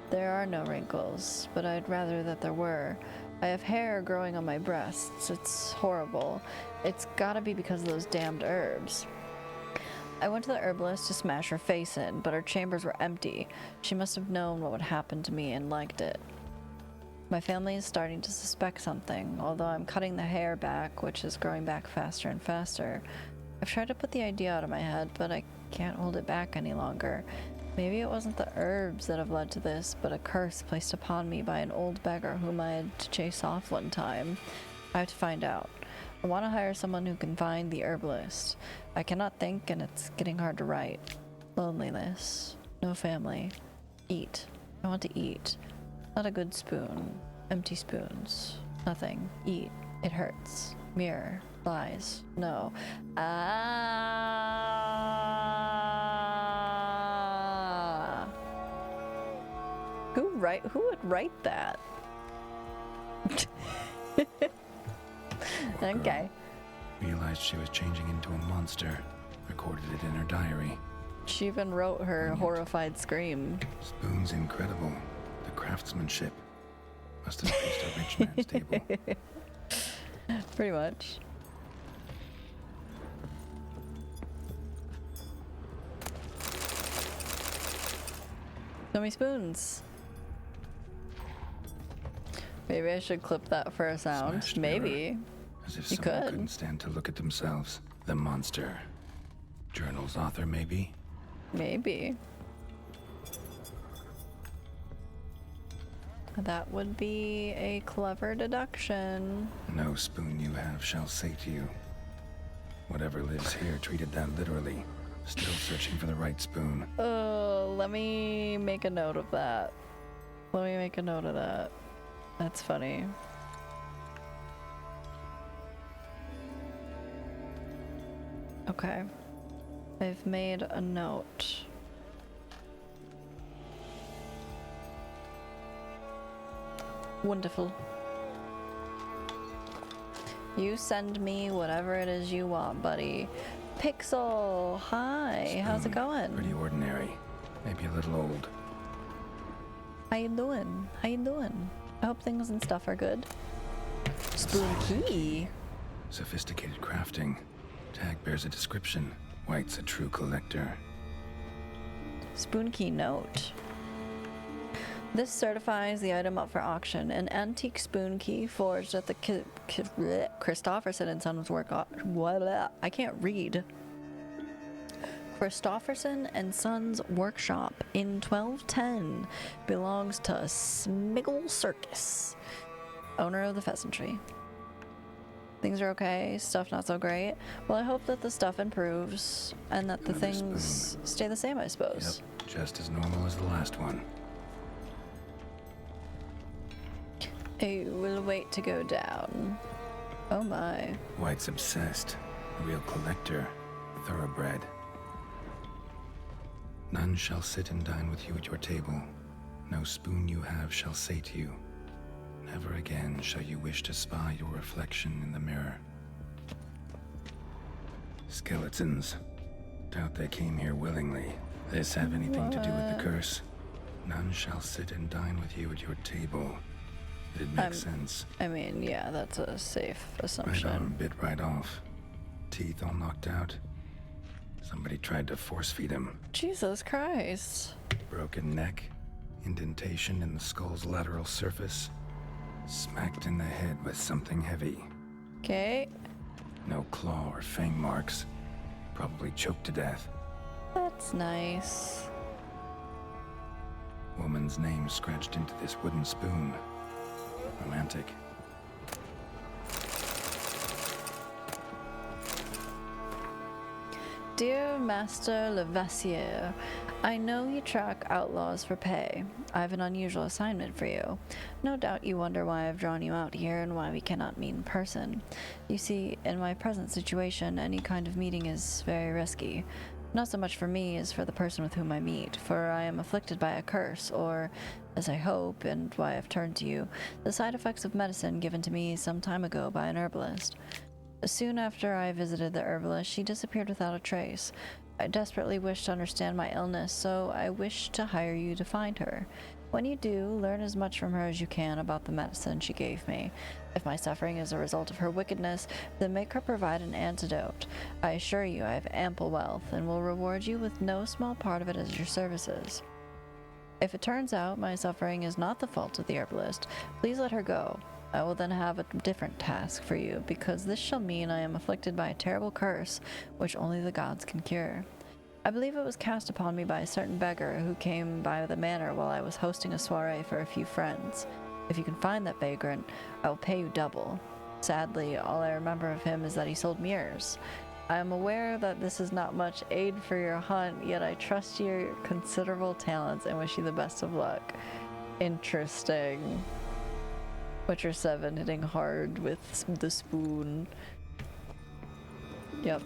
there are no wrinkles, but I'd rather that there were. I have hair growing on my breasts. It's horrible. It's gotta be because of those damned herbs. I went to the herbalist to smash her face in, but her chambers were empty. She must have known what would happen to me and liked it. My family is starting to suspect something, although I'm cutting the hair back, which is growing back faster and faster. I've tried to put the idea out of my head, but I can't hold it back any longer. Maybe it wasn't the herbs that have led to this, but a curse placed upon me by an old beggar whom I had to chase off one time. I have to find out. I want to hire someone who can find the herbalist. I cannot think, and it's getting hard to write. Loneliness. No family. Eat. I want to eat. Not a good spoon. Empty spoons. Nothing. Eat. It hurts. Mirror. Lies. No. Who would write that? Okay. Realized she was changing into a monster. Recorded it in her diary. She even wrote her horrified scream. Spoon's incredible. The craftsmanship must have reached a rich man's table. Pretty much. So many spoons. Maybe I should clip that for a sound. Smashed Maybe. mirror. As if You someone could. couldn't stand to look at themselves. The monster. Journal's author, maybe? Maybe. That would be a clever deduction. No spoon you have shall say to you, Whatever lives here treated that literally. Still searching for the right spoon. Let me make a note of that. Let me make a note of that. That's funny. Okay. I've made a note. Wonderful. You send me whatever it is you want, buddy. Pixel, hi, how's it going? Pretty ordinary. Maybe a little old. How you doing? How you doing? I hope things and stuff are good. Spoon key. Sophisticated crafting. Tag bears a description. White's a true collector. Spoon key note. This certifies the item up for auction. An antique spoon key forged at the Christofferson and Sons work. I can't read. Christofferson and Sons workshop in 1210 belongs to Smiggle Circus, owner of the pheasantry. Things are okay, stuff not so great. Well, I hope that the stuff improves and that the things stay the same, I suppose. Yep, just as normal as the last one. I will wait to go down. Oh my. White's obsessed. A real collector. Thoroughbred. None shall sit and dine with you at your table. No spoon you have shall say to you, never again shall you wish to spy your reflection in the mirror. Skeletons. Doubt they came here willingly. This have anything to do with the curse? None shall sit and dine with you at your table. It makes sense. I mean, yeah, that's a safe assumption. Right arm bit right off. Teeth all knocked out. Somebody tried to force feed him. Jesus Christ. Broken neck. Indentation in the skull's lateral surface. Smacked in the head with something heavy. Okay. No claw or fang marks. Probably choked to death. That's nice. Woman's name scratched into this wooden spoon. Romantic. Dear Master Levassier, I know you track outlaws for pay. I have an unusual assignment for you. No doubt you wonder why I've drawn you out here and why we cannot meet in person. You see, in my present situation, any kind of meeting is very risky. Not so much for me as for the person with whom I meet, for I am afflicted by a curse, or, as I hope, and why I've turned to you, the side effects of medicine given to me some time ago by an herbalist. Soon after I visited the herbalist, she disappeared without a trace. I desperately wish to understand my illness, so I wish to hire you to find her. When you do, learn as much from her as you can about the medicine she gave me. If my suffering is a result of her wickedness, then make her provide an antidote. I assure you I have ample wealth, and will reward you with no small part of it as your services. If it turns out my suffering is not the fault of the herbalist, please let her go. I will then have a different task for you, because this shall mean I am afflicted by a terrible curse, which only the gods can cure. I believe it was cast upon me by a certain beggar who came by the manor while I was hosting a soiree for a few friends. If you can find that vagrant, I will pay you double. Sadly, all I remember of him is that he sold mirrors. I am aware that this is not much aid for your hunt, yet I trust your considerable talents and wish you the best of luck. Interesting. Witcher 7 hitting hard with the spoon. Yep.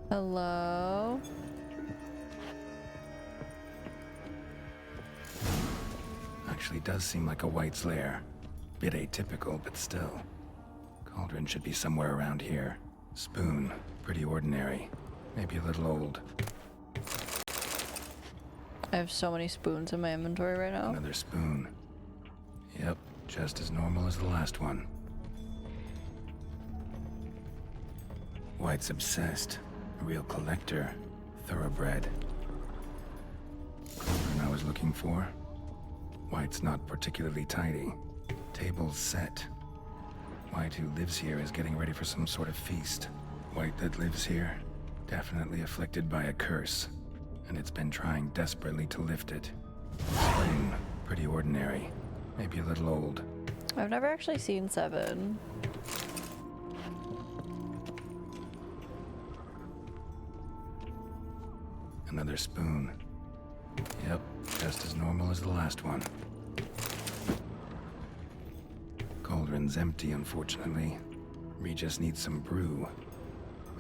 Hello? Actually does seem like a White's lair. Bit atypical, but still. Cauldron should be somewhere around here. Spoon, pretty ordinary. Maybe a little old. I have so many spoons in my inventory right now. Another spoon. Yep, just as normal as the last one. White's obsessed. A real collector. Thoroughbred. Cauldron I was looking for. White's not particularly tidy. Table's set. White, who lives here, is getting ready for some sort of feast. White that lives here, definitely afflicted by a curse. and it's been trying desperately to lift it. Spoon, pretty ordinary, maybe a little old. I've never actually seen 7. Another spoon. Yep, just as normal as the last one. Cauldron's empty, unfortunately. We just need some brew.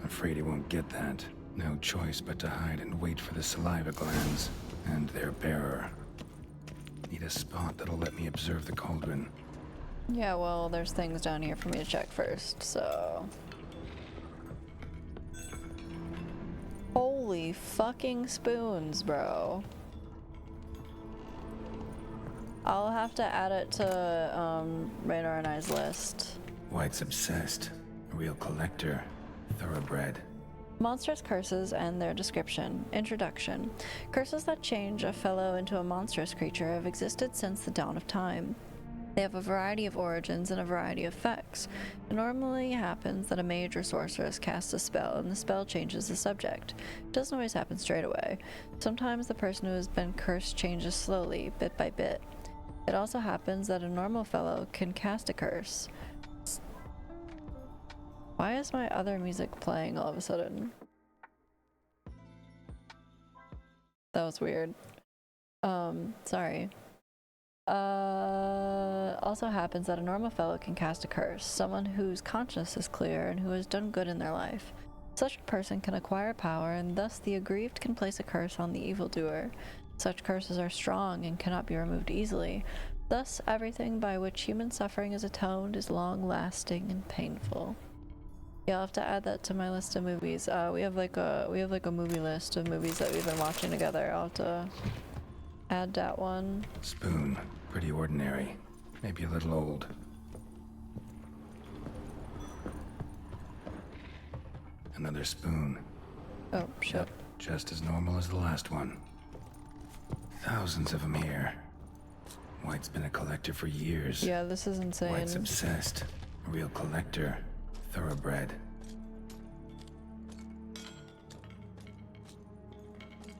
Afraid he won't get that. No choice but to hide and wait for the saliva glands and their bearer. Need a spot that'll let me observe the cauldron. Yeah, well, there's things down here for me to check first, so... Holy fucking spoons, bro. I'll have to add it to Radar and I's list. White's obsessed. A real collector. Thoroughbred. Monstrous curses and their description. Introduction. Curses that change a fellow into a monstrous creature have existed since the dawn of time. They have a variety of origins and a variety of effects. It normally happens that a mage or sorceress casts a spell and the spell changes the subject. It doesn't always happen straight away. Sometimes the person who has been cursed changes slowly, bit by bit. It also happens that a normal fellow can cast a curse. Why is my other music playing all of a sudden? That was weird. Sorry. Also happens that a normal fellow can cast a curse, someone whose conscience is clear and who has done good in their life. Such a person can acquire power, and thus the aggrieved can place a curse on the evildoer. Such curses are strong and cannot be removed easily. Thus, everything by which human suffering is atoned is long-lasting and painful. Yeah, I'll have to add that to my list of movies. We have like a movie list of movies that we've been watching together. I'll have to add that one. Spoon, pretty ordinary, maybe a little old. Another spoon. Oh, shit. Yep, just as normal as the last one. Thousands of them here. White's been a collector for years. Yeah, this is insane. White's obsessed. A real collector. Thoroughbred.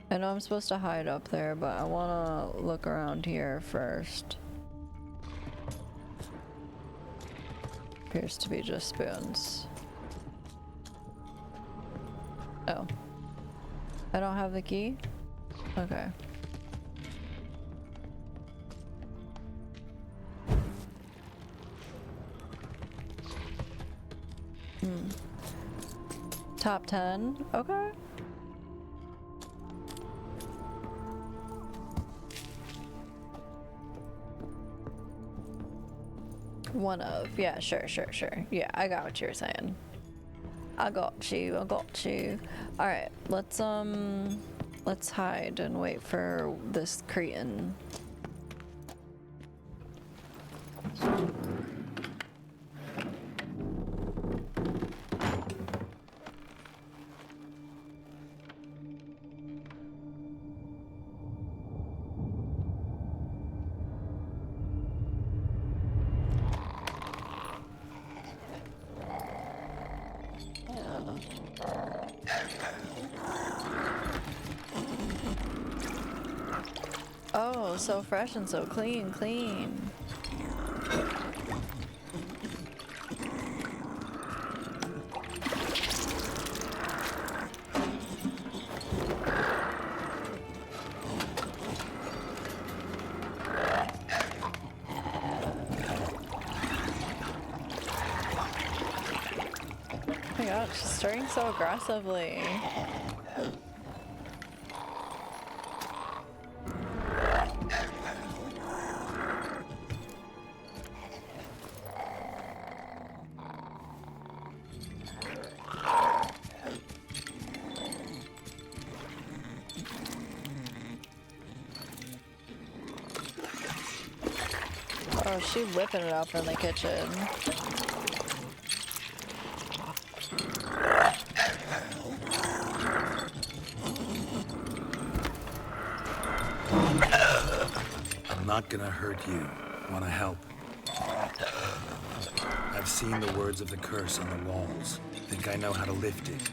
I know I'm supposed to hide up there, but I want to look around here first. Appears to be just spoons. Oh. I don't have the key? Okay. Top 10? Okay. One of. Yeah, sure. Yeah, I got what you were saying. I got you. Alright, let's hide and wait for this cretin. Oh, so fresh and so clean. Oh my god, she's stirring so aggressively. Oh, she's whipping it up in the kitchen. I'm not gonna hurt you. Wanna help? I've seen the words of the curse on the walls. Think I know how to lift it.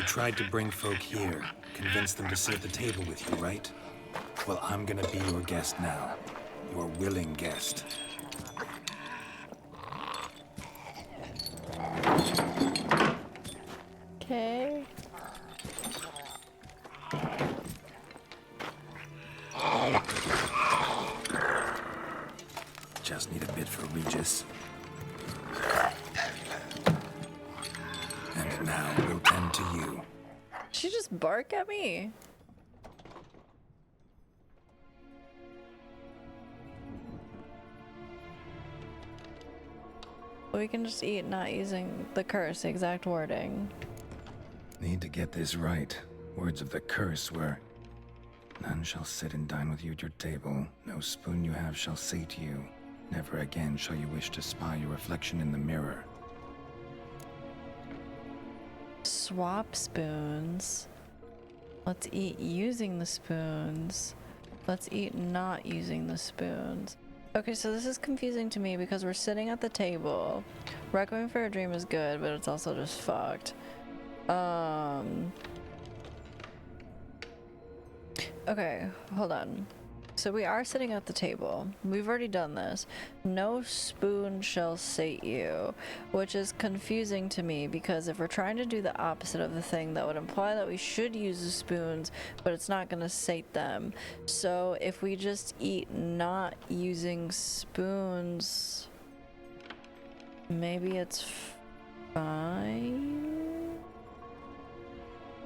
tried to bring folk here, convince them to sit at the table with you, right? Well, I'm gonna be your guest now. Your willing guest. Okay. Just need a bit for Regis. And now we'll tend to you. She just bark at me. We can just eat not using the curse, exact wording. Need to get this right. Words of the curse were, none shall sit and dine with you at your table. No spoon you have shall sate you. Never again shall you wish to spy your reflection in the mirror. Swap spoons. Let's eat using the spoons. Let's eat not using the spoons. Okay, so this is confusing to me because we're sitting at the table. Requiem for a Dream is good, but it's also just fucked. Okay, hold on. So we are sitting at the table. We've already done this. No spoon shall sate you, which is confusing to me because if we're trying to do the opposite of the thing, that would imply that we should use the spoons, but it's not gonna sate them. So if we just eat not using spoons, maybe it's fine.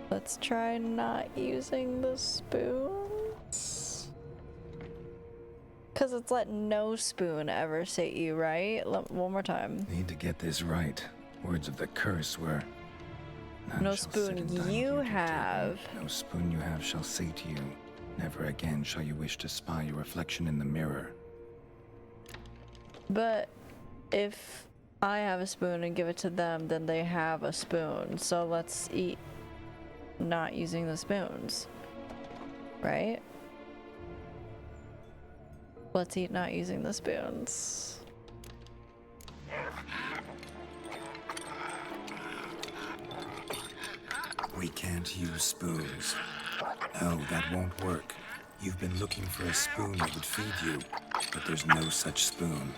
Let's try not using the spoons. Because it's let no spoon ever sate you, right? One more time. Need to get this right. Words of the curse were, no spoon you have. No spoon you have shall sate you. Never again shall you wish to spy your reflection in the mirror. But if I have a spoon and give it to them, then they have a spoon. So let's eat not using the spoons, right? Let's eat not using the spoons. We can't use spoons. No, that won't work. You've been looking for a spoon that would feed you, but there's no such spoon.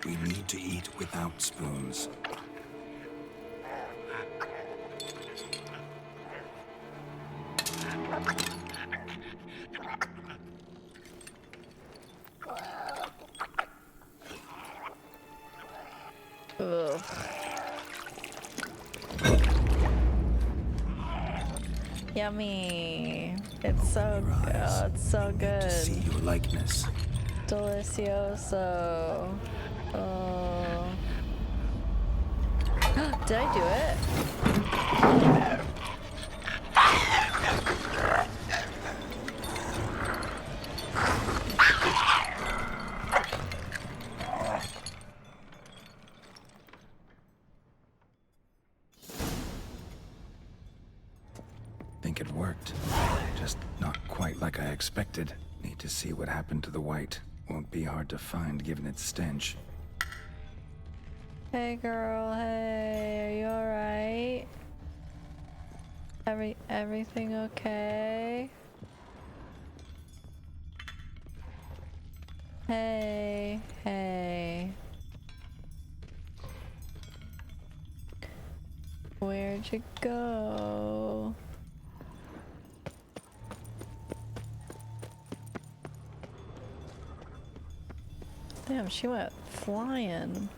We need to eat without spoons. Ugh. Yummy. It's so good. Oh, it's so good. To see your likeness. Delicioso. Oh. Did I do it? Think it worked. Just not quite like I expected. Need to see what happened to the white. Won't be hard to find given its stench. Hey girl, hey, are you alright? Everything okay? Hey, hey. Where'd you go? Damn, she went flying.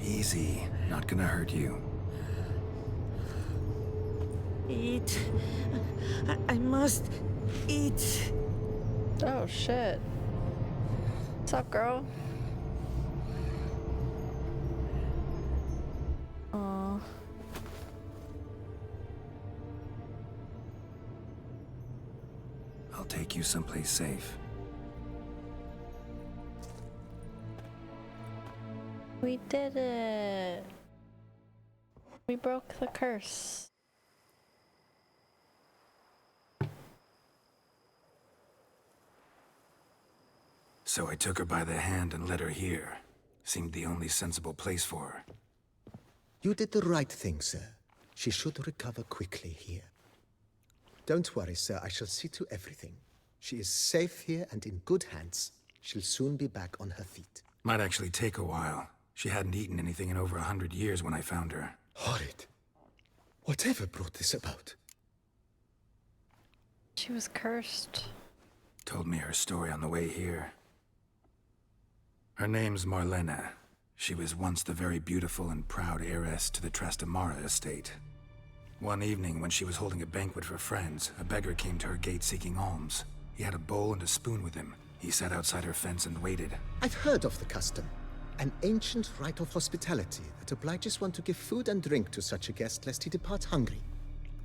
Easy, not gonna hurt you. eat. I must eat. Oh shit. What's up, girl? Aw. I'll take you someplace safe. We did it. We broke the curse. So I took her by the hand and led her here. Seemed the only sensible place for her. You did the right thing, sir. She should recover quickly here. Don't worry, sir. I shall see to everything. She is safe here and in good hands. She'll soon be back on her feet. Might actually take a while. She hadn't eaten anything in over 100 years when I found her. Horrid. Whatever brought this about? She was cursed. Told me her story on the way here. Her name's Marlena. She was once the very beautiful and proud heiress to the Trastamara estate. One evening, when she was holding a banquet for friends, a beggar came to her gate seeking alms. He had a bowl and a spoon with him. He sat outside her fence and waited. I've heard of the custom. An ancient rite of hospitality that obliges one to give food and drink to such a guest lest he depart hungry.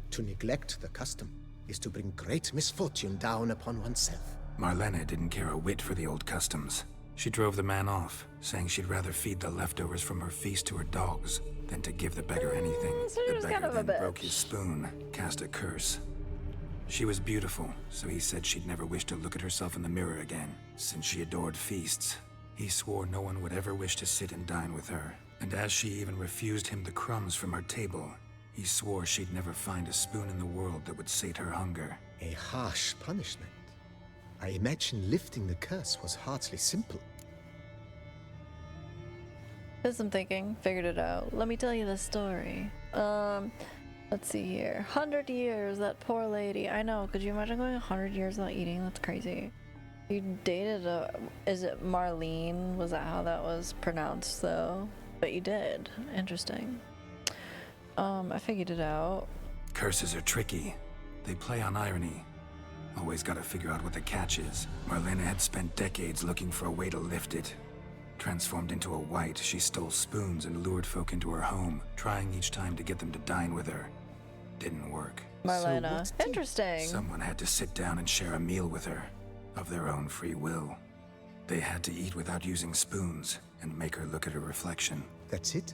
To neglect the custom is to bring great misfortune down upon oneself. Marlena didn't care a whit for the old customs. She drove the man off, saying she'd rather feed the leftovers from her feast to her dogs than to give the beggar anything. The beggar then broke his spoon, cast a curse. She was beautiful, so he said she'd never wish to look at herself in the mirror again. Since she adored feasts, he swore no one would ever wish to sit and dine with her. And as she even refused him the crumbs from her table, he swore she'd never find a spoon in the world that would sate her hunger. A harsh punishment. I imagine lifting the curse was hardly simple. Did some thinking, figured it out. Let me tell you the story. Let's see here. 100 years, that poor lady. I know, could you imagine going 100 years without eating? That's crazy. You dated is it Marlene? Was that how that was pronounced though? But you did. Interesting. I figured it out. Curses are tricky. They play on irony. Always gotta figure out what the catch is. Marlena had spent decades looking for a way to lift it. Transformed into a wight, she stole spoons and lured folk into her home, trying each time to get them to dine with her. Didn't work. Marlena. So interesting. Someone had to sit down and share a meal with her, of their own free will. They had to eat without using spoons, and make her look at her reflection. That's it?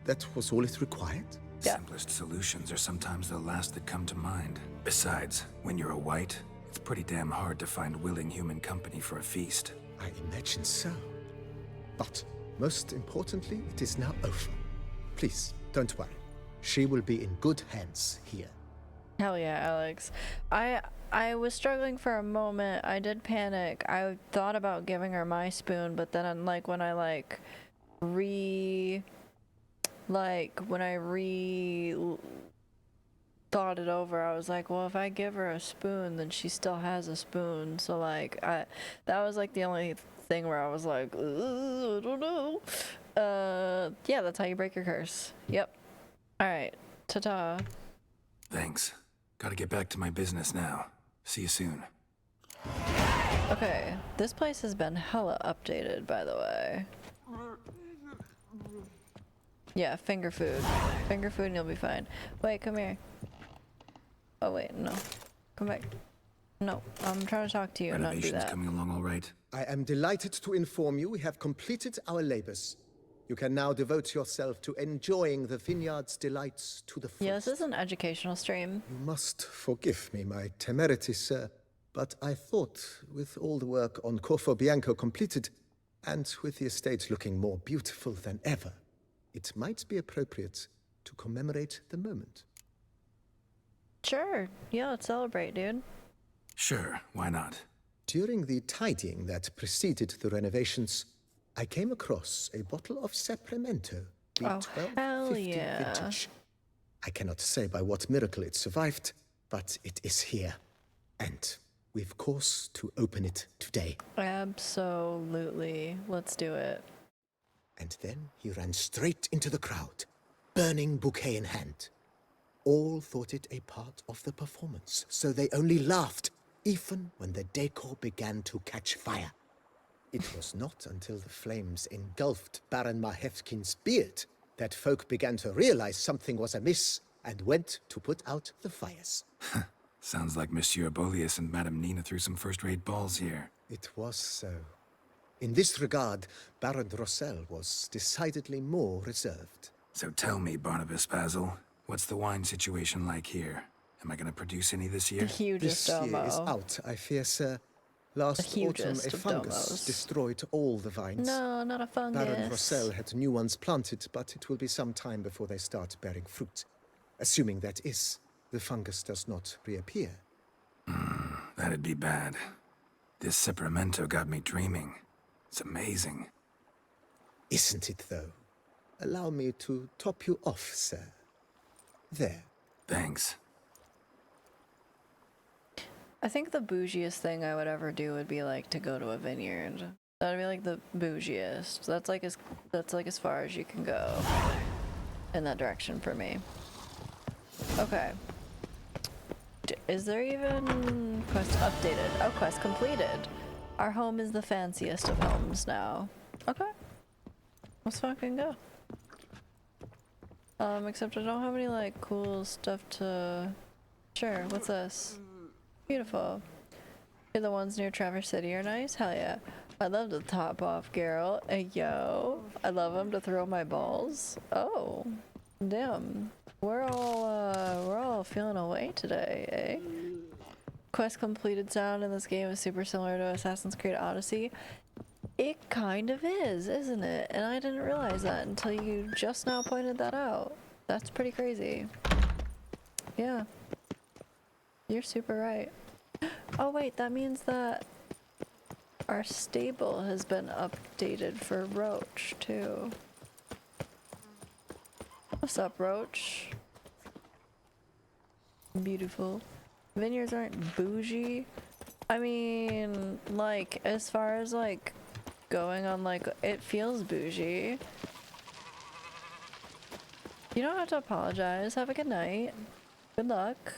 That was all it required? Yeah. Simplest solutions are sometimes the last that come to mind. Besides, when you're a wight, it's pretty damn hard to find willing human company for a feast. I imagine so. But, most importantly, it is now over. Please, don't worry. She will be in good hands here. Hell yeah, Alex. I was struggling for a moment. I did panic. I thought about giving her my spoon, but then when I thought it over, I was like, well, if I give her a spoon, then she still has a spoon. So that was the only thing where I was like, I don't know. Yeah, that's how you break your curse. Yep. All right. Ta-ta. Thanks. Gotta get back to my business now. See you soon. Okay, this place has been hella updated, by the way. Yeah, finger food. Finger food and you'll be fine. Wait, come here. Oh wait, no. Come back. No, I'm trying to talk to you and not do Renovations that. coming along all right? I am delighted to inform you we have completed our labors. You can now devote yourself to enjoying the vineyard's delights to the fullest. Yeah, this is an educational stream. You must forgive me my temerity, sir, but I thought with all the work on Corfo Bianco completed, and with the estate looking more beautiful than ever, it might be appropriate to commemorate the moment. Sure. Yeah, let's celebrate, dude. Sure, why not? During the tidying that preceded the renovations, I came across a bottle of Sapramento, the Oh, hell 1250 yeah. vintage. I cannot say by what miracle it survived, but it is here. And we've course to open it today. Absolutely. Let's do it. And then he ran straight into the crowd, burning bouquet in hand. all thought it a part of the performance, so they only laughed, even when the decor began to catch fire. It was not until the flames engulfed Baron Mahefkin's beard that folk began to realize something was amiss and went to put out the fires. Sounds like Monsieur Bolius and Madame Nina threw some first-rate balls here. It was so. In this regard, Baron Rossel was decidedly more reserved. So tell me, Barnabas Basil, what's the wine situation like here? Am I going to produce any this year? The hugest This year domo. is out, I fear, sir. Last autumn, hugest a of fungus domos. destroyed all the vines. No, not a fungus. Baron Rossel had new ones planted, but it will be some time before they start bearing fruit. Assuming that is, the fungus does not reappear. That'd be bad. This Cyperamento got me dreaming. It's amazing. Isn't it, though? Allow me to top you off, sir. There. Thanks. I think the bougiest thing I would ever do would be like to go to a vineyard. That'd be like the bougiest. That's like as far as you can go in that direction for me. Okay. Is there even quest updated? Oh, quest completed. Our home is the fanciest of homes now. Okay. Let's fucking go. Except I don't have any like cool stuff to... Sure, what's this? Beautiful. Okay, the ones near Traverse City are nice? Hell yeah. I'd love to top off Geralt. Hey, yo. I'd love him to throw my balls. Oh. Damn. We're all feeling away today, eh? Quest completed sound in this game is super similar to Assassin's Creed Odyssey. It kind of is, isn't it? And I didn't realize that until you just now pointed that out. That's pretty crazy. Yeah. You're super right. Oh wait, that means that our stable has been updated for Roach too. What's up, Roach? Beautiful. Vineyards aren't bougie. I mean, like, as far as like going on, like, it feels bougie. You don't have to apologize. Have a good night. Good luck.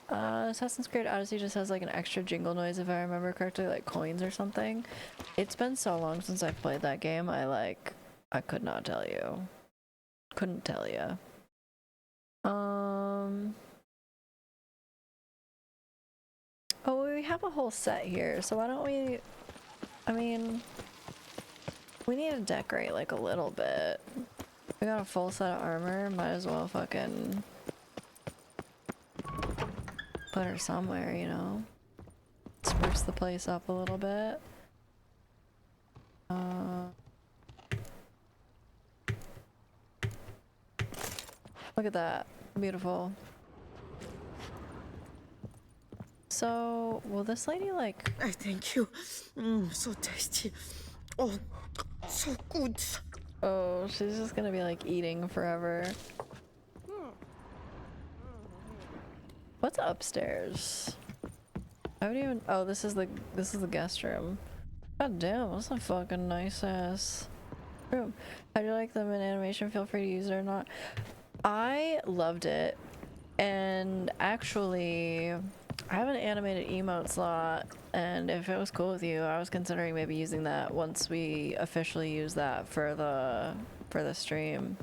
Assassin's Creed Odyssey just has like an extra jingle noise if I remember correctly, like coins or something. It's been so long since I've played that game, I could not tell you. Couldn't tell you. Oh, we have a whole set here, so why don't we... I mean... We need to decorate like a little bit. We got a full set of armor, might as well fucking... put her somewhere, you know? Spruce the place up a little bit. Look at that. Beautiful. So, will this lady like... I thank you. So tasty. Oh, so good. Oh, she's just gonna be like eating forever. What's upstairs? I haven't even... Oh, this is the guest room. God damn, that's a fucking nice ass room. How do you like them in animation? Feel free to use it or not. I loved it, and actually, I have an animated emote slot, and if it was cool with you, I was considering maybe using that once we officially use that for the stream.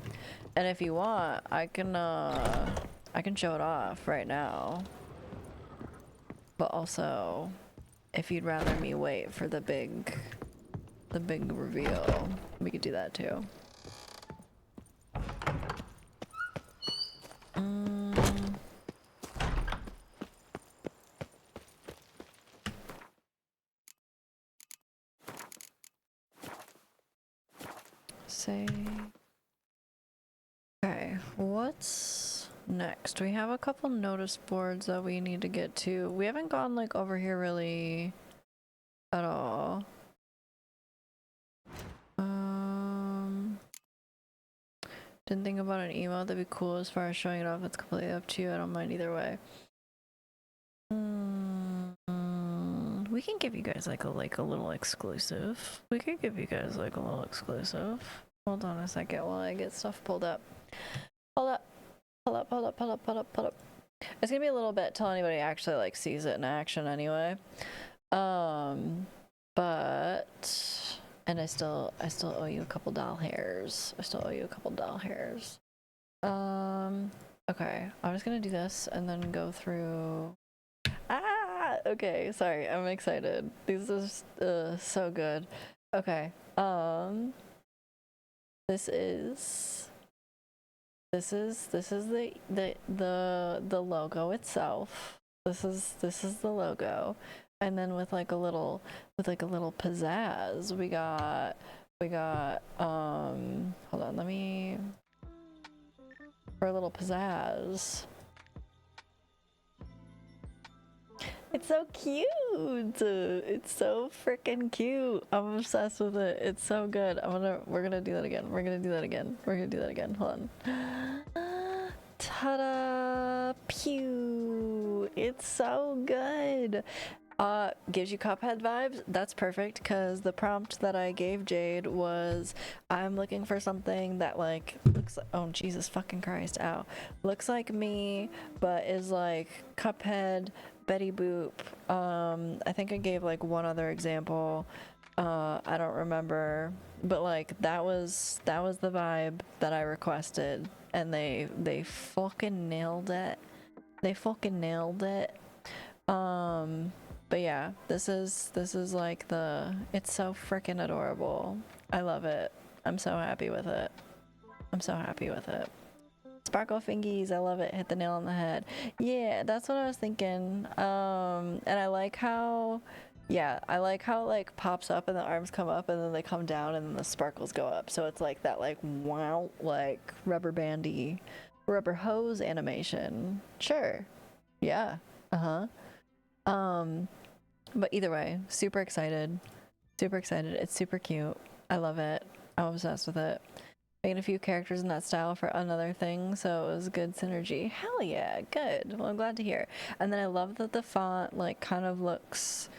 And if you want, I can show it off right now. But also, if you'd rather me wait for the big reveal, we could do that too. Okay, what's next? We have a couple notice boards that we need to get to. We haven't gone like over here really at all. Didn't think about an email that'd be cool as far as showing it off. It's completely up to you. I don't mind either way. We can give you guys like a little exclusive. We could give you guys like a little exclusive. Hold on a second while I get stuff pulled up. Hold up. It's gonna be a little bit till anybody actually like sees it in action anyway. But and I still owe you a couple doll hairs. Okay, I'm just gonna do this and then go through. Okay, sorry, I'm excited. These are so good. Okay, this is the logo itself. This is the logo, and then with like a little pizzazz, we got hold on, let me, for a little pizzazz. It's so cute. It's so freaking cute. I'm obsessed with it. It's so good. We're gonna do that again. Hold on. Ta-da! Pew! It's so good. Gives you Cuphead vibes. That's perfect, because the prompt that I gave Jade was, I'm looking for something that like looks like, oh Jesus fucking Christ, ow, looks like me but is like Cuphead, Betty Boop. I think I gave like one other example. I don't remember, but like that was the vibe that I requested, and they fucking nailed it. But yeah, this is like it's so freaking adorable. I love it. I'm so happy with it. Sparkle fingies, I love it. Hit the nail on the head. Yeah, that's what I was thinking. And I like how it like pops up and the arms come up and then they come down and then the sparkles go up. So it's like that like wow, like rubber hose animation. Sure. Yeah. But either way, super excited. It's super cute. I love it. I'm obsessed with it. Made a few characters in that style for another thing, so it was good synergy. Hell yeah, good. Well, I'm glad to hear. And then I love that the font like kind of looks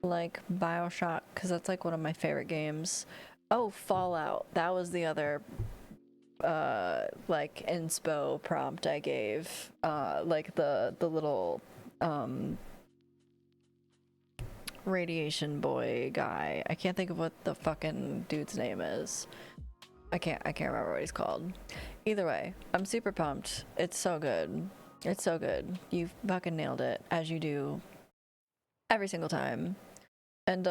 like BioShock, because that's like one of my favorite games. Oh, Fallout. That was the other like inspo prompt I gave. Like the little radiation boy guy. I can't think of what the fucking dude's name is. I can't remember what he's called. Either way, I'm super pumped. It's so good. You fucking nailed it, as you do every single time. And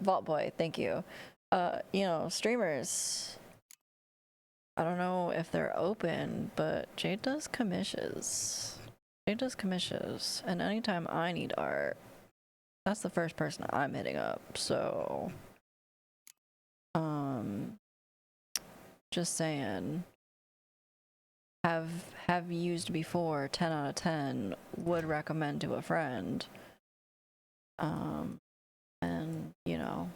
Vault Boy, thank you. You know, streamers, I don't know if they're open, but Jade does commissions. And anytime I need art, that's the first person I'm hitting up. So just saying, have used before, 10 out of 10, would recommend to a friend. And you know,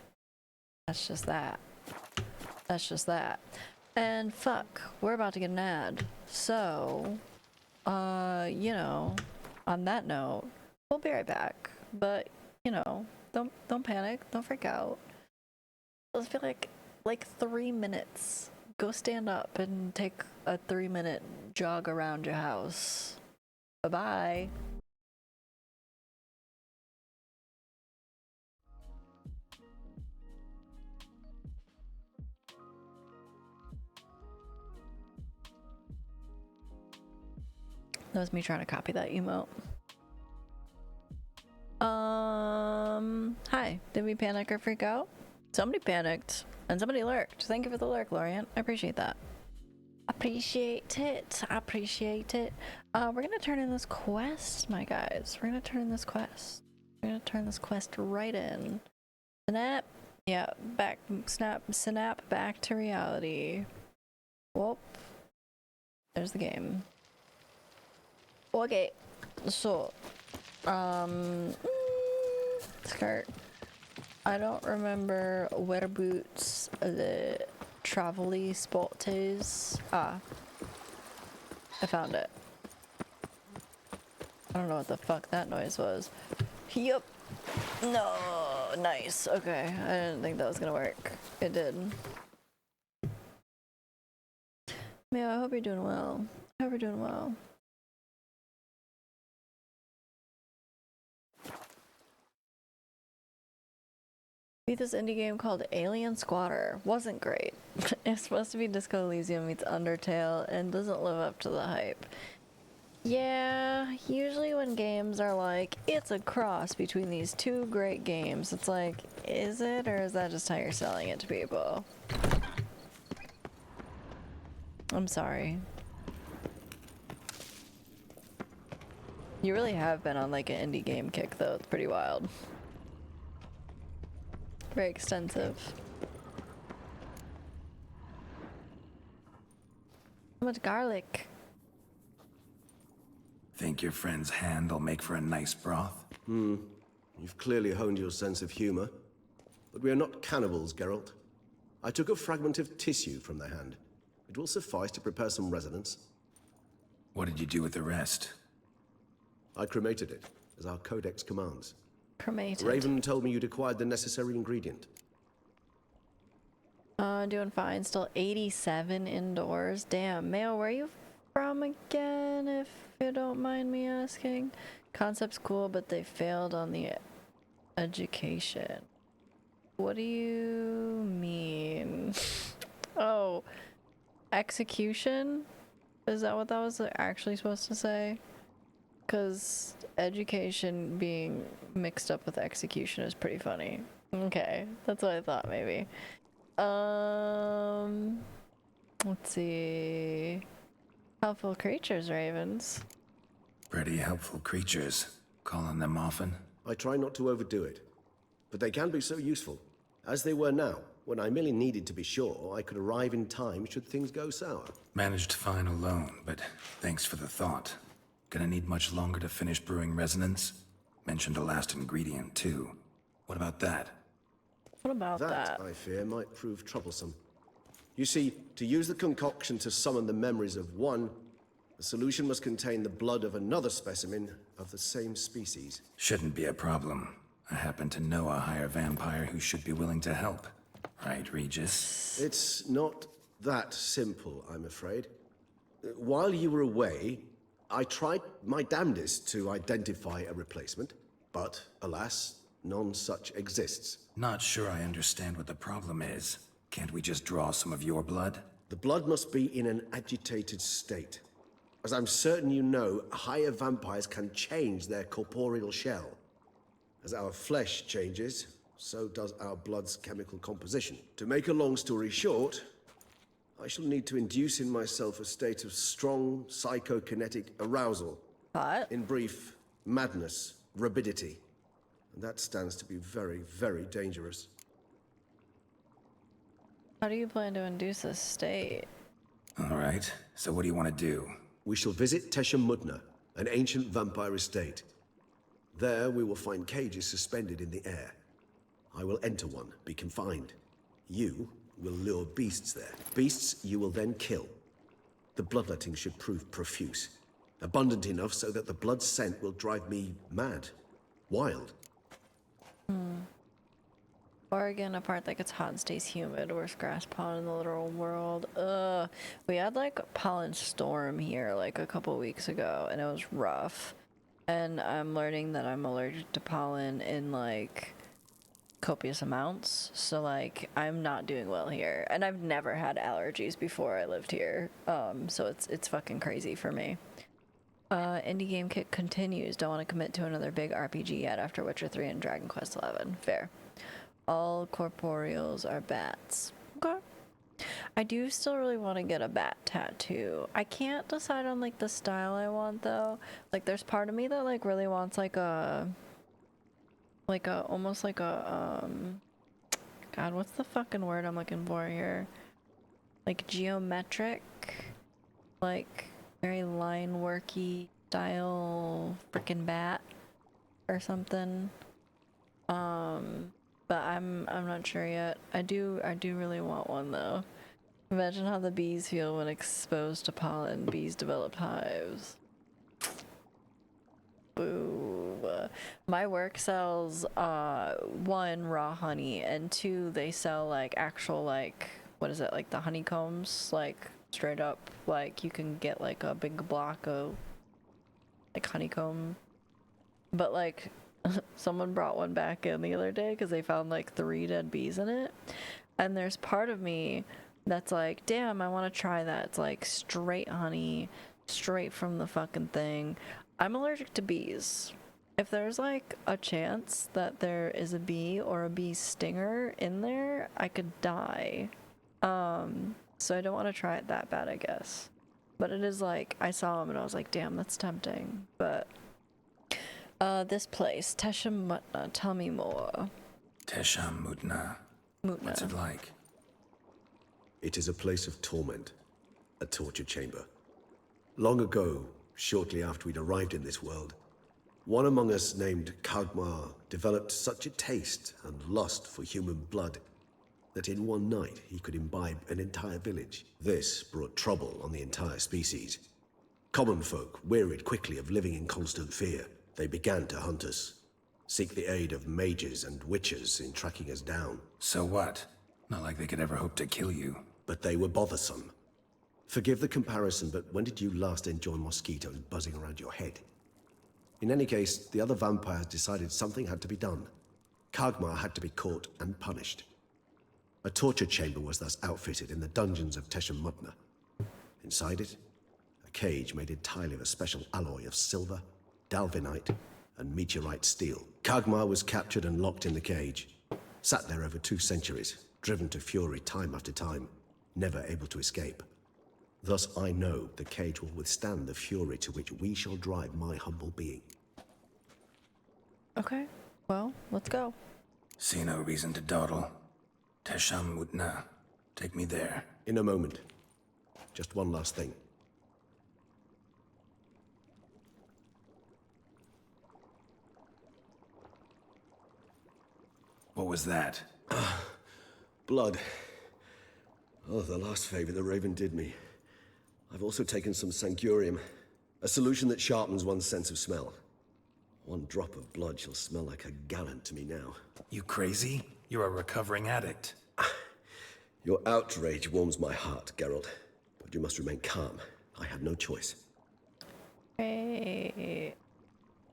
that's just that. And fuck, we're about to get an ad. So you know, on that note, we'll be right back. But you know, don't panic, don't freak out. Let's be like 3 minutes. Go stand up and take a 3-minute jog around your house. Bye-bye. That was me trying to copy that emote. Hi. Did we panic or freak out? Somebody panicked. And somebody lurked. Thank you for the lurk, Lorient. I appreciate that. Appreciate it. We're gonna turn in this quest, my guys. We're gonna turn this quest right in. Snap. Yeah, snap back to reality. Whoop. There's the game. Okay. So, skirt. I don't remember whereabouts the travel-y spot is. I found it. I don't know what the fuck that noise was. Yup. No, nice. Okay, I didn't think that was gonna work. It did. Yeah, I hope you're doing well. Beat this indie game called Alien Squatter. Wasn't great. It's supposed to be Disco Elysium meets Undertale and doesn't live up to the hype. Yeah, usually when games are like, it's a cross between these two great games, it's like, is it, or is that just how you're selling it to people? I'm sorry. You really have been on like an indie game kick though, it's pretty wild. Very extensive. How much garlic? Think your friend's hand will make for a nice broth? You've clearly honed your sense of humor. But we are not cannibals, Geralt. I took a fragment of tissue from their hand. It will suffice to prepare some resonance. What did you do with the rest? I cremated it, as our codex commands. Cremated. Raven told me you'd acquired the necessary ingredient. Doing fine. Still 87 indoors. Damn. Mayo, where are you from again, if you don't mind me asking? Concept's cool, but they failed on the education. What do you mean? Oh, execution? Is that what that was actually supposed to say? Because education being mixed up with execution is pretty funny. Okay, that's what I thought maybe. Let's see. Helpful creatures, ravens. Pretty helpful creatures. Call on them often? I try not to overdo it, but they can be so useful, as they were now, when I merely needed to be sure I could arrive in time should things go sour. Managed fine alone, but thanks for the thought. Gonna need much longer to finish brewing resonance? Mentioned a last ingredient, too. What about that? What about that? I fear, might prove troublesome. You see, to use the concoction to summon the memories of one, the solution must contain the blood of another specimen of the same species. Shouldn't be a problem. I happen to know a higher vampire who should be willing to help. Right, Regis? It's not that simple, I'm afraid. While you were away, I tried my damnedest to identify a replacement, but alas, none such exists. Not sure I understand what the problem is. Can't we just draw some of your blood? The blood must be in an agitated state. As I'm certain you know, higher vampires can change their corporeal shell. As our flesh changes, so does our blood's chemical composition. To make a long story short, I shall need to induce in myself a state of strong psychokinetic arousal. What? In brief, madness, rabidity. And that stands to be very, very dangerous. How do you plan to induce this state? All right, so what do you want to do? We shall visit Tesha Mudna, an ancient vampire estate. There we will find cages suspended in the air. I will enter one, be confined. You will lure beasts there. Beasts you will then kill. The bloodletting should prove profuse. Abundant enough so that the blood scent will drive me mad. Wild. Oregon, a part that gets hot and stays humid. Worst grass pollen in the literal world. Ugh. We had like a pollen storm here like a couple weeks ago and it was rough. And I'm learning that I'm allergic to pollen in like copious amounts. So like I'm not doing well here. And I've never had allergies before I lived here. So it's fucking crazy for me. Indie game kit continues. Don't want to commit to another big RPG yet after Witcher 3 and Dragon Quest 11. Fair. All corporeals are bats. Okay. I do still really want to get a bat tattoo. I can't decide on like the style I want though. Like there's part of me that like really wants almost like a God, what's the fucking word I'm looking for here? Like geometric, like very line worky style freaking bat or something. But I'm not sure yet. I do really want one though. Imagine how the bees feel when exposed to pollen. Bees develop hives. Boo. My work sells 1, raw honey, and 2, they sell like actual like what is it, like the honeycombs, like straight up, like you can get like a big block of like honeycomb, but like someone brought one back in the other day because they found like 3 dead bees in it. And there's part of me that's like, damn, I want to try that. It's like straight honey, straight from the fucking thing. I'm allergic to bees. If there's like a chance that there is a bee or a bee stinger in there, I could die. So I don't want to try it that bad, I guess. But it is like, I saw him and I was like, damn, that's tempting. But this place, Tesham Mutna, tell me more. Tesham Mutna. What's it like? It is a place of torment, a torture chamber. Long ago, shortly after we'd arrived in this world, one among us named Kagmar developed such a taste and lust for human blood that in one night he could imbibe an entire village. This brought trouble on the entire species. Common folk wearied quickly of living in constant fear. They began to hunt us, seek the aid of mages and witchers in tracking us down. So what? Not like they could ever hope to kill you. But they were bothersome. Forgive the comparison, but when did you last enjoy mosquitoes buzzing around your head? In any case, the other vampires decided something had to be done. Kagmar had to be caught and punished. A torture chamber was thus outfitted in the dungeons of Tesham Mutna. Inside it, a cage made entirely of a special alloy of silver, dalvinite, and meteorite steel. Kagmar was captured and locked in the cage. Sat there over 2 centuries, driven to fury time after time, never able to escape. Thus I know the cage will withstand the fury to which we shall drive my humble being. Okay, well, let's go. See no reason to dawdle. Tesham Mutna. Take me there. In a moment. Just one last thing. What was that? Blood. Oh, the last favor the Raven did me. I've also taken some Sancurium, a solution that sharpens one's sense of smell. 1 drop of blood shall smell like a gallon to me now. You crazy? You're a recovering addict. Your outrage warms my heart, Geralt. But you must remain calm. I had no choice. Hey,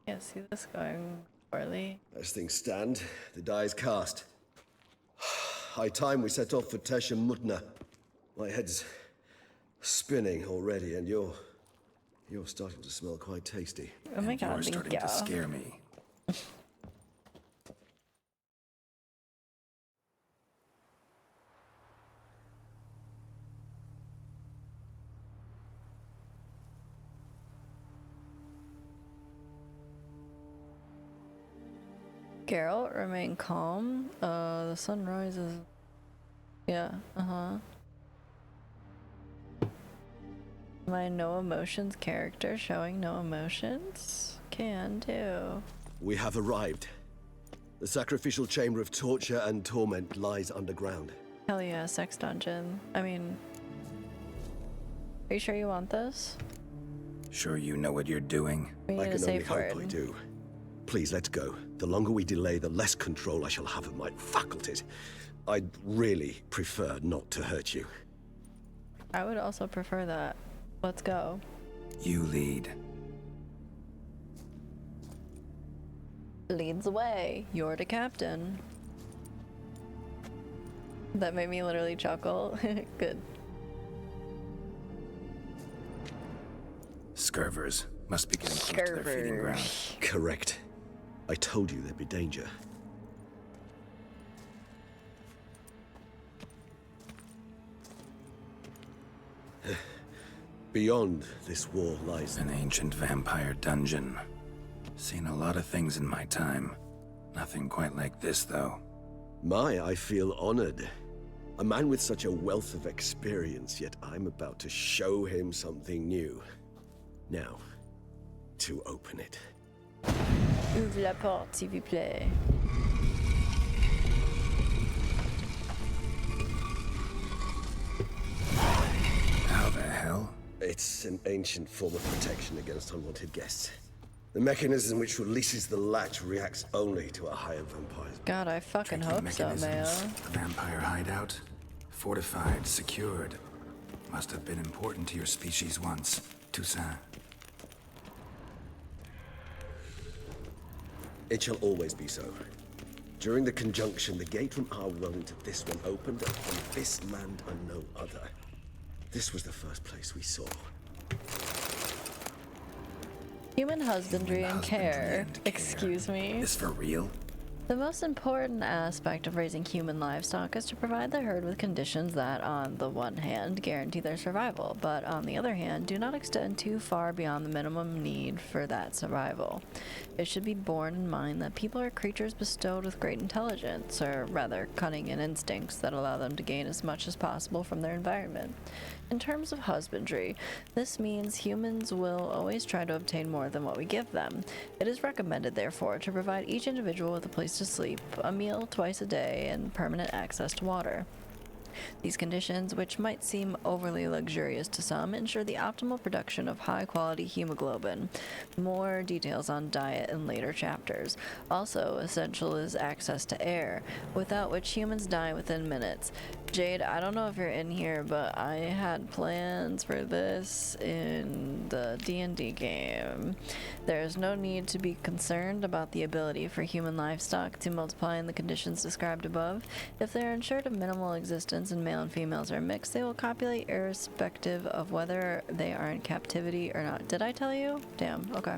can't see this going poorly. As things stand, the die is cast. High time we set off for Tesham Mutna. My head's spinning already, and you're starting to smell quite tasty. Oh my god, you're starting to scare me. Geralt, remain calm. The sun rises. Yeah, My no emotions character showing no emotions? Can do. We have arrived. The sacrificial chamber of torture and torment lies underground. Hell yeah, sex dungeon. I mean, are you sure you want this? Sure you know what you're doing? We I need a can only safe hope word. I do. Please, let's go. The longer we delay, the less control I shall have of my faculties. I'd really prefer not to hurt you. I would also prefer that. Let's go. You lead. Leads the way. You're the captain. That made me literally chuckle. Good. Scurvers must be getting close to their feeding ground. Correct. I told you there'd be danger. Beyond this wall lies an ancient vampire dungeon. Seen a lot of things in my time. Nothing quite like this, though. I feel honored. A man with such a wealth of experience, yet I'm about to show him something new. Now, to open it. Ouvre la porte, s'il vous plaît. How the hell? It's an ancient form of protection against unwanted guests. The mechanism which releases the latch reacts only to a higher vampire's. God, I fucking hope so, man. A vampire hideout? Fortified, secured. Must have been important to your species once, Toussaint. It shall always be so. During the conjunction, the gate from our world into this one opened, and on this land and no other. This was the first place we saw. Human husbandry and care. Excuse me. Is for real? The most important aspect of raising human livestock is to provide the herd with conditions that, on the one hand, guarantee their survival, but on the other hand, do not extend too far beyond the minimum need for that survival. It should be borne in mind that people are creatures bestowed with great intelligence, or rather, cunning and instincts that allow them to gain as much as possible from their environment. In terms of husbandry, this means humans will always try to obtain more than what we give them. It is recommended, therefore, to provide each individual with a place to sleep, a meal twice a day, and permanent access to water. These conditions, which might seem overly luxurious to some, ensure the optimal production of high-quality hemoglobin. More details on diet in later chapters. Also essential is access to air, without which humans die within minutes. Jade, I don't know if you're in here, but I had plans for this in the D&D game. There is no need to be concerned about the ability for human livestock to multiply in the conditions described above. If they are ensured of minimal existence and male and females are mixed, they will copulate irrespective of whether they are in captivity or not. Did I tell you? Damn, okay.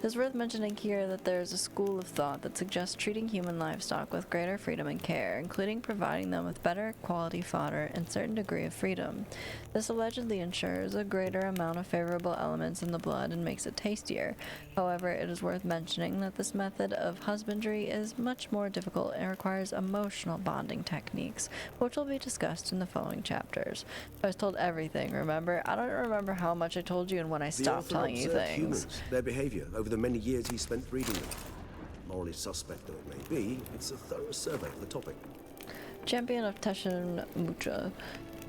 It's worth mentioning here that there is a school of thought that suggests treating human livestock with greater freedom and care, including providing them with better quality fodder and certain degree of freedom. This allegedly ensures a greater amount of favorable elements in the blood and makes it tastier. However, it is worth mentioning that this method of husbandry is much more difficult and requires emotional bonding techniques, which will be discussed in the following chapters. I was told everything, remember? I don't remember how much I told you and when I stopped telling you things. Humans, their behavior over the many years he spent breeding them. Morally suspect though it may be, it's a thorough survey of the topic. Champion of Teshin Mucha.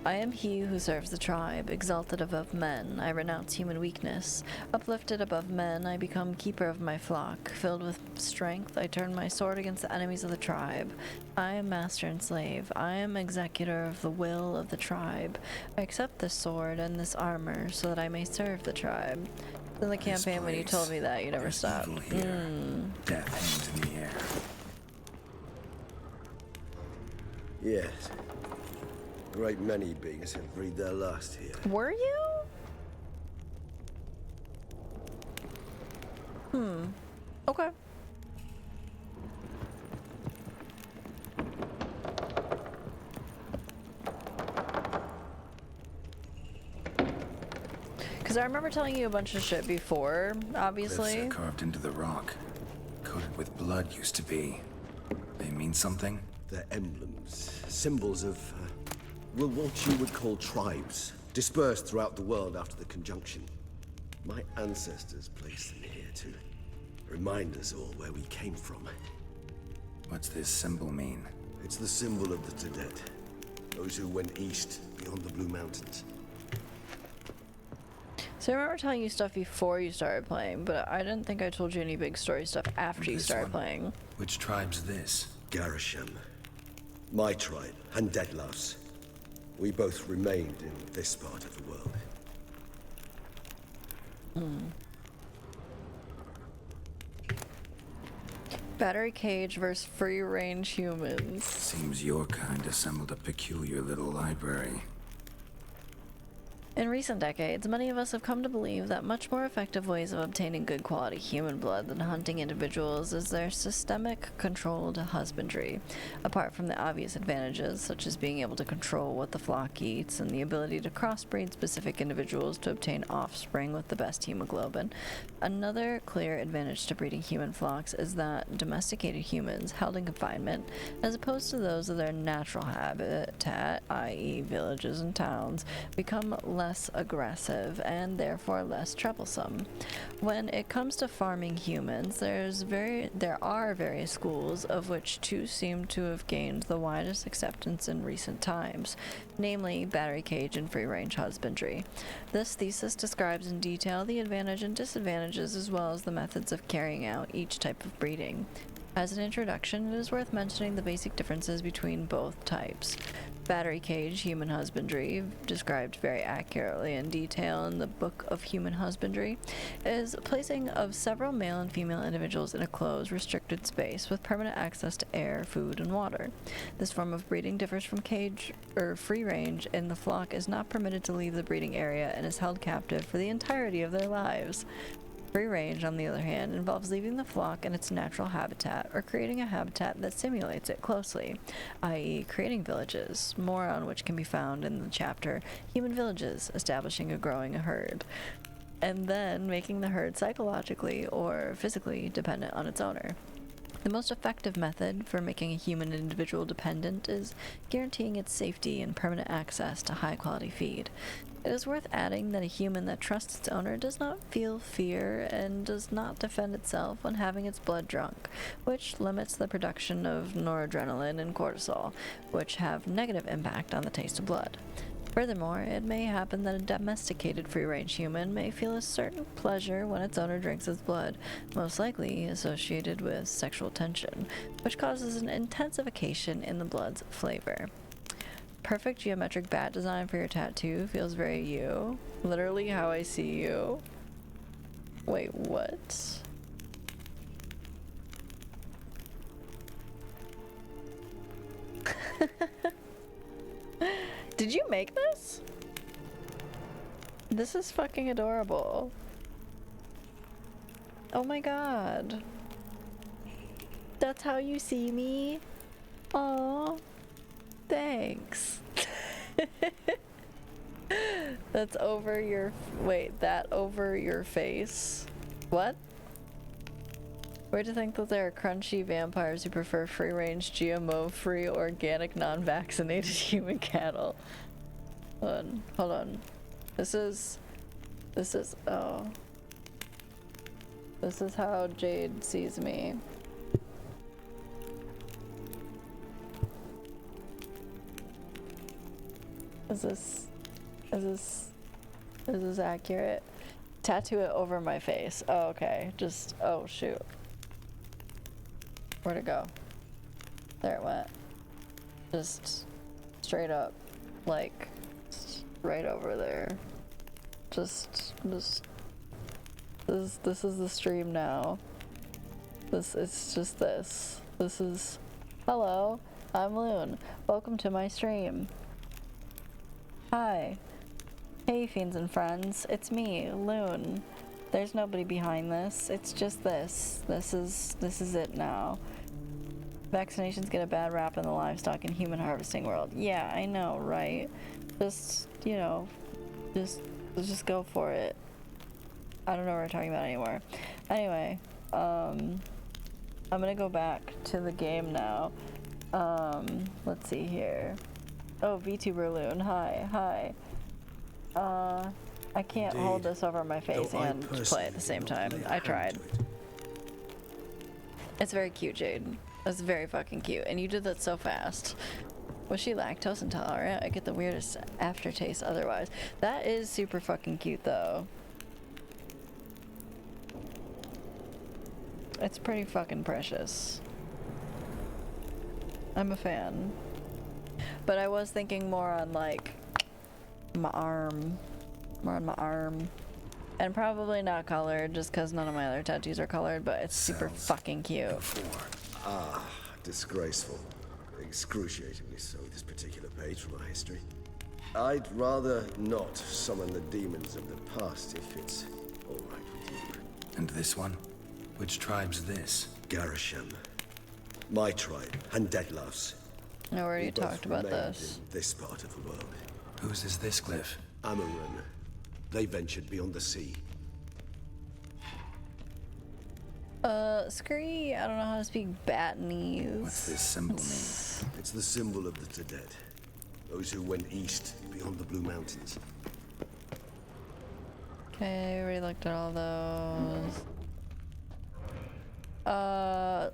I am he who serves the tribe, exalted above men, I renounce human weakness. Uplifted above men, I become keeper of my flock. Filled with strength, I turn my sword against the enemies of the tribe. I am master and slave. I am executor of the will of the tribe. I accept this sword and this armor so that I may serve the tribe. In the campaign, when you told me that, you never stopped. Death hangs in the air. Yes. A great many beings have breathed their last here. Were you? Okay. Because I remember telling you a bunch of shit before, obviously. Glyphs are carved into the rock. Coated with blood used to be. They mean something? They're emblems, symbols of, well, what you would call tribes, dispersed throughout the world after the conjunction. My ancestors placed them here to remind us all where we came from. What's this symbol mean? It's the symbol of the Tedet, those who went east beyond the Blue Mountains. So I remember telling you stuff before you started playing, but I didn't think I told you any big story stuff after you started playing. Which tribe's this? Garisham. My tribe, and Deadlaf's. We both remained in this part of the world. Battery cage versus free-range humans. Seems your kind assembled a peculiar little library. In recent decades, many of us have come to believe that much more effective ways of obtaining good quality human blood than hunting individuals is their systemic, controlled husbandry. Apart from the obvious advantages, such as being able to control what the flock eats and the ability to crossbreed specific individuals to obtain offspring with the best hemoglobin, another clear advantage to breeding human flocks is that domesticated humans held in confinement, as opposed to those of their natural habitat, i.e. villages and towns, become less aggressive and therefore less troublesome. When it comes to farming humans, there are various schools, of which two seem to have gained the widest acceptance in recent times, namely battery cage and free-range husbandry. This thesis describes in detail the advantage and disadvantages as well as the methods of carrying out each type of breeding. As an introduction, it is worth mentioning the basic differences between both types. Battery cage, human husbandry, described very accurately in detail in the Book of Human Husbandry, is placing of several male and female individuals in a closed, restricted space with permanent access to air, food, and water. This form of breeding differs from cage or free range, and the flock is not permitted to leave the breeding area and is held captive for the entirety of their lives. Free range, on the other hand, involves leaving the flock in its natural habitat or creating a habitat that simulates it closely, i.e. creating villages, more on which can be found in the chapter Human Villages, establishing a growing herd, and then making the herd psychologically or physically dependent on its owner. The most effective method for making a human individual dependent is guaranteeing its safety and permanent access to high-quality feed. It is worth adding that a human that trusts its owner does not feel fear and does not defend itself when having its blood drunk, which limits the production of noradrenaline and cortisol, which have negative impact on the taste of blood. Furthermore, it may happen that a domesticated free-range human may feel a certain pleasure when its owner drinks its blood, most likely associated with sexual tension, which causes an intensification in the blood's flavor. Perfect geometric bat design for your tattoo feels very you. Literally how I see you. Wait, what? Did you make this? This is fucking adorable. Oh my god. That's how you see me? Aww. Thanks. That's over your... Wait, that over your face? What? Weird to think that there are crunchy vampires who prefer free-range, GMO-free, organic, non-vaccinated human cattle. Hold on. This is, oh. This is how Jade sees me. Is this accurate? Tattoo it over my face. Oh, okay. Just, oh shoot. Where'd it go? There it went. Just straight up, like, right over there. This is the stream now. It's just this. This is, hello, I'm Loon. Welcome to my stream. Hi. Hey, fiends and friends. It's me, Loon. There's nobody behind this. It's just this. This is it now. Vaccinations get a bad rap in the livestock and human harvesting world. Yeah, I know, right? Just, you know, just go for it. I don't know what we're talking about anymore. Anyway, I'm gonna go back to the game now. Let's see here. Oh, VTuber Loon, hi. I can't hold this over my face and play at the same time. I tried. It's very cute, Jade. It's very fucking cute, and you did that so fast. Was she lactose intolerant? I get the weirdest aftertaste otherwise. That is super fucking cute, though. It's pretty fucking precious. I'm a fan. But I was thinking more on, like, my arm. More on my arm. And probably not colored, just because none of my other tattoos are colored, but it's super fucking cute. Ah, disgraceful. Excruciatingly so, this particular page from our history. I'd rather not summon the demons of the past if it's all right with you. And this one? Which tribe's this? Garisham. My tribe, and Deadlove's. I already talked about this. In this part of the world. Whose is this cliff? Amaran. They ventured beyond the sea. Scree, I don't know how to speak Batanese. What's this symbol mean? It's the symbol of the dead. Those who went east, beyond the Blue Mountains. Okay, we already looked at all those.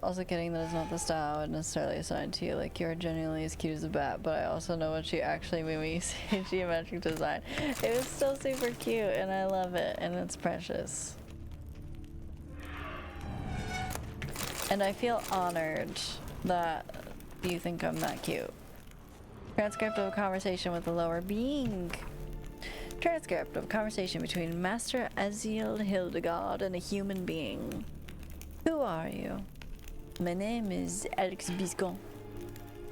Also kidding that it's not the style I would necessarily assign to you. Like, you're genuinely as cute as a bat, but I also know what she actually made me say geometric design. It was still super cute, and I love it, and it's precious. And I feel honored that you think I'm that cute. Transcript of a conversation with a lower being. Transcript of a conversation between Master Aziel Hildegard and a human being. Who are you? My name is Alex Biscon.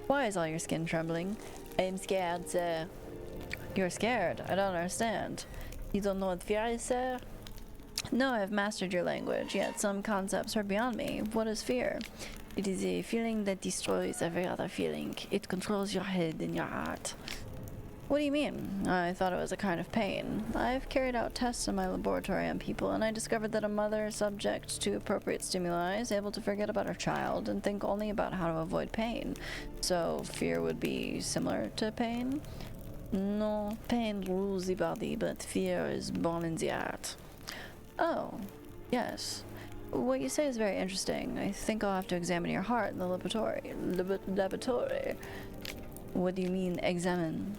Why is all your skin trembling? I am scared, sir. You're scared? I don't understand. You don't know what fear is, sir? No, I've mastered your language, yet some concepts are beyond me. What is fear? It is a feeling that destroys every other feeling. It controls your head and your heart. What do you mean? I thought it was a kind of pain. I've carried out tests in my laboratory on people, and I discovered that a mother subject to appropriate stimuli is able to forget about her child and think only about how to avoid pain. So fear would be similar to pain? No, pain rules the body, but fear is born in the heart. Oh, yes. What you say is very interesting. I think I'll have to examine your heart in the laboratory. Laboratory? What do you mean, examine?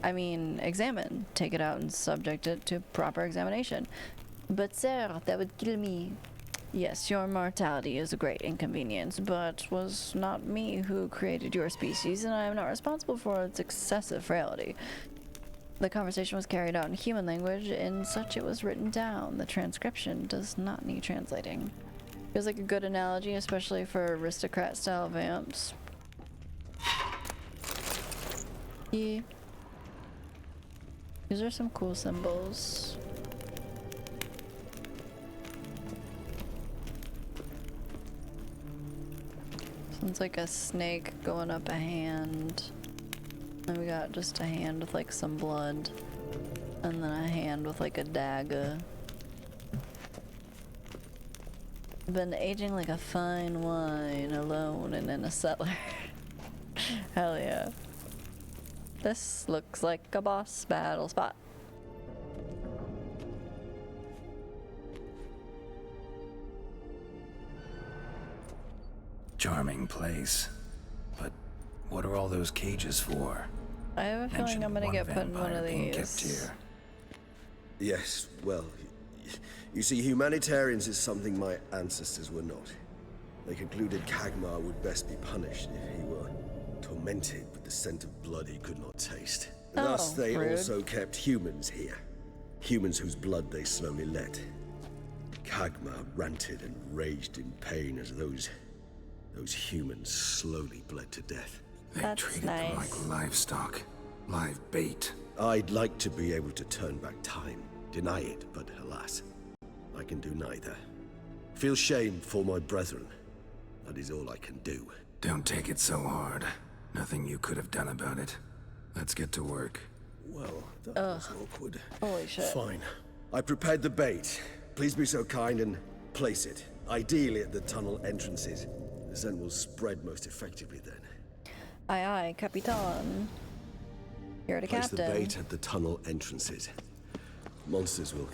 I mean, examine. Take it out and subject it to proper examination. But sir, that would kill me. Yes, your mortality is a great inconvenience, but it was not me who created your species, and I am not responsible for its excessive frailty. The conversation was carried out in human language, and such it was written down. The transcription does not need translating. Feels like a good analogy, especially for aristocrat-style vamps. Yeah. These are some cool symbols. Sounds like a snake going up a hand. And we got just a hand with like some blood. And then a hand with like a dagger. Been aging like a fine wine alone and in a cellar. Hell yeah. This looks like a boss battle spot. Charming place. But what are all those cages for? I have a feeling I'm gonna get put in one of these. Kept here. Yes, well, you see, humanitarians is something my ancestors were not. They concluded Kagmar would best be punished if he were tormented with the scent of blood he could not taste. Thus, they also kept humans here. Humans whose blood they slowly let. Kagmar ranted and raged in pain as those humans slowly bled to death. They treated them like livestock, live bait. I'd like to be able to turn back time, deny it, but alas, I can do neither. Feel shame for my brethren. That is all I can do. Don't take it so hard. Nothing you could have done about it. Let's get to work. Well, that was awkward. Holy shit. Fine. I prepared the bait. Please be so kind and place it, ideally at the tunnel entrances. The scent will spread most effectively then. Aye aye, Capitan. You're the captain. Place the bait at the tunnel entrances. Monsters will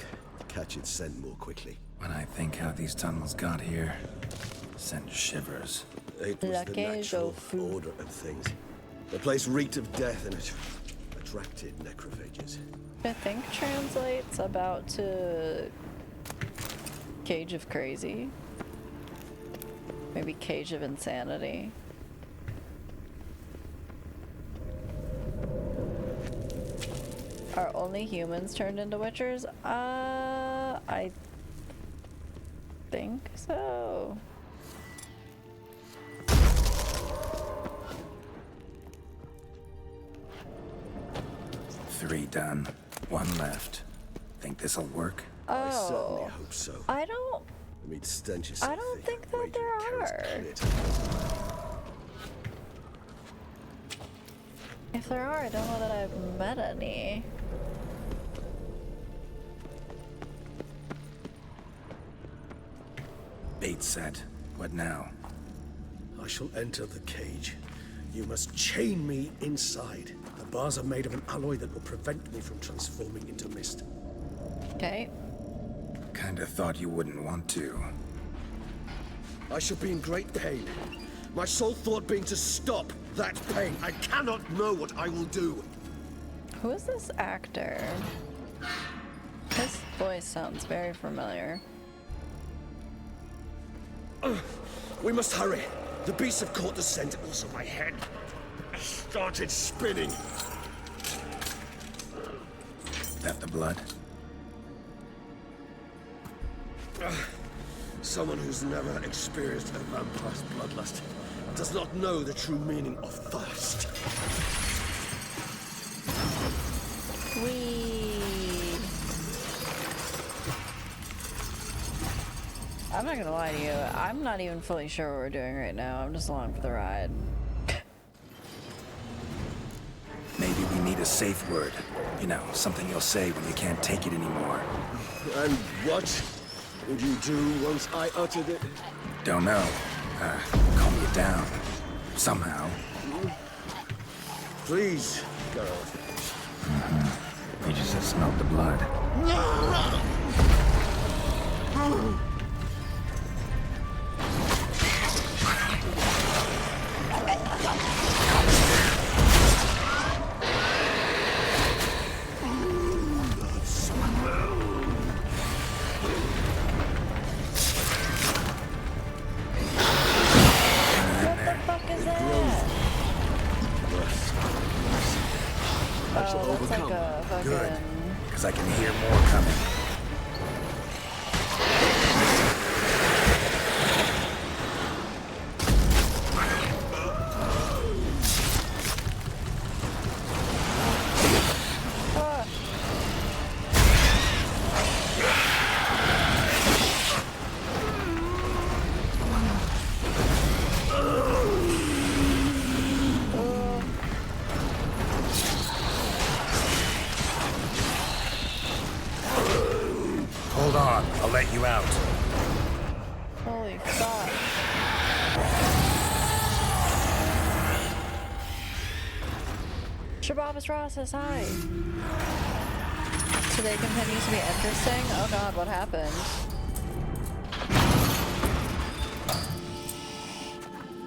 catch its scent more quickly. When I think how these tunnels got here, send shivers. It was the natural order of things. The place reeked of death and it attracted necrophages. I think translates about to Cage of Crazy. Maybe Cage of Insanity. Are only humans turned into witchers? I think so. Three done. One left. Think this'll work? I certainly hope so. I don't think that there are. If there are, I don't know that I've met any. Bait set. What now? I shall enter the cage. You must chain me inside. The bars are made of an alloy that will prevent me from transforming into mist. Okay. Kinda thought you wouldn't want to. I shall be in great pain. My sole thought being to stop that pain. I cannot know what I will do. Who is this actor? His voice sounds very familiar. We must hurry. The beasts have caught the scent, also my head. started spinning. That the blood? Someone who's never experienced a vampire's bloodlust does not know the true meaning of thirst. Whee! I'm not gonna lie to you, I'm not even fully sure what we're doing right now. I'm just along for the ride. Maybe we need a safe word. You know, something you'll say when you can't take it anymore. And what would you do once I uttered it? Don't know. Calm you down. Somehow. Please, girl. We just have smelled the blood. Good, because I can hear more coming. Hold on, I'll let you out. Holy fuck. Shababas Ross says hi. Today continues to be interesting. Oh god, what happened?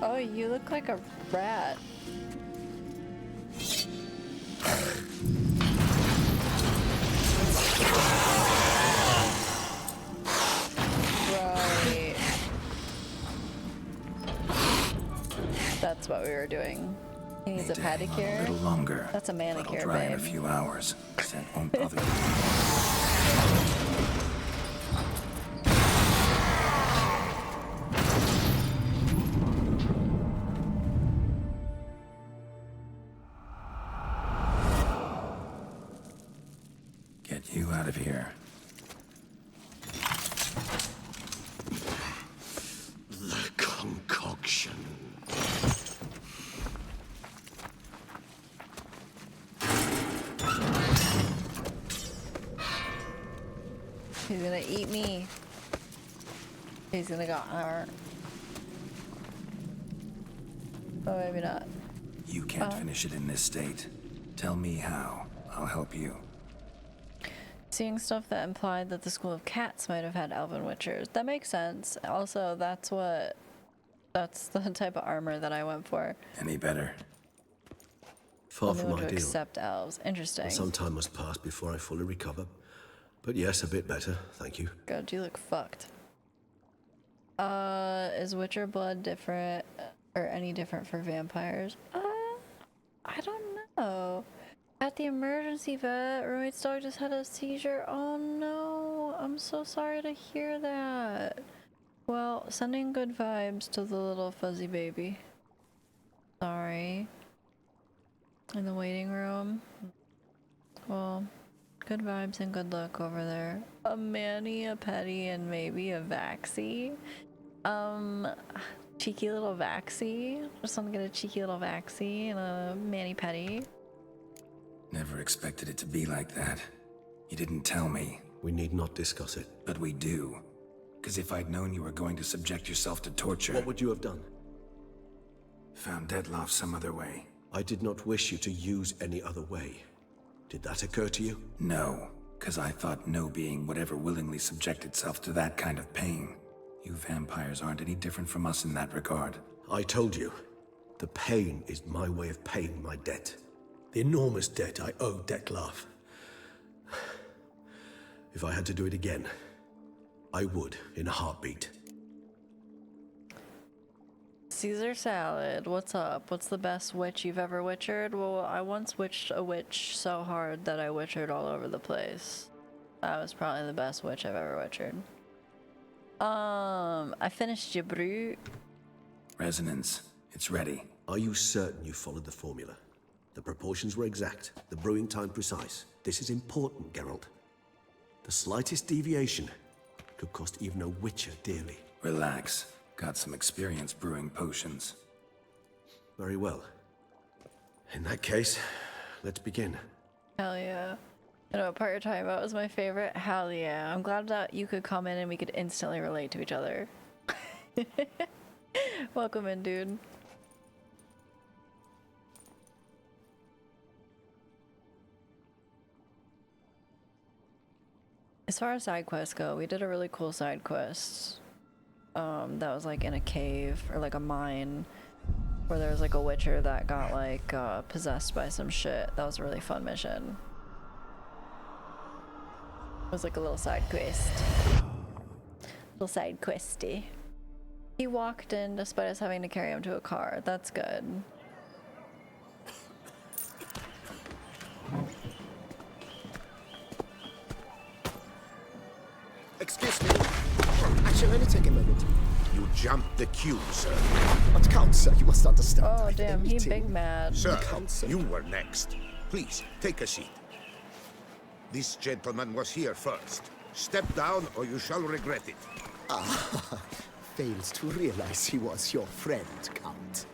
Oh, you look like a rat. Right. That's what we were doing. He needs a pedicure. A little longer. That's a manicure, It'll dry in a babe. few hours. Scent won't bother you. Get you out of here. The concoction. He's gonna eat me. He's gonna go hard. Oh, maybe not. You can't finish it in this state. Tell me how. I'll help you. Seeing stuff that implied that the school of cats might have had elven witchers. That makes sense. Also, that's the type of armor that I went for. Any better? Far Only from one to ideal. accept elves. Interesting. Some time must pass before I fully recover. But yes, a bit better, thank you. God, you look fucked. Is witcher blood different or any different for vampires? I don't know. At the emergency vet, roommate's dog just had a seizure. Oh no, I'm so sorry to hear that. Well, sending good vibes to the little fuzzy baby. Sorry. In the waiting room. Well, good vibes and good luck over there. A Manny, a Petty, and maybe a Vaxie. Cheeky little Vaxie. Just want to get a cheeky little Vaxie and a Manny Petty. Never expected it to be like that. You didn't tell me. We need not discuss it. But we do. Because if I'd known you were going to subject yourself to torture... What would you have done? Found Dettlaff some other way. I did not wish you to use any other way. Did that occur to you? No, because I thought no being would ever willingly subject itself to that kind of pain. You vampires aren't any different from us in that regard. I told you, the pain is my way of paying my debt. The enormous debt I owe Dettlaff. If I had to do it again, I would in a heartbeat. Caesar salad. What's up? What's the best witch you've ever witchered? Well, I once witched a witch so hard that I witchered all over the place. That was probably the best witch I've ever witchered. I finished your brew. Resonance. It's ready. Are you certain you followed the formula? The proportions were exact, the brewing time precise. This is important, Geralt. The slightest deviation could cost even a witcher dearly. Relax. Got some experience brewing potions. Very well. In that case, let's begin. Hell yeah. I know what part you're talking about was my favorite. Hell yeah. I'm glad that you could come in and we could instantly relate to each other. Welcome in, dude. As far as side quests go, we did a really cool side quest. That was like in a cave or like a mine where there was like a witcher that got like possessed by some shit. That was a really fun mission. It was like a little side quest. Little side questy. He walked in despite us having to carry him to a car. That's good. Excuse me. Actually, let me take a moment. You jumped the queue, sir. But Count, sir, you must understand. Oh, damn, he big mad. Sir, you were next. Please, take a seat. This gentleman was here first. Step down or you shall regret it. Ah, fails to realize he was your friend, Count.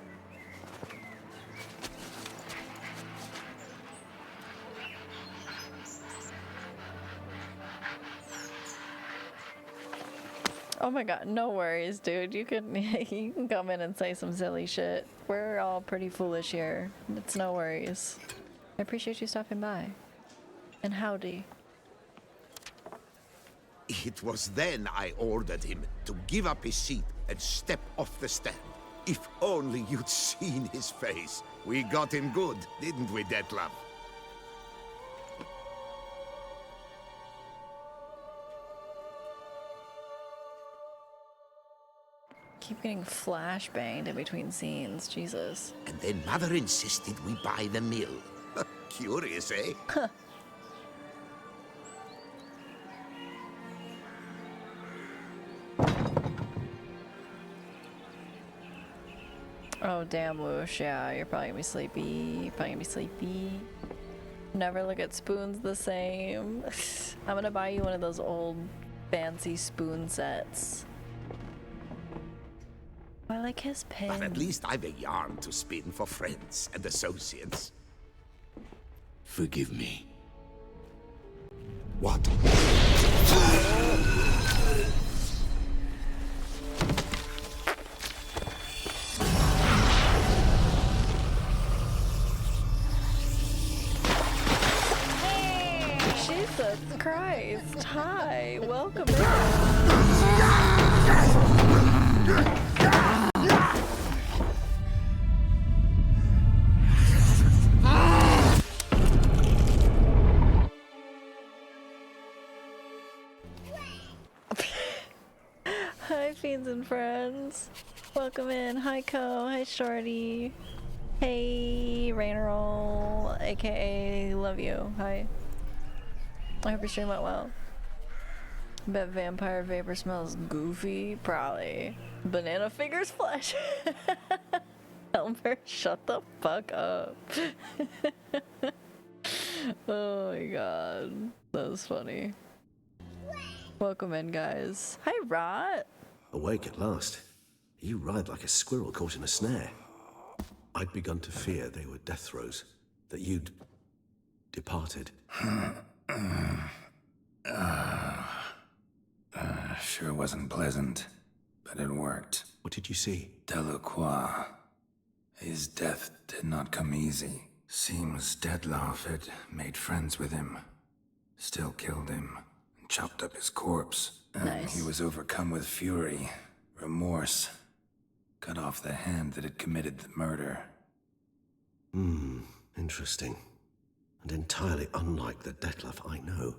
Oh my god, no worries, dude. You can you can come in and say some silly shit. We're all pretty foolish here. It's no worries. I appreciate you stopping by. And howdy. It was then I ordered him to give up his seat and step off the stand. If only you'd seen his face. We got him good, didn't we, Detlef? Keep getting flashbanged in between scenes, Jesus. And then Mother insisted we buy the mill. Curious, eh? Huh. Oh, damn, Whoosh. Yeah, you're probably gonna be sleepy. Never look at spoons the same. I'm gonna buy you one of those old fancy spoon sets. I like his pen. But at least I've a yarn to spin for friends and associates. Forgive me. What? Jesus Christ. Hi, welcome in. Hi, fiends and friends. Welcome in. Hi, Co. Hi, Shorty. Hey, Rainerol, aka Love You. Hi. I hope your stream went well. Bet vampire vapor smells goofy. Probably. Banana fingers flesh. Elmer, shut the fuck up. Oh my god. That was funny. Welcome in, guys. Hi, Rot. Awake at last. You ride like a squirrel caught in a snare. I'd begun to fear they were death throes, that you'd departed. Sure wasn't pleasant, but it worked. What did you see? Delacroix. His death did not come easy. Seems Detlef had made friends with him. Still killed him, and chopped up his corpse. Nice. He was overcome with fury, remorse. Cut off the hand that had committed the murder. Interesting. And entirely unlike the Detlef I know.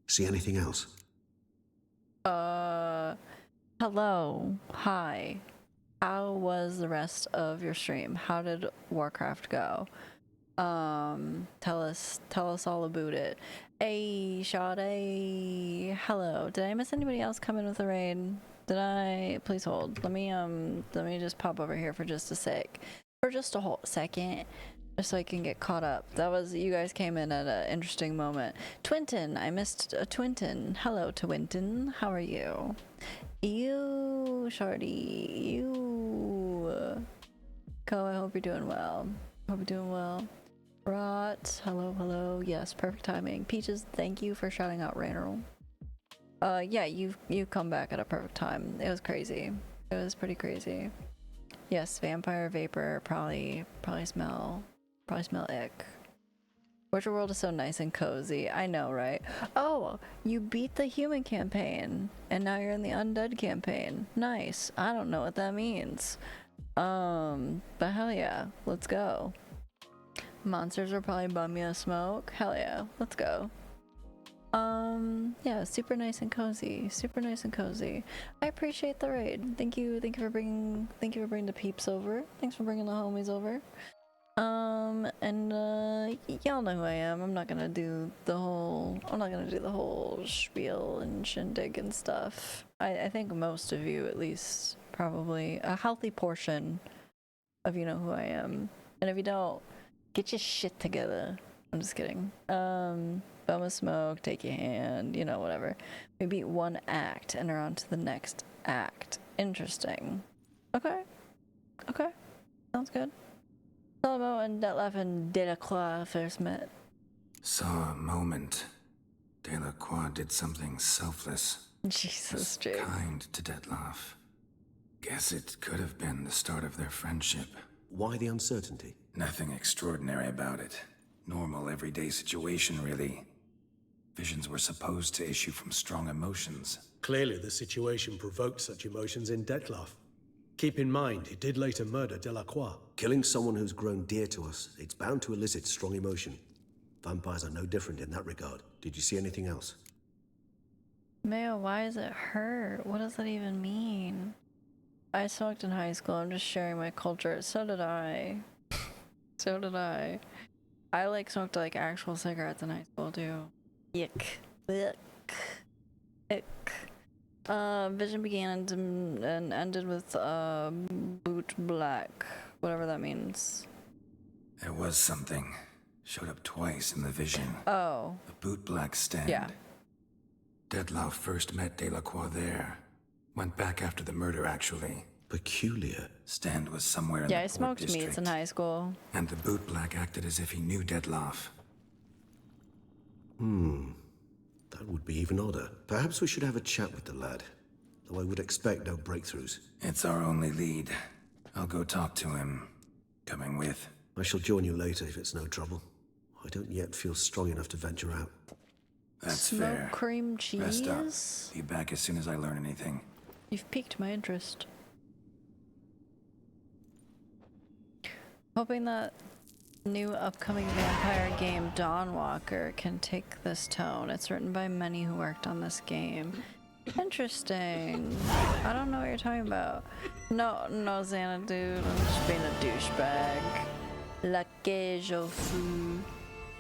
See anything else? Hello. Hi. How was the rest of your stream? How did Warcraft go? Tell us all about it. Hey, Sade. Hello. Did I miss anybody else come in with a raid? Did I? Please hold. Let me just pop over here for just a sec. For just a whole second. Just so I can get caught up. That was, you guys came in at an interesting moment. Twinton, I missed a Twinton. Hello, Twinton. How are you? You, Shardy. You. Ko, I hope you're doing well. Hope you're doing well. Rot, hello. Yes, perfect timing. Peaches, thank you for shouting out Rainer. Yeah, you come back at a perfect time. It was crazy. It was pretty crazy. Yes, vampire vapor probably smell ick. Witcher World is so nice and cozy. I know, right? Oh, you beat the human campaign and now you're in the undead campaign. Nice. I don't know what that means. But hell yeah, let's go. Monsters will probably bum you a smoke. Hell yeah, let's go. Yeah, super nice and cozy. Super nice and cozy. I appreciate the raid. Thank you for bringing the peeps over. Thanks for bringing the homies over. Y'all know who I am. I'm not gonna do the whole spiel and shindig and stuff. I think most of you, at least, probably a healthy portion of you know who I am. And if you don't, get your shit together. I'm just kidding. Bum a smoke, take your hand, you know, whatever. We beat one act and are on to the next act. Interesting. Okay. Sounds good. Salmo and Detlef and Delacroix first met. Saw a moment. Delacroix did something selfless. Jesus, Jake. Kind to Detlef. Guess it could have been the start of their friendship. Why the uncertainty? Nothing extraordinary about it. Normal, everyday situation, really. Visions were supposed to issue from strong emotions. Clearly, the situation provoked such emotions in Detlef. Keep in mind, he did later murder Delacroix. Killing someone who's grown dear to us, it's bound to elicit strong emotion. Vampires are no different in that regard. Did you see anything else? Mayo, why is it hurt? What does that even mean? I smoked in high school. I'm just sharing my culture. So did I. I smoked actual cigarettes in high school too. Yuck. Ick. Vision began and ended with boot black, whatever that means. There was something. Showed up twice in the vision. Oh. The boot black stand. Yeah. Detlef first met Delacroix there. Went back after the murder, actually. Peculiar. Stand was somewhere in the I Port smoked District. meats in high school. And the boot black acted as if he knew Detlef. That would be even odder. Perhaps we should have a chat with the lad. Though I would expect no breakthroughs. It's our only lead. I'll go talk to him. Coming with. I shall join you later if it's no trouble. I don't yet feel strong enough to venture out. That's Smoke fair. cream cheese? Rest up. Be back as soon as I learn anything. You've piqued my interest. Hoping that new upcoming vampire game Dawnwalker can take this tone. It's written by many who worked on this game. Interesting. I don't know what you're talking about. No, Xana, dude. I'm just being a douchebag. Laque Jofu.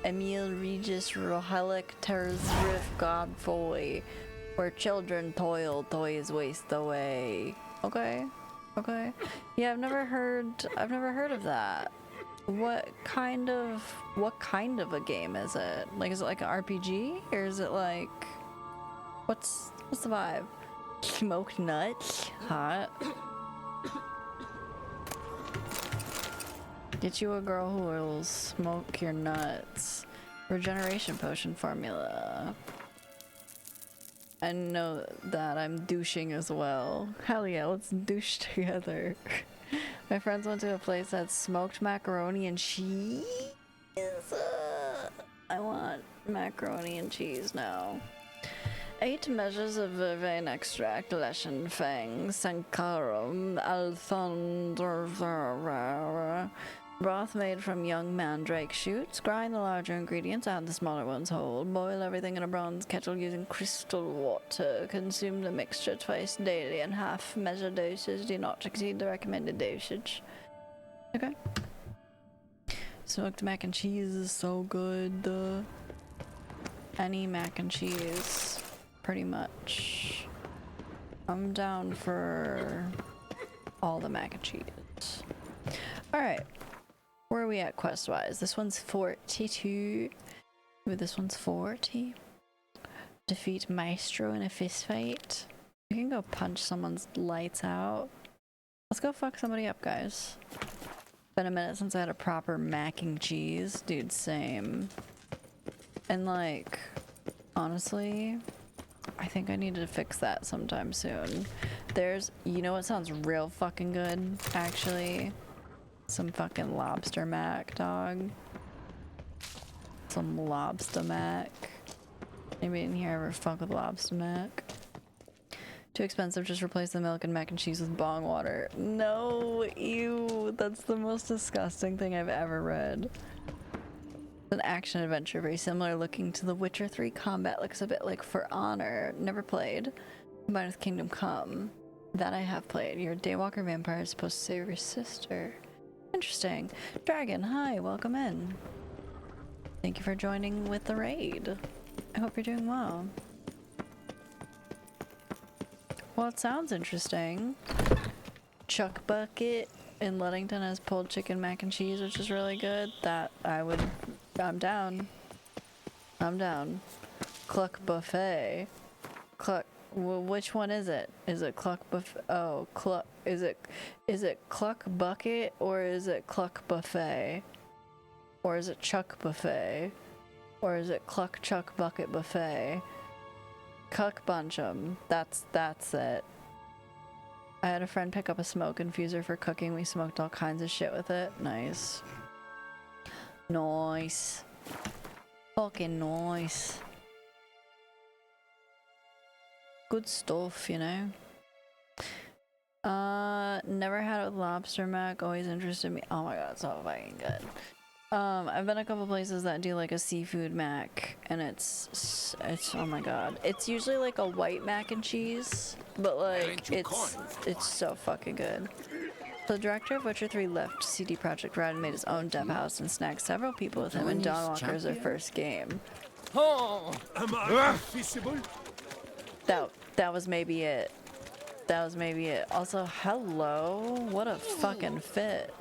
Emile Regis Rohelic Terzrif Godfoy. Where children toil, toys waste away. Okay. Yeah, I've never heard of that. What kind of a game is it? Is it like an RPG? Or is it what's the vibe? Smoked nuts? Hot. Get you a girl who will smoke your nuts. Regeneration potion formula. I know that I'm douching as well. Hell yeah, let's douche together. My friends went to a place that smoked macaroni and cheese. I want macaroni and cheese now. 8 measures of vervain extract, leshen fang, sankarum, althondra, Broth made from young mandrake shoots. Grind the larger ingredients, add the smaller ones whole. Boil everything in a bronze kettle using crystal water. Consume the mixture twice daily and half measure doses. Do not exceed the recommended dosage. Okay. Smoked mac and cheese is so good. Any mac and cheese, pretty much. I'm down for all the mac and cheese. Alright. Where are we at quest-wise? This one's 42. Maybe this one's 40. Defeat Maestro in a fist fight. You can go punch someone's lights out. Let's go fuck somebody up, guys. Been a minute since I had a proper mac and cheese. Dude, same. And like, honestly, I think I need to fix that sometime soon. There's, you know what sounds real fucking good, actually? Some fucking lobster mac, dog. Some lobster mac. Anybody in here ever fuck with lobster mac? Too expensive, just replace the milk and mac and cheese with bong water. No, ew, that's the most disgusting thing I've ever read. It's an action adventure, very similar looking to The Witcher 3 combat. Looks a bit like For Honor. Never played. Combined with Kingdom Come. That I have played. Your daywalker vampire is supposed to save your sister. Interesting. Dragon, hi, welcome in. Thank you for joining with the raid. I hope you're doing well. Well, it sounds interesting. Chuck Bucket in Ludington has pulled chicken mac and cheese, which is really good. That I'm down. I'm down. Cluck Buffet. Cluck. Well, which one is it? Is it Cluck Buffet? Oh, Cluck. Is it Cluck Bucket or is it Cluck Buffet? Or is it Chuck Buffet? Or is it Cluck Chuck Bucket Buffet? Cuck Bunch'em. That's it. I had a friend pick up a smoke infuser for cooking. We smoked all kinds of shit with it. Nice. Nice. Fucking nice. Good stuff, you know. Never had it with lobster mac. Always interested me. Oh my god, it's so fucking good. I've been a couple places that do like a seafood mac, and it's oh my god. It's usually like a white mac and cheese, but like it's so fucking good. The director of Witcher 3 left cdprojektred and made his own dev house and snagged several people with him, and Dawn Walker is their first game. Oh, am I feasible? That was maybe it. That was maybe it. Also, hello. What a fucking fit.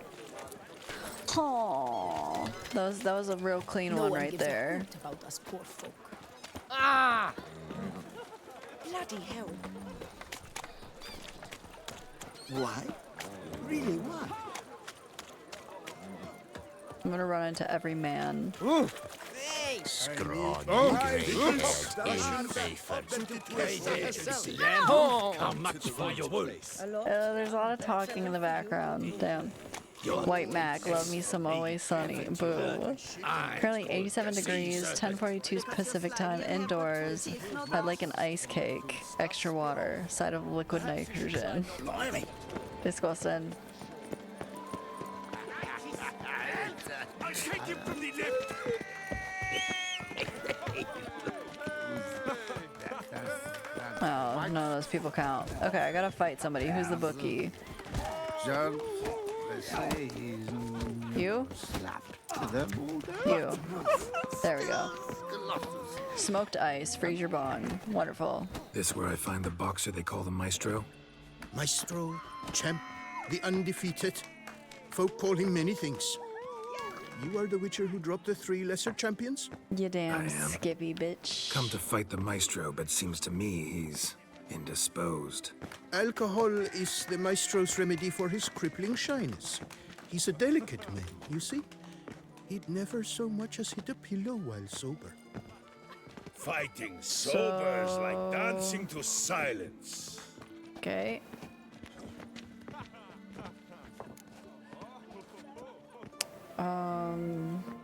Oh, that was a real clean one right there. About us poor folk. Ah! Bloody hell. Why? Really, why? I'm gonna run into every man. Scrod, How much for your wool? There's a lot of talking in the background. Damn. White Mac, love me some Always Sunny. Boo. Currently 87 degrees, 10:42 Pacific time, indoors. I'd like an ice cake, extra water, side of liquid nitrogen. Disgusting. I'll take him from the left. Oh, none of those people count. Okay, I gotta fight somebody. Who's the bookie? Geralt, they say he's You? You. There we go. Smoked ice, freeze your bong. Wonderful. This where I find the boxer they call the Maestro? Maestro, champ, the undefeated. Folk call him many things. You are the Witcher who dropped the 3 lesser champions? You damn skippy bitch. Come to fight the Maestro, but seems to me he's indisposed. Alcohol is the Maestro's remedy for his crippling shyness. He's a delicate man, you see? He'd never so much as hit a pillow while sober. Fighting sober is like dancing to silence. Okay.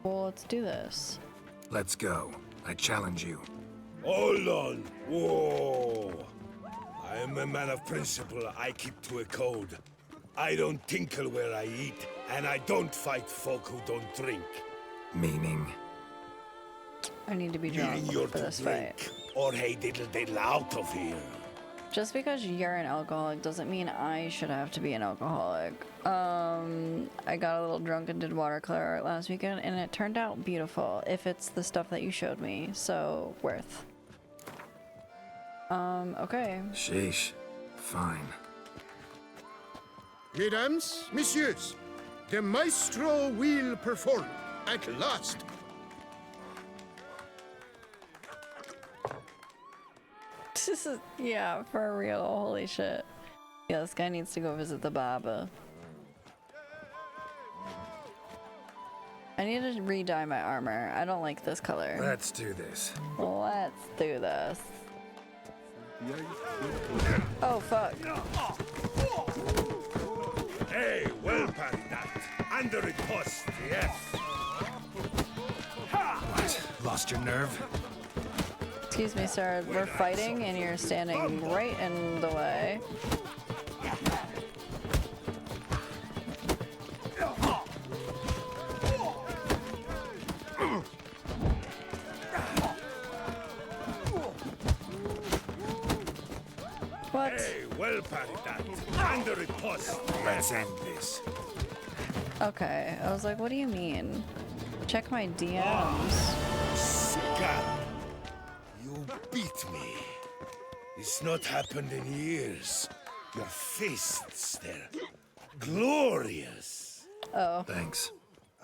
Well, let's do this. Let's go. I challenge you. Hold on. Whoa. I am a man of principle. I keep to a code. I don't tinkle where I eat, and I don't fight folk who don't drink. Meaning? I need to be drunk Meaning you're for to this drink, fight. or hey diddle diddle out of here. Just because you're an alcoholic doesn't mean I should have to be an alcoholic. I got a little drunk and did watercolor art last weekend, and it turned out beautiful, if it's the stuff that you showed me, so worth. Okay. Sheesh. Fine. Mesdames, messieurs, the maestro will perform at last. This is, yeah, for real, holy shit. Yeah, this guy needs to go visit the Baba. I need to re-dye my armor. I don't like this color. Let's do this. Let's do this. Oh, fuck. Hey, well parried that. Under it post, yes. What? Lost your nerve? Excuse me, sir. We're fighting and you're standing right in the way. What? Hey, well parried that. Under it post. Let's end this. Okay, I was like, what do you mean? Check my DMs. Scar, you beat me. It's not happened in years. Your fists, they're glorious. Oh. Thanks.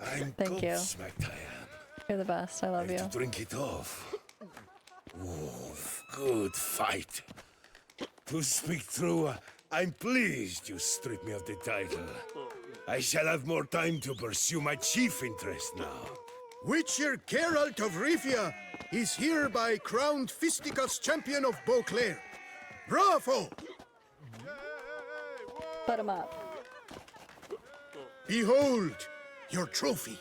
I'm Thank you. gobsmacked I am. You're the best. I love you. To drink it off. Oh, good fight. To speak true, I'm pleased you stripped me of the title. I shall have more time to pursue my chief interest now. Witcher Geralt of Rivia is hereby crowned Fisticuffs champion of Beauclair. Bravo! Put him up. Behold your trophy.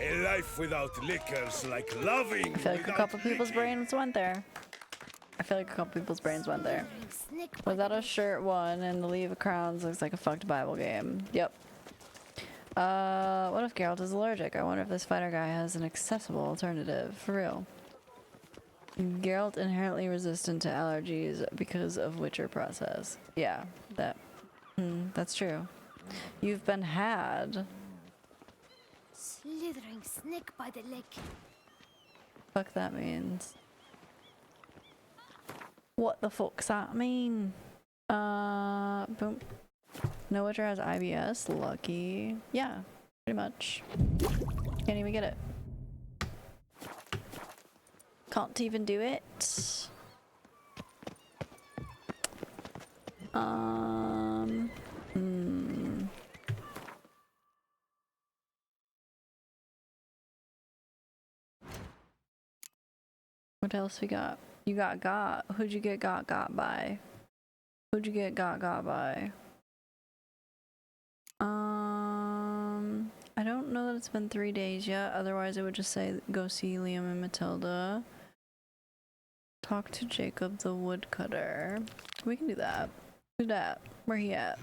A life without liquor's like loving. I feel like a couple people's brains went there. Was that a shirt one and the Leave of Crowns looks like a fucked Bible game? Yep. What if Geralt is allergic? I wonder if this fighter guy has an accessible alternative. For real. Geralt inherently resistant to allergies because of Witcher process. Yeah, that's true. You've been had. Slithering snake by the leg. Fuck that means. What the fuck's that mean? Boom. No Witcher has IBS. Lucky. Yeah, pretty much. Can't even get it. Can't even do it. What else we got? You got. Who'd you get got by? Who'd you get got by? I don't know that it's been 3 days yet. Otherwise, I would just say go see Liam and Matilda. Talk to Jacob the woodcutter. We can do that. Do that. Where he at?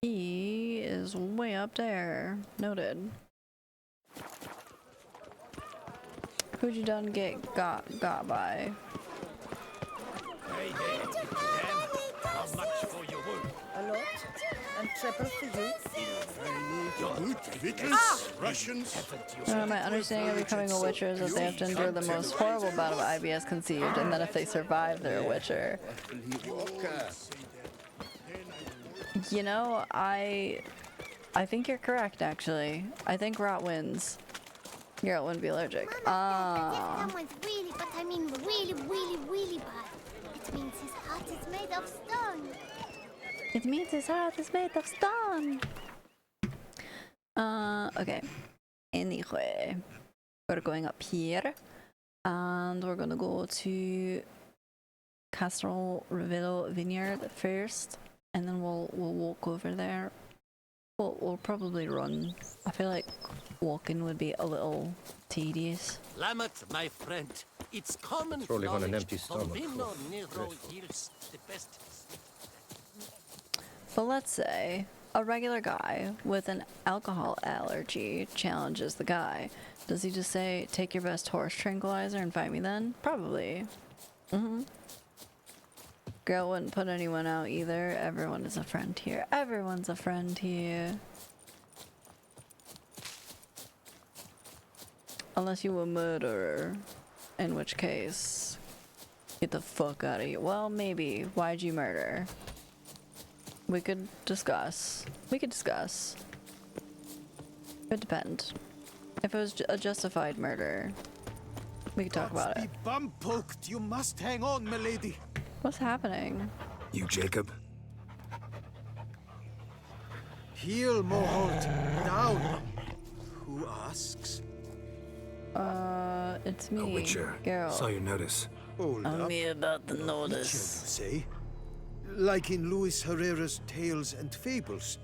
He is way up there. Noted. Who'd you done get got by? Hey, how much for your wood? A lot. And triple for you. Russians. My understanding of becoming a Witcher is that they have to endure the most horrible bout of IBS conceived, and that if they survive, they're a Witcher. You know, I think you're correct, actually. I think Rot wins. Geralt wouldn't be allergic. If someone's really, but I mean really, really, really bad, it means his heart is made of stone. It means his heart is made of stone. Okay. Anyway, we're going up here, and we're gonna go to Castleville Vineyard first, and then we'll walk over there. We'll probably run. I feel like walking would be a little tedious. Lamet, my friend, It's common Probably on an knowledge. empty stomach. Vino negro yields the best. But let's say a regular guy with an alcohol allergy challenges the guy. Does he just say, take your best horse tranquilizer and fight me then? Probably. Girl wouldn't put anyone out either. Everyone is a friend here. Everyone's a friend here. Unless you a murderer. In which case, get the fuck out of here. Well, maybe. Why'd you murder? We could discuss. We could discuss. It depends. If it was a justified murder, we could talk about it. Bum poked. You must hang on, milady. What's happening? You, Jacob? Heel, Moholt. Down. Who asks? It's me. A witcher. Geralt. Saw your notice. Hold I'm up. me about the notice. Witcher, you say? Like in Luis Herrera's Tales and Fables.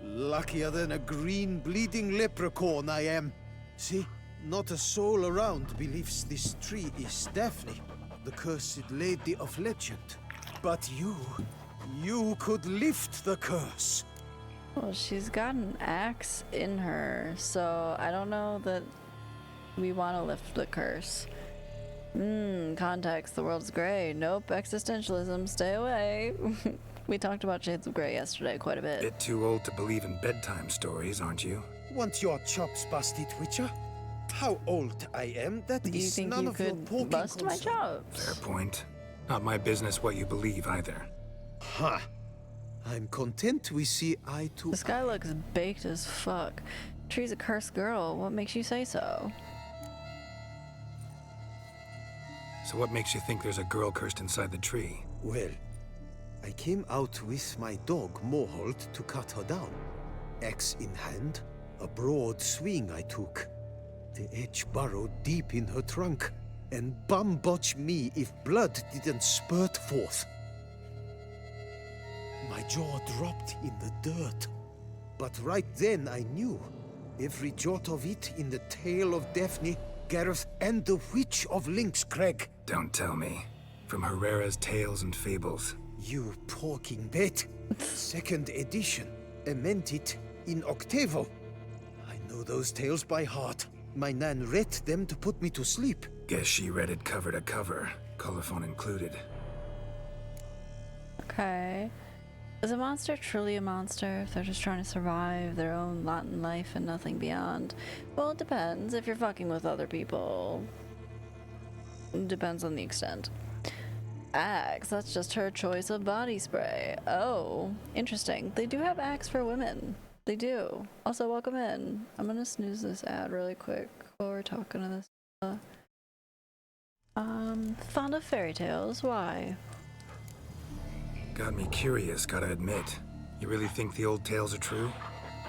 Luckier than a green bleeding leprechaun I am. See? Not a soul around believes this tree is Daphne, the cursed lady of legend. But you could lift the curse. Well, she's got an axe in her, so I don't know that we want to lift the curse. Context, the world's gray. Nope, existentialism, stay away. We talked about Shades of Grey yesterday quite a bit. Bit too old to believe in bedtime stories, aren't you? Want your chops busted, Witcher? How old I am, that Do you is think none you of your could poking bust my concern. chops? Fair point. Not my business what you believe either. Ha! I'm content we see eye to This guy looks baked as fuck. Tree's a cursed girl. What makes you say so? So what makes you think there's a girl cursed inside the tree? Well, I came out with my dog, Moholt, to cut her down. Axe in hand, a broad swing I took. The edge burrowed deep in her trunk, and bum-botch me if blood didn't spurt forth. My jaw dropped in the dirt. But right then I knew. Every jot of it in the tale of Daphne, Gareth, and the Witch of Lynx Crag. Don't tell me. From Herrera's Tales and Fables. You porking bet. Second edition. Amended in octavo. I know those tales by heart. My nan read them to put me to sleep. Guess she read it cover to cover, colophon included. Okay. Is a monster truly a monster if they're just trying to survive their own lot in life and nothing beyond? Well, it depends if you're fucking with other people. It depends on the extent. Axe, that's just her choice of body spray. Oh, interesting. They do have Axe for women. They do. Also, welcome in. I'm gonna snooze this ad really quick while we're talking to this. Fond of fairy tales, why? Got me curious, gotta admit. You really think the old tales are true?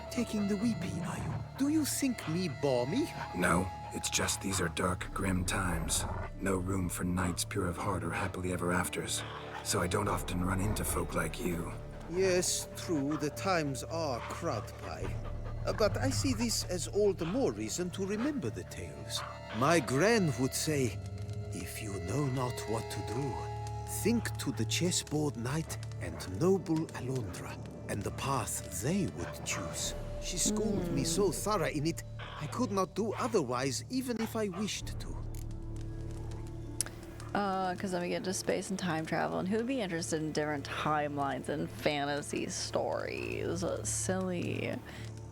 Taking the weepy, are you? Do you think me balmy? No, it's just these are dark, grim times. No room for knights pure of heart or happily ever afters. So I don't often run into folk like you. Yes, true, the times are crud pie. But I see this as all the more reason to remember the tales. My gran would say, if you know not what to do, think to the chessboard knight and noble Alondra, and the path they would choose. She schooled me so thorough in it, I could not do otherwise, even if I wished to. Because then we get into space and time travel, and who'd be interested in different timelines and fantasy stories? Silly.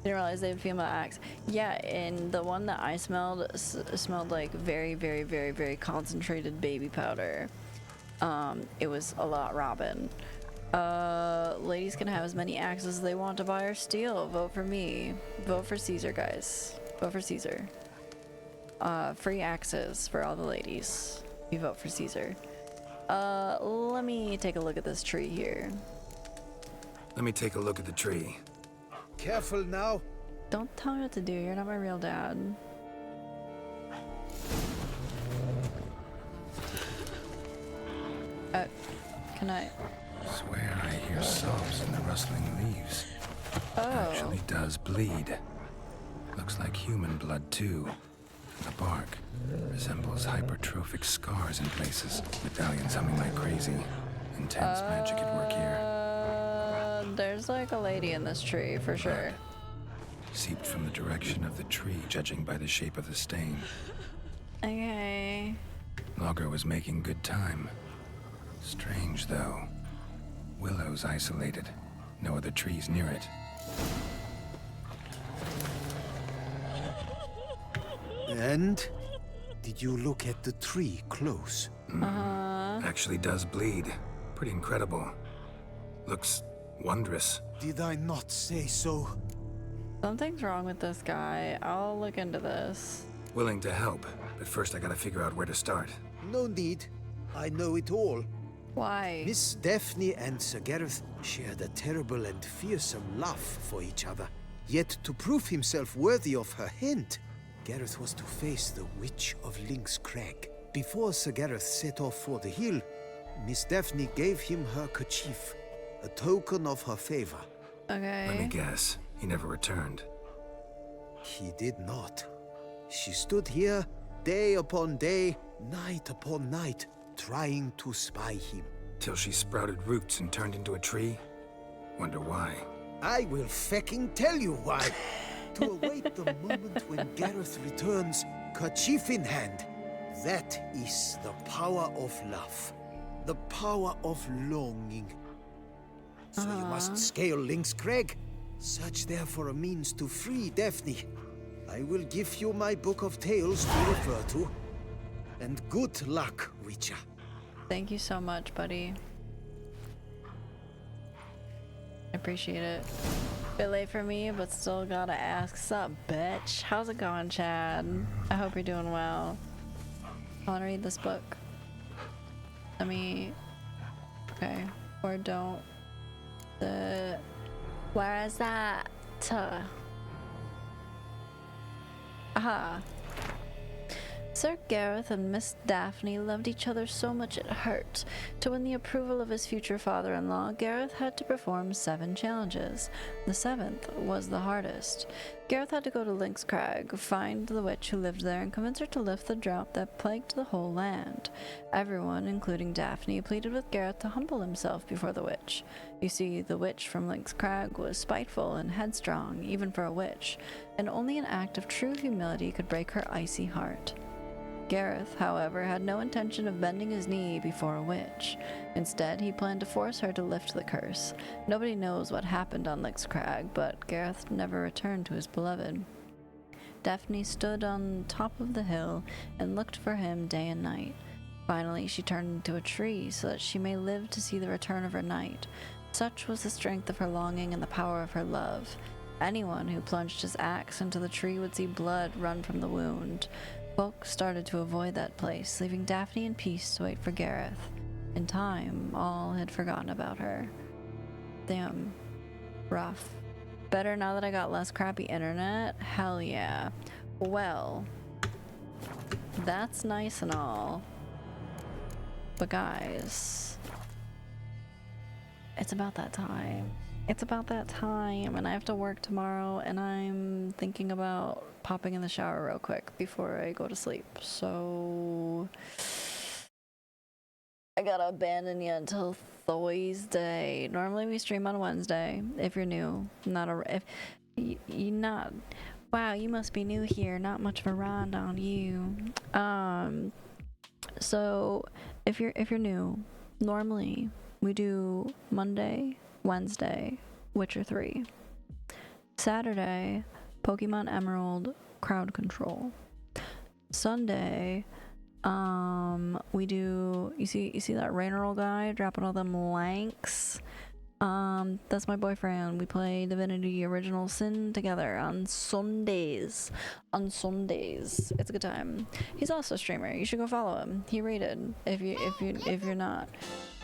Didn't realize they had female axe. Yeah, and the one that I smelled smelled like very, very, very, very concentrated baby powder. It was a lot Robin. Ladies can have as many axes as they want to buy or steal. Vote for me. Vote for Caesar, guys. Vote for Caesar. Free axes for all the ladies. You vote for Caesar. Let me take a look at this tree here. Let me take a look at the tree. Careful now. Don't tell me what to do. You're not my real dad. Can I? Swear I hear sobs in the rustling leaves. Oh. Actually does bleed. Looks like human blood too. The bark resembles hypertrophic scars in places. Medallions humming like crazy. Intense magic at work here. There's like a lady in this tree for sure. Seeped from the direction of the tree, judging by the shape of the stain. Okay. Logger was making good time. Strange, though. Willow's isolated. No other trees near it. And? Did you look at the tree close? Actually does bleed. Pretty incredible. Looks wondrous. Did I not say so? Something's wrong with this guy. I'll look into this. Willing to help, but first I gotta figure out where to start. No need. I know it all. Why? Miss Daphne and Sir Gareth shared a terrible and fearsome love for each other. Yet to prove himself worthy of her hand, Gareth was to face the Witch of Lynx Crag. Before Sir Gareth set off for the hill, Miss Daphne gave him her kerchief, a token of her favor. Okay. Let me guess, he never returned. He did not. She stood here day upon day, night upon night, trying to spy him. Till she sprouted roots and turned into a tree? Wonder why. I will fecking tell you why. To await the moment when Gareth returns, kerchief in hand. That is the power of love. The power of longing. So you must scale Lynx Crag. Search there for a means to free Daphne. I will give you my book of tales to refer to. And good luck, Witcher. Thank you so much, buddy. I appreciate it. Bit late for me, but still gotta ask. Sup, bitch? How's it going, Chad? I hope you're doing well. I wanna read this book. Let me... Okay. Or don't. Where is that? Aha. Sir Gareth and Miss Daphne loved each other so much it hurt. To win the approval of his future father-in-law, Gareth had to perform 7 challenges. The 7th was the hardest. Gareth had to go to Lynx Crag, find the witch who lived there, and convince her to lift the drought that plagued the whole land. Everyone, including Daphne, pleaded with Gareth to humble himself before the witch. You see, the witch from Lynx Crag was spiteful and headstrong, even for a witch, and only an act of true humility could break her icy heart. Gareth, however, had no intention of bending his knee before a witch. Instead, he planned to force her to lift the curse. Nobody knows what happened on Lynx Crag, but Gareth never returned to his beloved. Daphne stood on top of the hill and looked for him day and night. Finally, she turned into a tree so that she may live to see the return of her knight. Such was the strength of her longing and the power of her love. Anyone who plunged his axe into the tree would see blood run from the wound. Folk started to avoid that place, leaving Daphne in peace to wait for Gareth. In time, all had forgotten about her. Damn. Rough. Better now that I got less crappy internet? Hell yeah. Well, that's nice and all. But guys, it's about that time. It's about that time, and I have to work tomorrow, and I'm thinking about popping in the shower real quick before I go to sleep. So I gotta abandon you until Thursday. Normally we stream on Wednesday. If you're new, if you're not, wow, you must be new here. Not much of a rond on you. So if you're new, normally we do Monday, Wednesday, Witcher 3. Saturday, Pokemon Emerald, Crowd Control. Sunday, we do, you see that rain roll guy dropping all them lanks? That's my boyfriend. We play Divinity Original Sin together on Sundays. It's a good time. He's also a streamer. You should go follow him. He rated if you're not.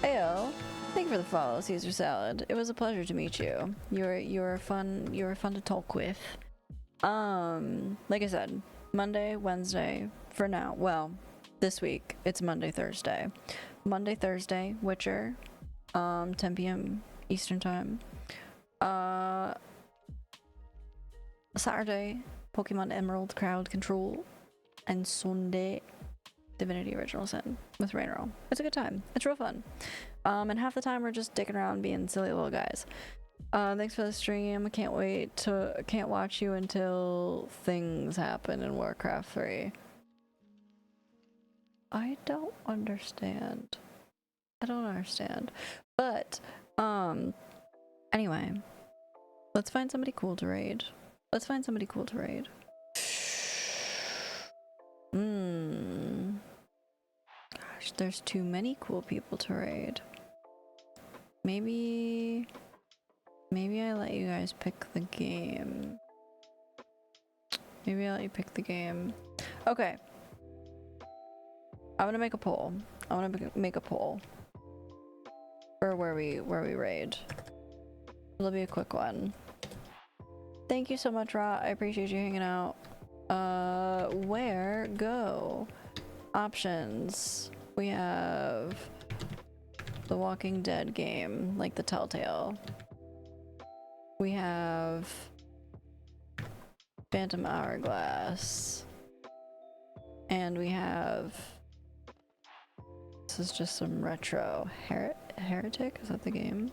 Ayo. Thank you for the follow, Caesar Salad. It was a pleasure to meet you. You're fun to talk with. Like I said, Monday, Wednesday for now. Well, this week it's Monday, Thursday. Monday, Thursday, Witcher, 10 p.m. Eastern time. Saturday, Pokemon Emerald Crowd Control. and Sunday Divinity Original Sin with Rainroll. It's a good time. It's real fun. And half the time we're just dicking around being silly little guys. Thanks for the stream. Can't watch you until things happen in Warcraft 3. I don't understand. But anyway, let's find somebody cool to raid. Gosh, there's too many cool people to raid. Maybe I let you guys pick the game. Okay. I'm gonna make a poll. For where we raid. It'll be a quick one. Thank you so much, Ra. I appreciate you hanging out. Where go? Options. We have the Walking Dead game, like the Telltale. We have Phantom Hourglass. And we have... This is just some retro. Heretic? Is that the game?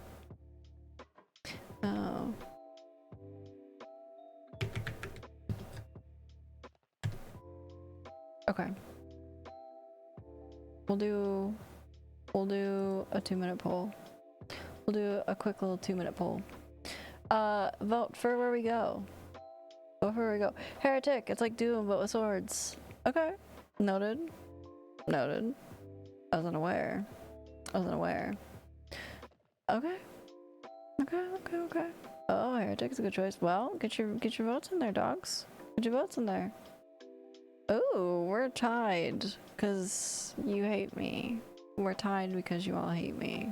Oh. Okay. We'll do a 2-minute poll. We'll do a quick little 2-minute poll. Vote for where we go. Heretic, it's like Doom, but with swords. Okay. Noted. I was unaware. Okay. Oh, Heretic's a good choice. Well, get your votes in there, dogs. Get your votes in there. Oh, we're tied because you hate me. We're tied because you all hate me.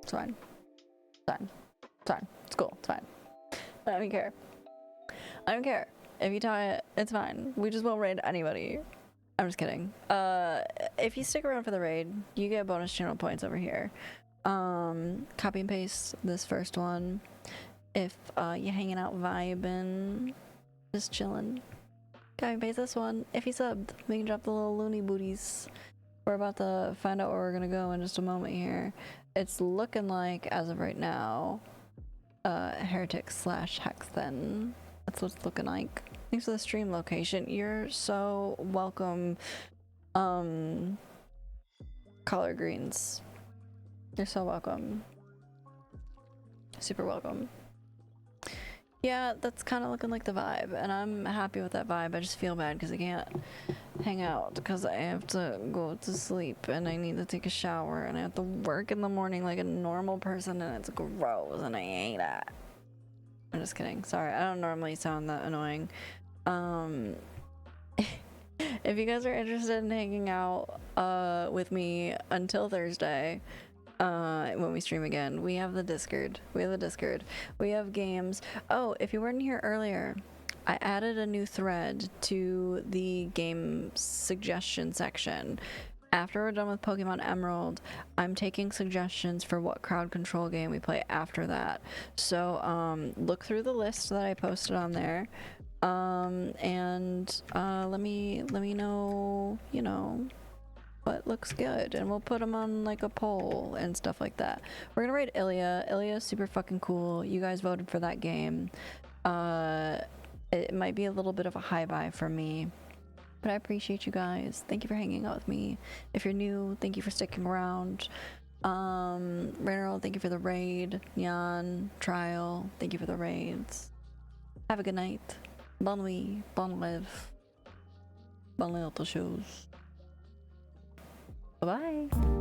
It's fine. It's cool. It's fine. I don't care. If you tie it, it's fine. We just won't raid anybody. I'm just kidding. If you stick around for the raid, you get bonus channel points over here. Copy and paste this first one. If you're hanging out vibing, just chilling. Copy and paste this one. If you subbed, we can drop the little loony booties. We're about to find out where we're gonna go in just a moment here. It's looking like, as of right now, Heretic/Hexen. That's what it's looking like. Thanks for the stream location. You're so welcome, collard greens. You're so welcome. Super welcome. Yeah, that's kind of looking like the vibe, and I'm happy with that vibe. I just feel bad because I can't hang out because I have to go to sleep and I need to take a shower and I have to work in the morning like a normal person, and it's gross and I hate it. I'm just kidding. Sorry, I don't normally sound that annoying. If you guys are interested in hanging out with me until Thursday, when we stream again, we have the Discord. We have games. Oh, if you weren't here earlier, I added a new thread to the game suggestion section. After we're done with Pokemon Emerald, I'm taking suggestions for what crowd control game we play after that. So look through the list that I posted on there, and let me know, you know, what looks good, and we'll put them on like a poll and stuff like that. We're gonna raid Ilya. Ilya's super fucking cool. You guys voted for that game. It might be a little bit of a high buy for me, but I appreciate you guys. Thank you for hanging out with me. If you're new, thank you for sticking around. Rainroll, thank you for the raid. Jan, Trial, thank you for the raids. Have a good night. Bon nuit, bon rêve. Bonne nuit autre chose. Bye-bye.